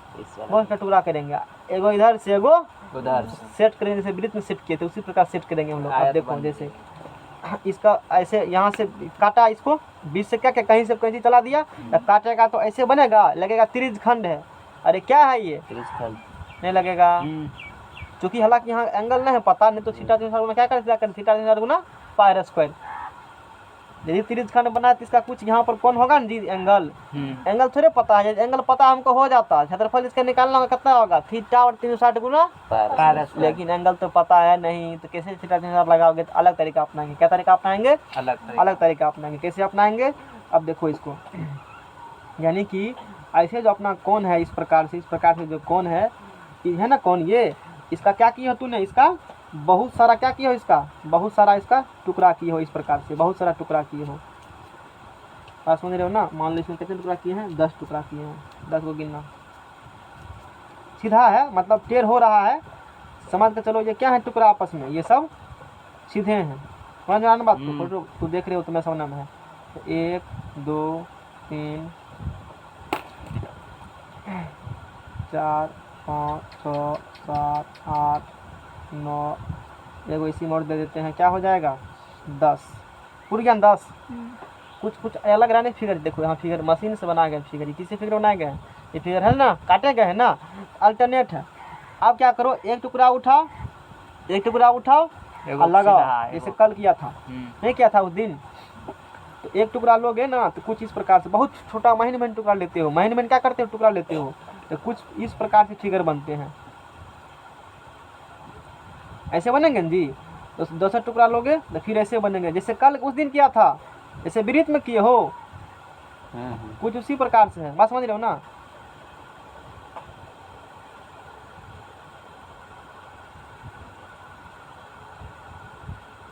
बहुत छोटा टुकड़ा करेंगे। एगो इधर से एगो उधर सेट करेंगे, जैसे वृत्त में सेट किए थे उसी प्रकार सेट करेंगे हम लोग। अब देखो जैसे इसका ऐसे यहाँ से काटा, इसको बीच से क्या क्या कहीं से कहीं चला दिया, काटेगा तो ऐसे बनेगा, लगेगा त्रिज खंड है। अरे क्या है ये, नहीं लगेगा, क्योंकि हालांकि यहाँ एंगल नहीं है पता, नहीं तो थीटा 360 में क्या करें, थीटा 360 गुना पाई आर स्क्वायर। यदि त्रिज खंड बना तो इसका कुछ यहाँ पर कौन होगा ना जी, एंगल। एंगल थोड़े पता है, एंगल पता हमको हो जाता है, क्षेत्रफल इसका निकालना होगा कितना होगा, थीटा और 360 गुना पाई, लेकिन एंगल तो पता है नहीं, तो कैसे थीटा 360 लगाओगे, तो अलग तरीका अपनाएंगे। क्या तरीका अपनाएंगे, अलग तरीका अपनाएंगे। कैसे अपनाएंगे, अब देखो इसको, यानी कि ऐसे जो अपना कोण है इस प्रकार से जो कोण है ना कोण, ये इसका क्या किया हो तूने, इसका बहुत सारा क्या किया हो, इसका बहुत सारा इसका टुकड़ा किए हो, इस प्रकार से बहुत सारा टुकड़ा किए हो। बात समझ रहे हो ना। मान लो इसमें कितने टुकड़ा किए हैं, 10 टुकड़ा किए हैं, 10 को गिनना। सीधा है मतलब टेढ़ हो रहा है, समझ के चलो। ये क्या है टुकड़ा आपस में, ये सब सीधे हैं, समझ में आना बात को। फोटो तू देख रहे हो तुम्हें समझना में है। तो 1 2 3 4 5 6 7 8 9, एगो इसी मोड़ दे देते हैं, क्या हो जाएगा 10, पूरी ज्ञान 10। कुछ अलग रहने फिगर, देखो यहाँ फिगर मशीन से बनाया गया फिगर, किसी फिगर बनाया गया है, ये फिगर है ना, काटे गए है ना, अल्टरनेट है। अब क्या करो, एक टुकड़ा उठाओ और लगाओ, जैसे कल किया था, नहीं किया था उस दिन। तो एक टुकड़ा लोगे ना तो कुछ इस प्रकार से, बहुत छोटा महीन टुकड़ा लेते हो, महीन क्या करते हो, टुकड़ा लेते हो, तो कुछ इस प्रकार से फिगर बनते हैं, ऐसे बनेंगे जी। तो 10 टुकड़ा लोगे तो फिर ऐसे बनेंगे, जैसे कल उस दिन किया था, जैसे वृत्त में किए हो, कुछ उसी प्रकार से है। बात समझ रहे हो ना।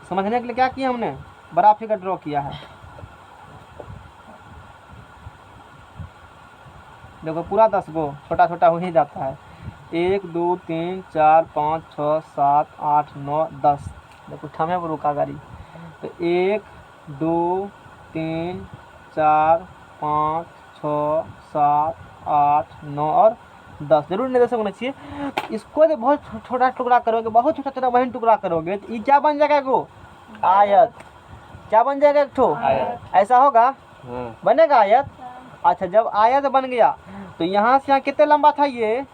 समझने के लिए क्या किया हमने, बड़ा फिगर ड्रॉ किया है। देखो पूरा 10 गो छोटा छोटा हो ही जाता है। 1 2 3 4 5 6 7 8 9 10, देखो ठमे पर रुका गाड़ी। तो 1 2 3 4 5 6 7 8 9 और 10, जरूर नहीं 10 होना चाहिए। इसको जब बहुत छोटा टुकड़ा करोगे, बहुत छोटा छोटा वही टुकड़ा करोगे, तो ये क्या बन जाएगा, एगो आयत। क्या बन जाएगा, एक ठो ऐसा होगा, बनेगा आयत। अच्छा जब आयत बन गया तो यहाँ से यहाँ कितने लंबा था, ये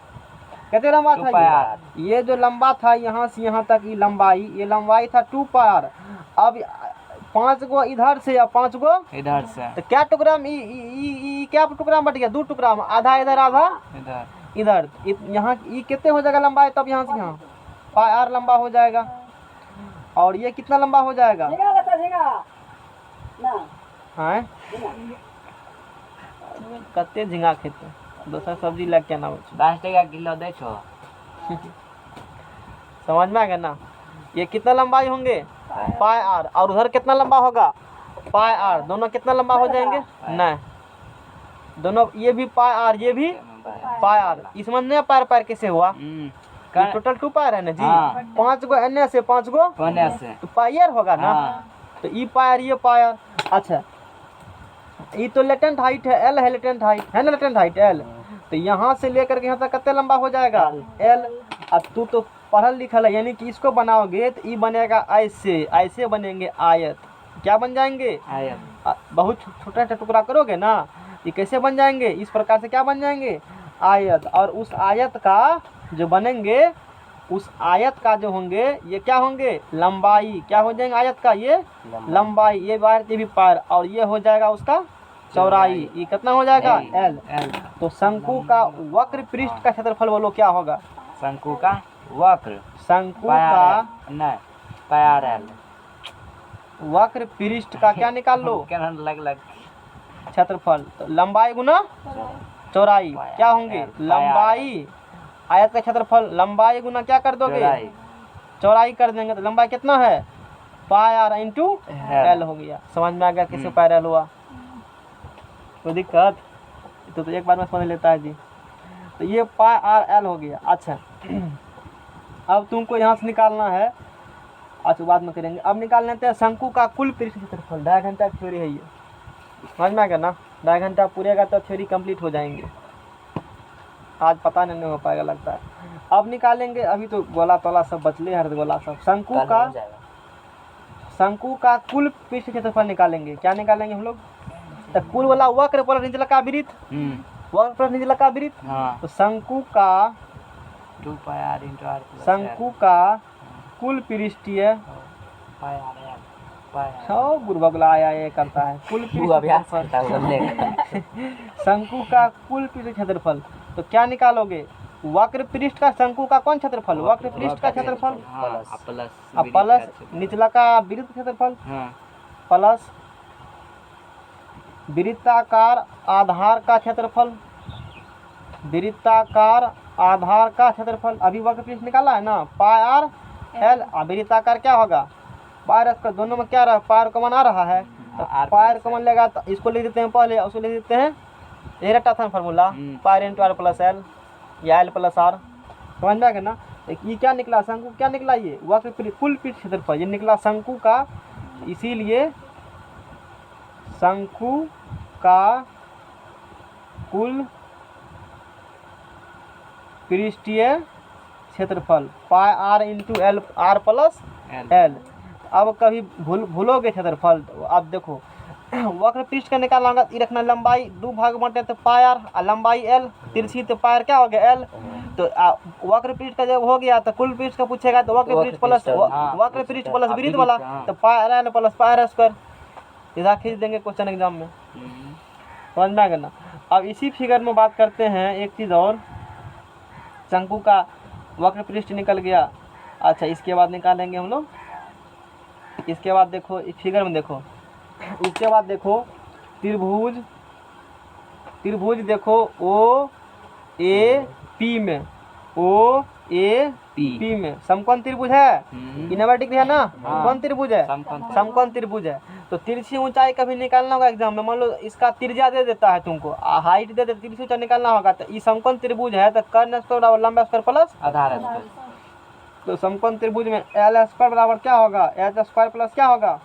कितने लंबा था, ये जो लंबा था यहाँ से यहाँ तक, ये लंबाई था 2 पाई। अब 5 गो इधर से या 5 गो इधर से, तो क्या टुकड़ा में क्या टुकड़ा में बट गया, 2 टुकड़ा में, आधा इधर आधा इधर। यहाँ ये कितने हो जाएगा लंबाई, तब यहाँ से यहाँ पाई आर लंबा हो जाएगा। और ये कितना लंबा हो जाएगा, हाँ कते झींगा खेते, दोसर सब्जी लग के ना 10 टका किलो दे छो। समझ में आ गया ना। ये कितना लंबाई होंगे, पाई आर, और उधर कितना लंबा होगा, पाई आर, दोनों कितना लंबा हो जाएंगे, नहीं दोनों, ये भी पाई आर, ये भी पाई आर। इस समझने पैर कैसे हुआ, टोटल 2 पाई है ना जी। 5 गो एने से 5 गो से, तो पाई आर होगा ना। तो ये पाई आर, ये पाई आर। अच्छा ये तो लेटेंट हाइट है, एल है, लेटेंट हाइट है ना, लेटेंट हाइट एल। तो यहाँ से लेकर के यहाँ तक कितने लंबा हो जाएगा, एल। अब तू तो पढ़ल लिखल है, यानी कि इसको बनाओगे तो ये बनेगा ऐसे बनेंगे आयत। क्या बन जाएंगे, आयत। बहुत छोटा टुकड़ा करोगे ना, ये कैसे बन जाएंगे, इस प्रकार से क्या बन जाएंगे, आयत। और उस आयत का जो बनेंगे, उस आयत का जो होंगे, ये क्या होंगे, लंबाई। क्या हो जाएंगे आयत का, ये लंबाई, ये बार ये भी पार, और ये हो जाएगा उसका चौड़ाई। ये कितना हो जाएगा, एल। तो शंकु का वक्र पृष्ठ का क्षेत्रफल बोलो क्या होगा, शंकु का वक्र, शंकु का नहीं पाई आर एल, वक्र पृष्ठ का क्या निकाल लो, लग क्षेत्रफल। तो लंबाई गुना चौड़ाई क्या होंगे, लंबाई आयत का क्षेत्रफल, लंबाई गुना क्या कर दोगे, चौड़ाई कर देंगे। तो लंबाई कितना है, पाई आर इंटू एल हो गया। समझ में आ गया किससे पाई एल हुआ? कोई दिक्कत? तो एक बार में समझ लेता है जी। तो ये पाई आर एल हो गया। अच्छा अब तुमको यहाँ से निकालना है, अच्छा बाद में करेंगे। अब निकाल लेते हैं शंकु का कुल पृष्ठ क्षेत्रफल। 2.5 घंटा की थ्योरी है ये, समझ में आ गया ना? 2.5 घंटा पूरेगा तो थ्योरी कंप्लीट हो जाएंगे। आज पता नहीं हो पाएगा लगता है। अब निकालेंगे, अभी तो गोला तोला सब बचले हैं, गोला सब। शंकु का कुल पृष्ठ क्षेत्रफल निकालेंगे। क्या निकालेंगे हम लोग? तो कुल वाला वक्र प्लस निचला वृत्त, वक्र प्लस निचला वृत्त। तो शंकु का 2 pi are into are plus शंकु का कुल पृष्ठीय पाई आर एल पाई आर सब बुरबगला आया ये करता है। कुल तू अभ्यास पृष्ठ करता है बोलने का। शंकु का कुल पृष्ठ क्षेत्रफल। तो क्या निकालोगे? वक्र पृष्ठ का शंकु का कौन क्षेत्रफल? वक्र पृष्ठ का क्षेत्रफल प्लस निचला का वृत्त क्षेत्रफल प्लस वृत्ताकार आधार का क्षेत्रफल, वृत्ताकार आधार का क्षेत्रफल। अभी वक्र पृष्ठ निकाला है ना, पाई आर एल। वृत्ताकार क्या होगा? Pi are square. दोनों में क्या रहा? पाई आर कॉमन आ रहा है, तो पाई आर कॉमन लेगा तो इसको लिख देते हैं पहले, उसको लिख देते हैं, ये रटा था formula, pi are into are plus L या एल प्लस आर। समझ में आ गया ना? ये क्या निकला? शंकु क्या निकला? ये वक्र कुल पृष्ठ क्षेत्रफल ये निकला शंकु का। इसीलिए शंकु का कुल पृष्ठीय क्षेत्रफल pi are into l r plus l. अब कभी भूलोगे क्षेत्रफल तो अब देखो वक्र पृष्ठ का निकालना होगा। ये रखना लंबाई 2 भाग बटे तो पाई आर, लंबाई एल, तिरछी तो पाई आर क्या हो गया? एल। तो वक्र पृष्ठ का जब हो गया तो कुल पृष्ठ का पूछेगा तो वक्र पृष्ठ प्लस वृत्त वाला तो pi r l plus pi are square. इधर खींच देंगे क्वेश्चन एग्जाम में। समझ में आ गया ना? अब इसी फिगर में बात करते हैं एक चीज़ और। शंकु का वक्र पृष्ठ निकल गया। अच्छा इसके बाद निकालेंगे हम लोग, इसके बाद देखो इस फिगर में देखो, इसके बाद देखो त्रिभुज, त्रिभुज देखो ओ ए पी में, ओ ए पी में समकोण त्रिभुज है। ये 90 डिग्री है ना? कौन त्रिभुज है? समकोण त्रिभुज है। तो तिरछी ऊंचाई कभी निकालना होगा एग्जाम में। मान लो इसका त्रिज्या दे देता है तुमको, हाइट दे देता, तिरछी ऊंचाई निकालना होगा। तो ये समकोण त्रिभुज है तो कर्ण स्क्वायर बराबर लंबा स्क्वायर प्लस आधार स्क्वायर। तो समकोण त्रिभुज में एल स्क्वायर बराबर क्या होगा? एच स्क्वायर प्लस क्या होगा?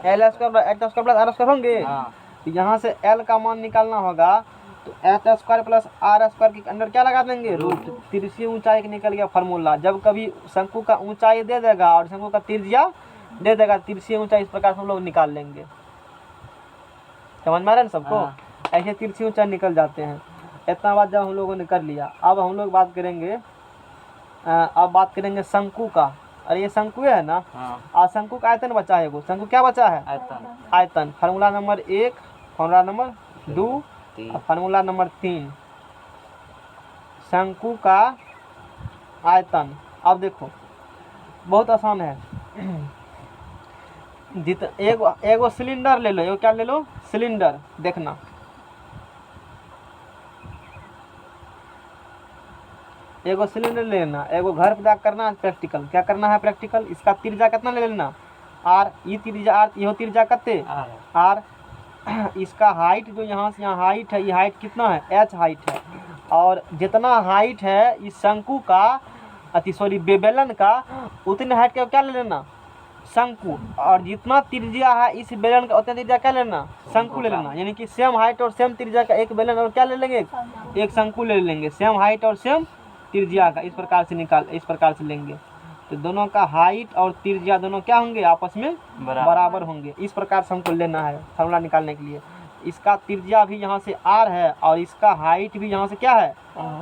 L square H square plus R square होंगे। तो यहाँ से एल का मान निकालना होगा तो H square plus R square के अंदर क्या लगा देंगे? रूट। तिरछी ऊंचाई का निकल गया फार्मूला। जब कभी शंकु का ऊंचाई दे देगा और शंकु का त्रिज्या दे देगा, तिरछी ऊंचाई इस प्रकार से हम लोग निकाल लेंगे। समझ में आ रहा है ना सबको? ऐसे तिरछी ऊंचाई निकल जाते हैं। इतना बात जब हम लोगों ने कर लिया, अब हम लोग बात करेंगे, अब बात करेंगे शंकु का। अरे ये शंकु है ना? आज शंकु का आयतन बचा है। वो शंकु क्या बचा है? आयतन। Formula number 1, formula number 2, formula number 3, शंकु का आयतन। अब देखो बहुत आसान है। एगो सिलेंडर ले लो, एगो क्या ले लो? सिलेंडर। देखना एगो सिलेंडर ले लेना, एगो घर पे जाकर करना प्रैक्टिकल। क्या करना है प्रैक्टिकल? इसका त्रिज्या कितना ले लेना? आर। ये त्रिज्या आर, यहो त्रिज्या कितने? आर। इसका हाइट जो यहाँ से यहाँ हाइट है, ये हाइट कितना है? एच हाइट है। और जितना हाइट है इस शंकु का, बेलन का, उतने हाइट का क्या ले लेना? शंकु। और जितना त्रिज्या है इस बेलन का उतना त्रिज्या क्या लेना? शंकु ले लेना। यानी कि सेम हाइट और सेम त्रिज्या का एक बेलन और क्या ले लेंगे? एक शंकु ले लेंगे। सेम हाइट और सेम त्रिज्या का इस प्रकार से लेंगे तो दोनों का हाइट और त्रिज्या दोनों क्या होंगे? आपस में बराबर होंगे। इस प्रकार से हमको लेना है फार्मूला निकालने के लिए। इसका त्रिज्या भी यहाँ से आर है और इसका हाइट भी यहाँ से क्या है?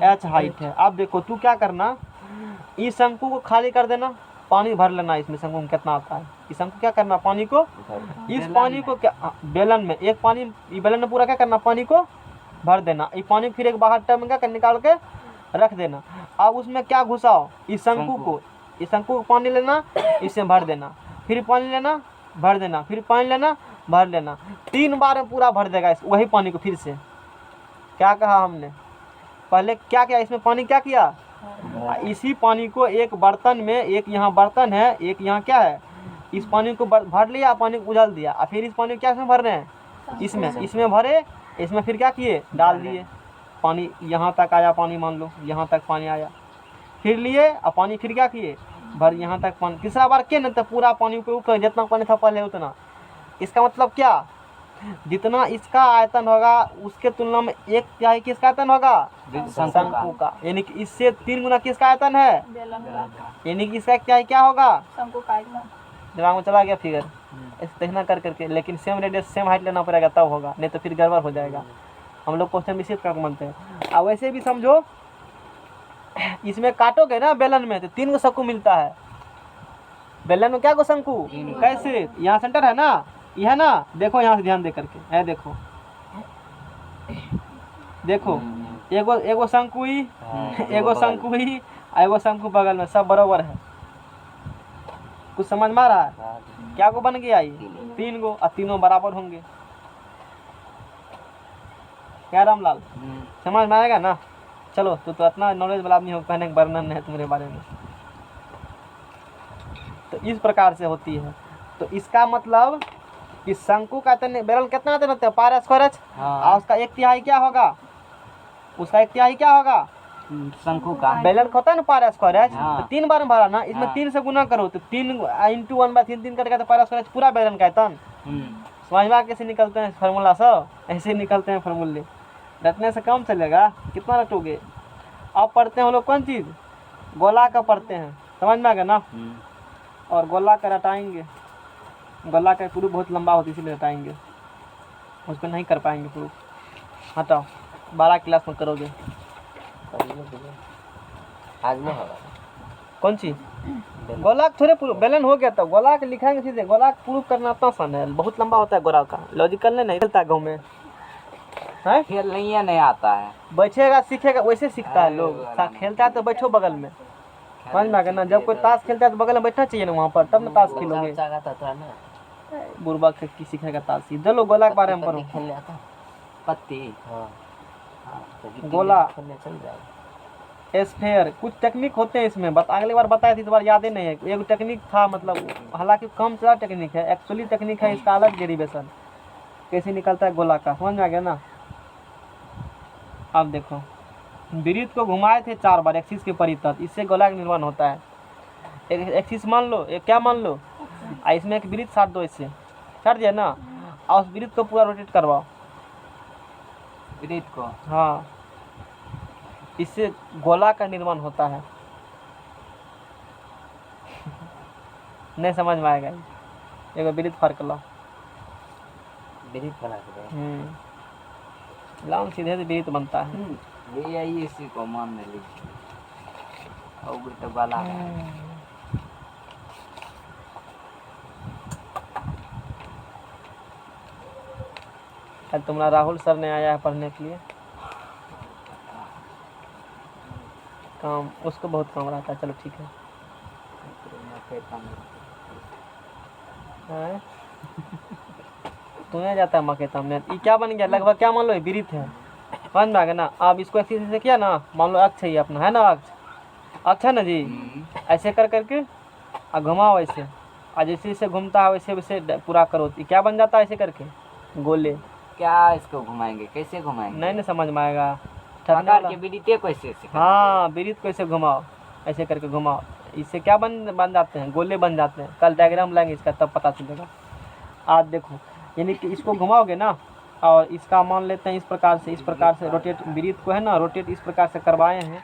एच हाइट है। अब देखो तू क्या करना, इस शंकु को खाली कर देना, पानी भर लेना। इसमें शंकु में कितना आता है? इस शंकु क्या करना? पानी को, इस पानी को क्या बेलन में, एक पानी बेलन में पूरा क्या करना? पानी को भर देना। ये पानी फिर एक बाहर टब में क्या निकाल के रख देना। अब उसमें क्या घुसाओ? इस शंकु को, इस शंकु को पानी लेना, इसे भर देना, फिर पानी लेना, भर देना, फिर पानी लेना, भर लेना। 3 बार में पूरा भर देगा वही पानी को। फिर से क्या कहा हमने? पहले क्या किया? इसमें पानी क्या किया? इसी पानी को एक बर्तन में, एक यहाँ बर्तन है, एक यहाँ क्या है? इस पानी को भर लिया, पानी को उछाल दिया, और फिर इस पानी को क्या इसमें भर रहे हैं, इसमें भरे, इसमें फिर क्या किए, डाल दिए पानी, यहाँ तक आया पानी, मान लो यहाँ तक पानी आया, फिर लिए और पानी फिर क्या किए, भर यहाँ तक पानी, तीसरा बार के नहीं तो पूरा पानी के ऊपर जितना पानी था पहले उतना। इसका मतलब क्या, जितना इसका आयतन होगा उसके तुलना में 1/3 किसका आयतन होगा, शंकु का, यानी कि इससे 3 गुना किसका आयतन है, यानी कि इसका 1/3 क्या होगा, शंकु का आयतन। दिमाग में चला गया फिगर, इस तरह कर करके, लेकिन सेम रेडियस सेम हाइट लेना पड़ेगा तब होगा, नहीं तो फिर गड़बड़ हो जाएगा। हम लोग क्वेश्चन इसी प्रकार मानते हैं। और वैसे भी समझो, इसमें काटोगे ना बेलन में तो 3 गो शंकु मिलता है, बेलन में क्या गो शंकु, कैसे, यहाँ सेंटर है ना, यह है ना, देखो यहाँ से ध्यान दे करके, है देखो देखो, एगो शंकु ही, एगो शंकु ही, एगो शंकु बगल में, सब बराबर है। कुछ समझ में आ रहा है, क्या गो बन गया ये, 3 गो, और तीनों बराबर होंगे। क्या रामलाल, समझ में आएगा ना। चलो तो इतना नॉलेज वाला आदमी हो, कहने का वर्णन है तुम्हारे बारे में। तो इस प्रकार से होती है। तो इसका मतलब कि शंकु का बेलन कितना आते होते हैं, पार स्क्वायर एच, और उसका 1/3 क्या होगा, उसका 1/3 क्या होगा, शंकु का बेलन होता है ना पार स्क्वायर एच, हाँ। तो 3 बार में भरा ना, इसमें हाँ। 3 से गुना करो तो 3 × 1/3 3 करके तो पार स्क्वायर एच पूरा बेलन का आयतन। समझ में कैसे निकलते हैं फार्मूला, सब ऐसे निकलते हैं फार्मूले, रटने से कम चलेगा, कितना रटोगे। अब पढ़ते हैं हम लोग कौन चीज़, गोला का पढ़ते हैं, समझ में आ गया ना। और गोला का रटाएंगे, गोला का प्रूफ बहुत लंबा होती है इसलिए रटाएंगे, उस पर नहीं कर पाएंगे प्रूफ। हटाओ, 12 क्लास में करोगे। आज नहीं होगा कौन सी गोला थोड़े प्रूफ, बेलन हो गया तो गोला के लिखाएंगे सीधे, गोला का प्रूफ करना इतना आसान है, बहुत लंबा होता है गोला का, लॉजिकल नहीं चलता गाँव में है। खेल नहीं आता है, बैठेगा सीखेगा, वैसे सीखता है लोग, खेलता है तो बैठो बगल में, समझ में आ गया ना। जब कोई ताश खेलता है तो बगल में बैठना चाहिए ना वहाँ पर, तब ना ताश खेलोगे। बुरबा की सीखेगा ताश, चलो गोला के बारे में पढ़ो। खेलने आता पत्ती हाँ, गोला, खेलने चल जाएगा। स्फेयर, कुछ टेक्निक होते हैं इसमें, अगली बार बताया थी, इस बार याद ही नहीं है। एक टेक्निक था, मतलब हालांकि कम ज़्यादा टेक्निक है, एक्चुअली टेक्निक है इसका अलग डेरिवेशन, कैसे निकलता है गोला का, समझ में आ गया ना। अब देखो, वृत्त को घुमाए थे 4 बार एक्सिस के परितः, इससे गोला का निर्माण होता है। एक एक्सिस मान लो, एक क्या मान लो, इसमें एक वृत्त साट दो, इससे साट दिया ना, और उस वृत्त को पूरा रोटेट करवाओ, वृत्त को, हाँ, इससे गोला का निर्माण होता है। नहीं समझ में आएगा, एक वृत्त फर्क लो, वृत्त बना के लाम सीधे से वृत्त बनता है। ये इसी को मान लीजिए, और तो वाला आज तुम्हारा राहुल सर ने आया है पढ़ने के लिए, काम उसको बहुत काम रहता है। चलो ठीक है, हैं? तुम्हें जाता है मके सामने, ये क्या बन गया, लगभग क्या मान लो, वृत्त है, समझ में आ गया ना। आप इसको ऐसे से किया ना, मान लो अक्ष है ये अपना, है ना, अक्ष है ना जी, ऐसे कर करके और घुमाओ ऐसे, और जैसे जैसे घूमता है वैसे वैसे पूरा करो, ये क्या बन जाता है ऐसे करके, गोले। क्या इसको घुमाएंगे, कैसे घुमाएंगे, नहीं समझ में आएगा, प्रकार के वृत्ते कैसे सिखाएंगे? हाँ, वृत्त को ऐसे घुमाओ, ऐसे करके घुमाओ, इससे क्या बन जाते हैं, गोले बन जाते हैं। कल डायग्राम लाएंगे इसका, तब पता चलेगा। आज देखो, यानी कि इसको घुमाओगे ना, और इसका मान लेते हैं इस प्रकार से रोटेट, वृत्त को है ना रोटेट इस प्रकार से करवाए हैं,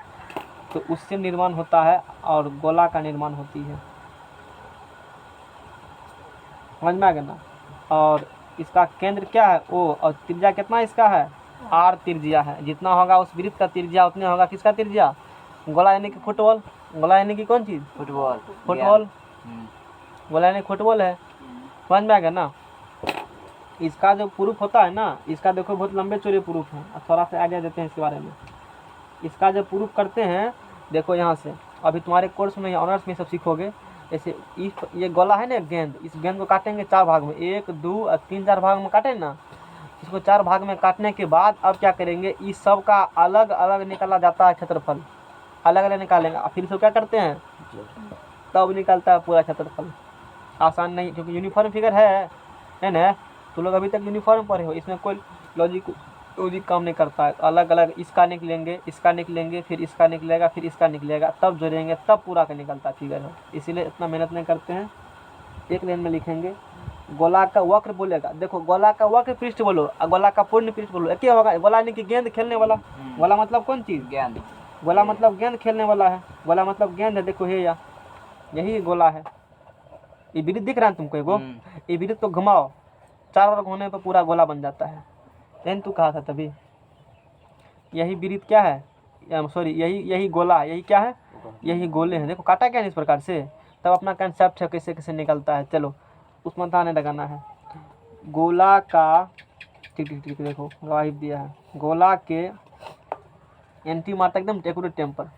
तो उससे निर्माण होता है और गोला का निर्माण होती है, समझ में आ गया ना। और इसका केंद्र क्या है, ओ, और त्रिज्या कितना इसका है, r त्रिज्या है, जितना होगा उस वृत्त का त्रिज्या उतने होगा किसका त्रिज्या, गोला यानी कि फुटबॉल, गोला यानी कि कौन चीज़, फुटबॉल, गोला यानी फुटबॉल है, समझ में आ गया ना। इसका जो प्रूफ होता है ना, इसका देखो बहुत लंबे चौड़े प्रूफ हैं, थोड़ा सा आइडिया देते हैं इसके बारे में। इसका जब प्रूफ करते हैं, देखो यहाँ से, अभी तुम्हारे कोर्स में ऑनर्स में सब सीखोगे। जैसे ये गोला है ना गेंद, इस गेंद को काटेंगे 4 भाग में, 1 2 और 3 4 भाग में काटें ना। इसको 4 भाग में काटने के बाद अब क्या करेंगे, इस सब का अलग अलग निकाला जाता है क्षेत्रफल, अलग अलग निकालेंगे, फिर इसको क्या करते हैं, तब निकलता है पूरा क्षेत्रफल। आसान नहीं, क्योंकि यूनिफॉर्म फिगर है ना। तो लोग अभी तक यूनिफॉर्म पढ़े हो, इसमें कोई लॉजिक काम नहीं करता है। अलग अलग इसका निकलेंगे, फिर इसका निकलेगा, फिर इसका निकलेगा, तब जोड़ेंगे, तब पूरा का निकलता फिगर है। इसीलिए इतना मेहनत नहीं करते हैं। एक लाइन में लिखेंगे, गोला का वक्र बोलेगा, देखो गोला का वक्र पृष्ठ बोलो और गोला का पूर्ण पृष्ठ बोलो, एक ही होगा। गोला यानी कि गेंद खेलने वाला। गोला मतलब कौन चीज़? गेंद। गोला मतलब गेंद खेलने वाला है। गोला मतलब गेंद है, देखो ये यही गोला है। ये वृत्त दिख रहा है तुमको एगो, ये वृत्त को घुमाओ, चारों ओर घूमने पर पूरा गोला बन जाता है। लेकिन तू कहा था तभी, यही वृत्त क्या है, सॉरी यही गोला है, यही क्या है, यही गोले हैं। देखो काटा क्या नहीं इस प्रकार से, तब अपना कंसेप्ट है कैसे कैसे निकलता है। चलो उसमें थाने लगाना है। गोला का ठीक देखो गवाही दिया है, गोला के एंटी मारता एकदम एक्यूरेट टेम्पर।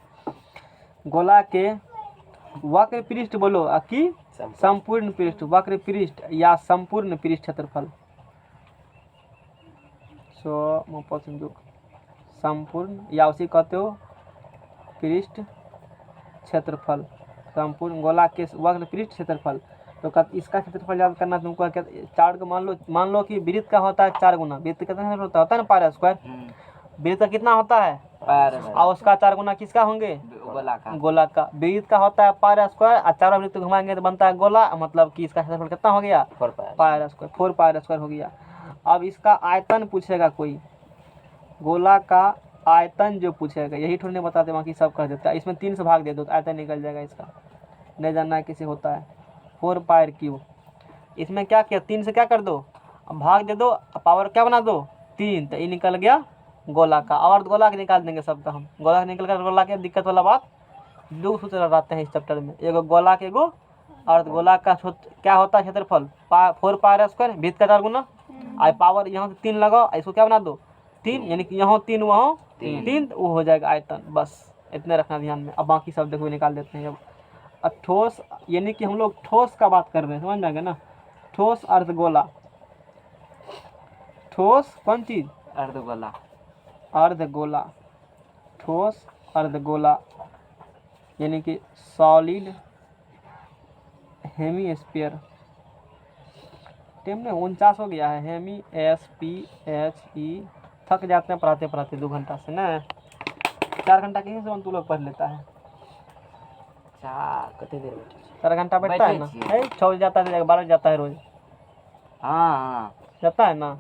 गोला के वक्र पृष्ठ बोलो कि संपूर्ण पृष्ठ, वक्र पृष्ठ या संपूर्ण पृष्ठ क्षेत्रफल। संपूर्ण या उसी कहते हो पृष्ठ क्षेत्रफल, संपूर्ण गोला के वक्र पृष्ठ क्षेत्रफल। तो इसका क्षेत्रफल याद करना तुमको, चार को मान लो कि वृत्त का होता है 4 गुना। वृत्त कितना होता है ना, पाई स्क्वायर। वृत्त का कितना होता है, और उसका 4 गुना किसका होंगे, गोला का। वृत्त का होता है पाई स्क्वायर, और चारों वृत्त घुमाएंगे तो बनता है गोला, मतलब कि इसका क्षेत्रफल कितना हो गया, पाई स्क्वायर, 4 पाई स्क्वायर हो गया। अब इसका आयतन पूछेगा कोई, गोला का आयतन जो पूछेगा, यही थोड़ी नहीं बताते, बाकी सब कर देता है। इसमें 3 से भाग दे दो तो आयतन निकल जाएगा इसका, नहीं जानना है किसे होता है, 4 पाई क्यूब। इसमें क्या किया, 3 से क्या कर दो, अब भाग दे दो, पावर क्या बना दो 3, तो ये निकल गया गोला का। और गोला के निकाल देंगे सबका हम, गोला के निकल कर गोला के दिक्कत वाला बात 2 सूत्र लगाते हैं इस चैप्टर में, एगो गोला के एगो अर्धगोला का क्या होता है क्षेत्रफल 4 पाई स्क्वायर, वृत्त का 4 गुना, आई पावर यहाँ से 3 लगाओ, इसको क्या बना दो 3, यानी कि यहाँ 3 वहाँ 3, वो हो जाएगा आयतन। बस इतने रखना ध्यान में। अब बाकी सब देखो निकाल देते हैं। अब ठोस, यानी कि हम लोग ठोस का बात कर रहे हैं, समझ में आ गया ना। ठोस अर्धगोला, ठोस कौन चीज, अर्धगोला, अर्धगोला, ठोस अर्धगोला यानी कि सॉलिड हेमीस्फीयर। टाइम में 49 हो गया है, हेमी SPHE। थक जाते हैं पढ़ाते पढ़ाते 2 घंटा से ना, 4 घंटा कहीं से तू लोग पढ़ लेता है, 4 घंटा बैठता है ना, 6 बजे जाता है, 12 जाता है रोज। हाँ जाता है ना।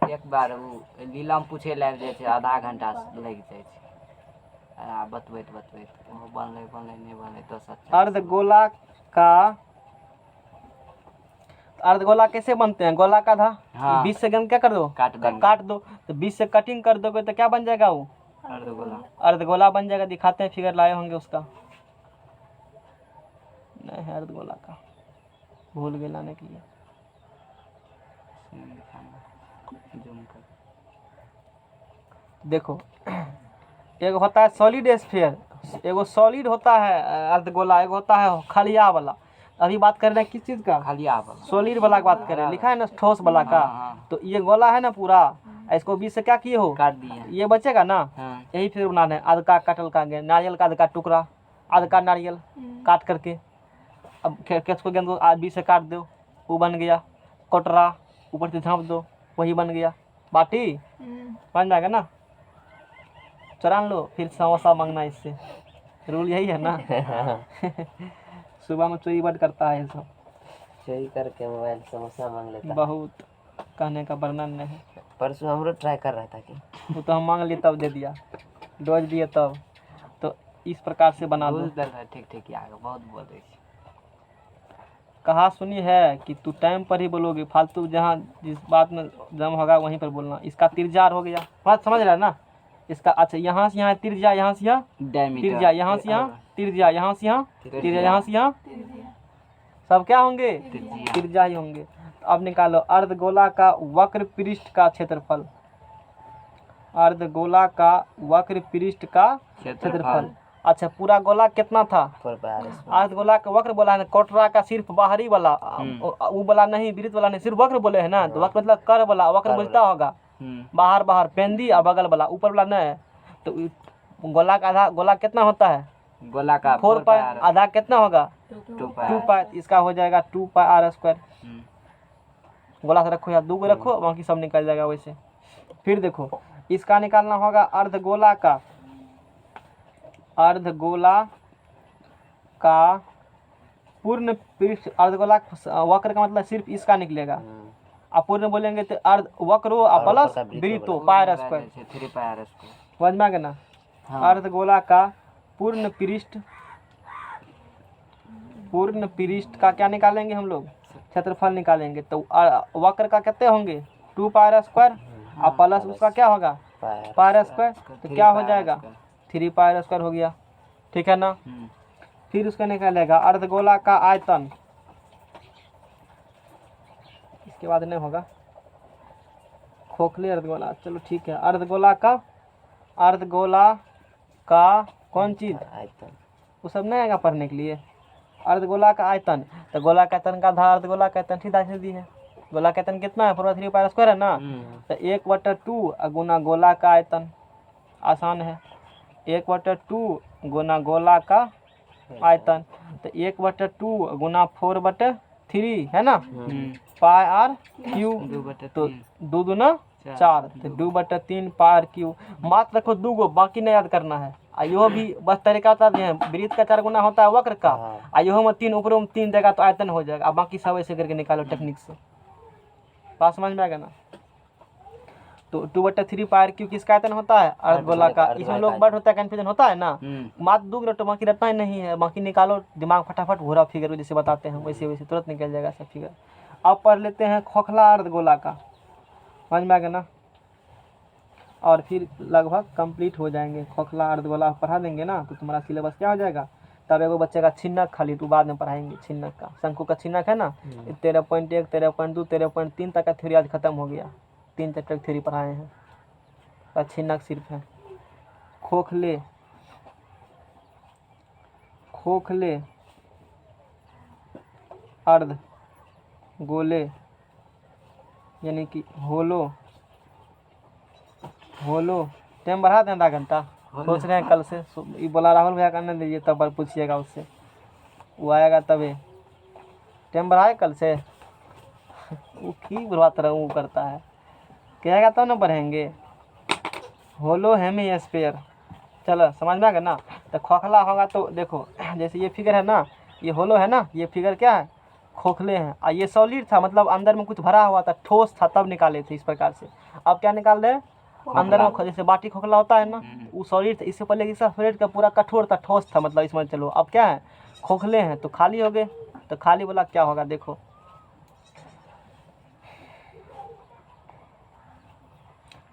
एक बार वो लीलाम पूछे लग जाए थे, आधा घंटा लग जाए बतबैत बनले नहीं बनले तो सच। अर्धगोला का, अर्धगोला कैसे बनते हैं, गोला का था, हाँ। 20 सेकंड क्या कर दो, काट दो, तो 20 से कटिंग कर दोगे तो क्या बन जाएगा, वो अर्धगोला बन जाएगा। दिखाते हैं, फिगर लाए होंगे उसका, नहीं है अर्धगोला का, भूल गए लाने के लिए। देखो एक होता है सॉलिड स्फीयर, एगो सॉलिड होता है अर्धगोला, एक होता है खलिया वाला। अभी बात कर रहे हैं किस चीज का, खलिया वाला, सॉलिड वाला की बात कर रहे हैं, लिखा है ना ठोस वाला का। तो ये गोला है ना पूरा, इसको 20 से क्या किए हो, काट दिए, ये बचेगा ना। यही फिर बनाना है, आध का कटल का नारियल का आध का टुकड़ा, आध का नारियल काट करके, अब किसको गेंद को 20 से काट दो, वो बन गया कोटरा, ऊपर से झाँप दो, वही बन गया बाटी, बन जाएगा ना। चुरान लो, फिर समोसा मांगना, इससे रूल यही है ना। सुबह में चोरी बट करता है, सब चोरी करके मोबाइल समोसा मांग लेता, बहुत कहने का वर्णन नहीं। परसों हमरो ट्राई कर रहा था कि वो तो हम मांग लिए तब दे दिया, डोज दिए तब। तो इस प्रकार से बना दो। ठीक यार, बहुत बोल रही थी। कहा सुनी है कि तू टाइम पर ही बोलोगे, फालतू जहाँ जिस बात में जम होगा वहीं पर बोलना। इसका तिरजार हो गया, बात समझ रहा है ना इसका। अच्छा यहाँ से यहाँ तिरजा, यहाँ से यहाँ तिरजा, यहाँ से यहाँ तिरजा, यहाँ से यहाँ तिरजा, यहाँ से यहाँ, सब क्या होंगे, तिरजा ही होंगे। अब निकालो अर्धगोला का वक्र पृष्ठ का क्षेत्रफल, अर्धगोला का वक्र पृष्ठ का क्षेत्रफल। अच्छा पूरा गोला कितना था, अर्धगोला का वक्र बोला है ना, कोटरा का सिर्फ बाहरी वाला, वो वाला नहीं, वृत्त वाला नहीं, सिर्फ वक्र बोले है ना। तो वक्र मतलब कर वाला, वक्र बोलता होगा बाहर बाहर, पेंदी और बगल वाला, ऊपर वाला नहीं। तो गोला का आधा, गोला कितना होता है, गोला का 4 पाई, आधा कितना होगा 2 टू पाई पाई, इसका हो जाएगा 2 पाई आर स्क्वायर। हम्म, गोला से रखो या 2 को रखो, बाकी सब निकल जाएगा वैसे। फिर देखो इसका निकालना होगा अर्धगोला का, अर्धगोला का पूर्ण पृष्ठ, अर्धगोला वक्र का मतलब सिर्फ इसका निकलेगा। आप पूर्ण बोलेंगे तो अर्ध वक्रो और प्लस वृत्तो pi square, 3 pi are square. समझ में आ गया ना। हाँ। अर्धगोला का पूर्ण पृष्ठ का क्या निकालेंगे हम लोग, क्षेत्रफल निकालेंगे। तो वक्र का कितने होंगे 2 पाई स्क्वायर और प्लस उसका क्या होगा पाई स्क्वायर, तो क्या हो जाएगा 3 पाई स्क्वायर हो गया, ठीक है ना। फिर उसका निकालेगा अर्धगोला का आयतन, इसके बाद नहीं होगा खोखले अर्धगोला, चलो ठीक है। अर्धगोला का कौन चीज वो सब नहीं आएगा पढ़ने के लिए। अर्धगोला का आयतन, तो गोला का आयतन का आधा अर्धगोला का आयतन सीधी है। गोला का आयतन कितना है, पूरा 3 पाई स्क्वायर है ना, तो 1/2 गुना गोला का आयतन, आसान है। 1/2 गुना गोला का आयतन, तो 1/2 गुना 4/3 है ना, पाई आर क्यू, 2/3 तो 2 दूना 4, तो 2/3 पाई आर क्यू। मात्र रखो 2 गो, बाकी नहीं याद करना है। आयो भी बस तरीका होता है, वृत्त का 4 गुना होता है वक्र का, आयो में 3 ऊपर में 3 देगा तो आयतन हो जाएगा। अब बाकी सब ऐसे करके निकालो टेक्निक से, बात समझ में आएगा ना। तो 2/3 पाई आर क्यू किसका आयतन होता है, अर्धगोला का। इसमें लोग बट होता है, कंफ्यूजन होता है ना, मात्र 2 रटो, बाकी रटना ही नहीं है। बाकी निकालो, दिमाग फटाफट घूरा फिगर जैसे बताते हैं वैसे वैसे तुरंत निकल जाएगा सब फिगर। अब पढ़ लेते हैं खोखला अर्धगोला का, समझ में आ गया ना। और फिर लगभग कंप्लीट हो जाएंगे। खोखला अर्धगोला पढ़ा देंगे ना तो तुम्हारा सिलेबस क्या हो जाएगा। तब एगो बच्चे का छिन्नक खाली तो बाद में पढ़ाएंगे, छिन्नक का, शंकु का छिन्नक है ना, 13.1 13.2 13.3 तक का थ्योरी आज खत्म हो गया। 3 चैप्टर थ्योरी पढ़ाए हैं, और छिन्नक सिर्फ है। खोखले अर्ध गोले यानी कि होलो टाइम बढ़ा दें आधा घंटा, सोच रहे हैं कल से। ये बोला राहुल भैया करने दीजिए, तब पर पूछिएगा उससे, वो आएगा तभी। टाइम बढ़ाए कल से, वो की बुरा तरह वो करता है, कहेगा तब ना बढ़ेंगे। होलो हेमिस्फीयर, चलो समझ में आ गया ना। तो खोखला होगा तो देखो, जैसे ये फिगर है ना, ये होलो है ना, ये फिगर क्या है खोखले हैं, और ये सॉलिड था, मतलब अंदर में कुछ भरा हुआ था, ठोस था, तब निकाले थे इस प्रकार से। अब क्या निकाल रहे हैं, अंदर में जैसे बाटी खोखला होता है ना, वो सॉलिड था। इससे पहले इसका सॉलिड का पूरा कठोर था, ठोस था, मतलब इसमें चलो। अब क्या है खोखले हैं तो खाली हो गए, तो खाली वाला क्या होगा देखो,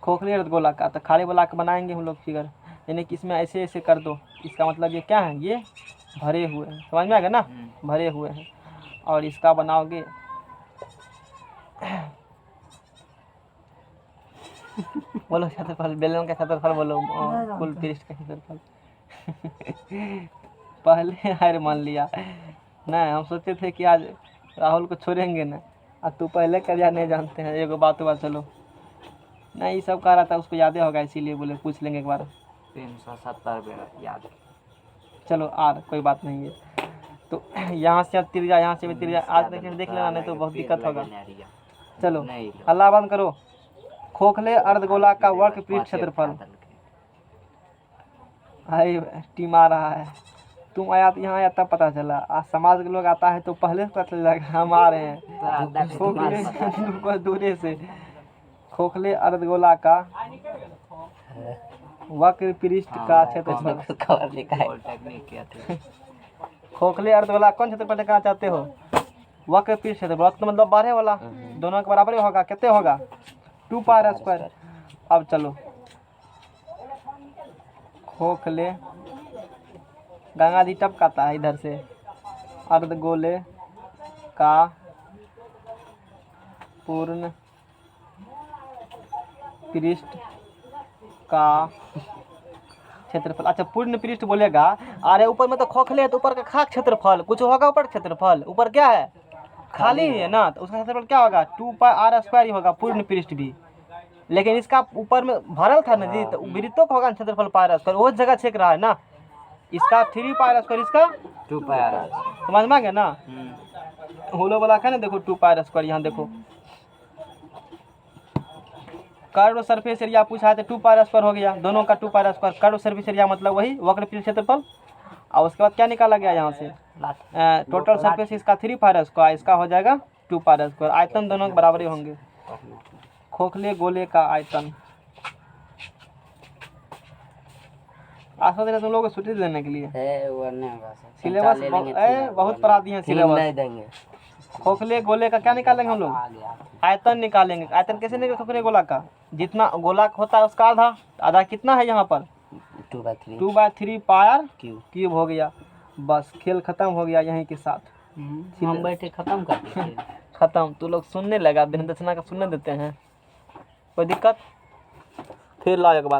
खोखले अर्धगोला का, तो खाली वाला का बनाएंगे हम लोग फिगर, यानी कि इसमें ऐसे ऐसे कर दो। इसका मतलब ये क्या है, ये भरे हुए हैं, समझ में आ गया ना, भरे हुए हैं। और इसका बनाओगे बोलो क्षेत्रफल, बेलन का क्षेत्रफल बोलो, कुल पृष्ठ का क्षेत्रफल। पहले हार मान लिया नहीं, हम सोचे थे कि आज राहुल को छोड़ेंगे ना, अब तू पहले कर या नहीं जानते हैं। एगो बात हुआ, चलो नहीं ये सब कह रहा था, उसको यादें होगा इसीलिए बोले पूछ लेंगे एक बार। 370 याद, चलो आर कोई बात नहीं है। तो यहाँ से तिरजा, यहाँ से भी तिरजा, आज देख लेना, नहीं तो बहुत दिक्कत होगा। चलो अल्लाह बंद करो। खोखले अर्धगोला का वक्र पृष्ठ क्षेत्रफल, हाय टीम आ रहा है, तुम आया तो यहाँ आया तब पता चला, आज समाज के लोग आता है तो पहले से पता चल जाएगा हम आ रहे हैं। खोखले दूरे से, खोखले अर्धगोला का वक्र पृष्ठ का क्षेत्रफल, खोखले अर्धगोला कौन क्षेत्रफल लिखना चाहते हो, वक्र पृष्ठ क्षेत्रफल, तो मतलब बारह वाला, दोनों के बराबर होगा, कितने होगा 2 पाई स्क्वायर। अब चलो खोखले, गंगा जी टपकाता है इधर से, अर्धगोले का पूर्ण पृष्ठ का क्षेत्रफल। अच्छा पूर्ण पृष्ठ बोलेगा, अरे ऊपर में तो खोखले है तो ऊपर का खाक क्षेत्रफल कुछ होगा, ऊपर क्षेत्रफल, ऊपर क्या है खाली है ना, तो उसका क्षेत्रफल क्या होगा 2 पाई आर स्क्वायर ही होगा पूर्ण पृष्ठ भी। लेकिन इसका ऊपर में भरल था ना जी, तो वृत्तों का होगा क्षेत्रफल पाई आर स्क्वायर, वो जगह छेक रहा है ना। इसका 3 पाई स्क्वायर, इसका 2 पाई आर। समझ में आ गया ना। होलो वाला का ना देखो 2 पाई स्क्वायर, यहाँ देखो कर्व सरफेस एरिया पूछा है तो 2 पाई स्क्वायर हो गया, दोनों का 2 pi square. Curve surface area मतलब वही वक्रपीय क्षेत्रफल। और उसके बाद क्या निकाला गया यहाँ से, टोटल सरफेस इसका 3 पाई स्क्वायर, इसका हो जाएगा 2 पाई स्क्वायर। आयतन दोनों के बराबर ही होंगे। खोखले गोले का आयतन, आशा है तुम लोग को छुट्टी देने के लिए है वो नहीं होगा सर। सिलेबस बहुत पढ़ा दिए हैं नहीं सिलेबस। देंगे। खोखले गोले का क्या निकालेंगे हम लोग, आयतन निकालेंगे। आयतन कैसे निकले खोखले गोला का, जितना गोला होता है उसका आधा, आधा कितना है यहाँ पर 2/3 पाई क्यूब हो गया। बस खेल खत्म हो गया यहीं के साथ। हम बैठे खत्म कर दिए। खत्म। तू लोग सुनने लगा, बिना दक्षिणा का सुनने देते हैं, कोई दिक्कत। फिर लाओ एक बार।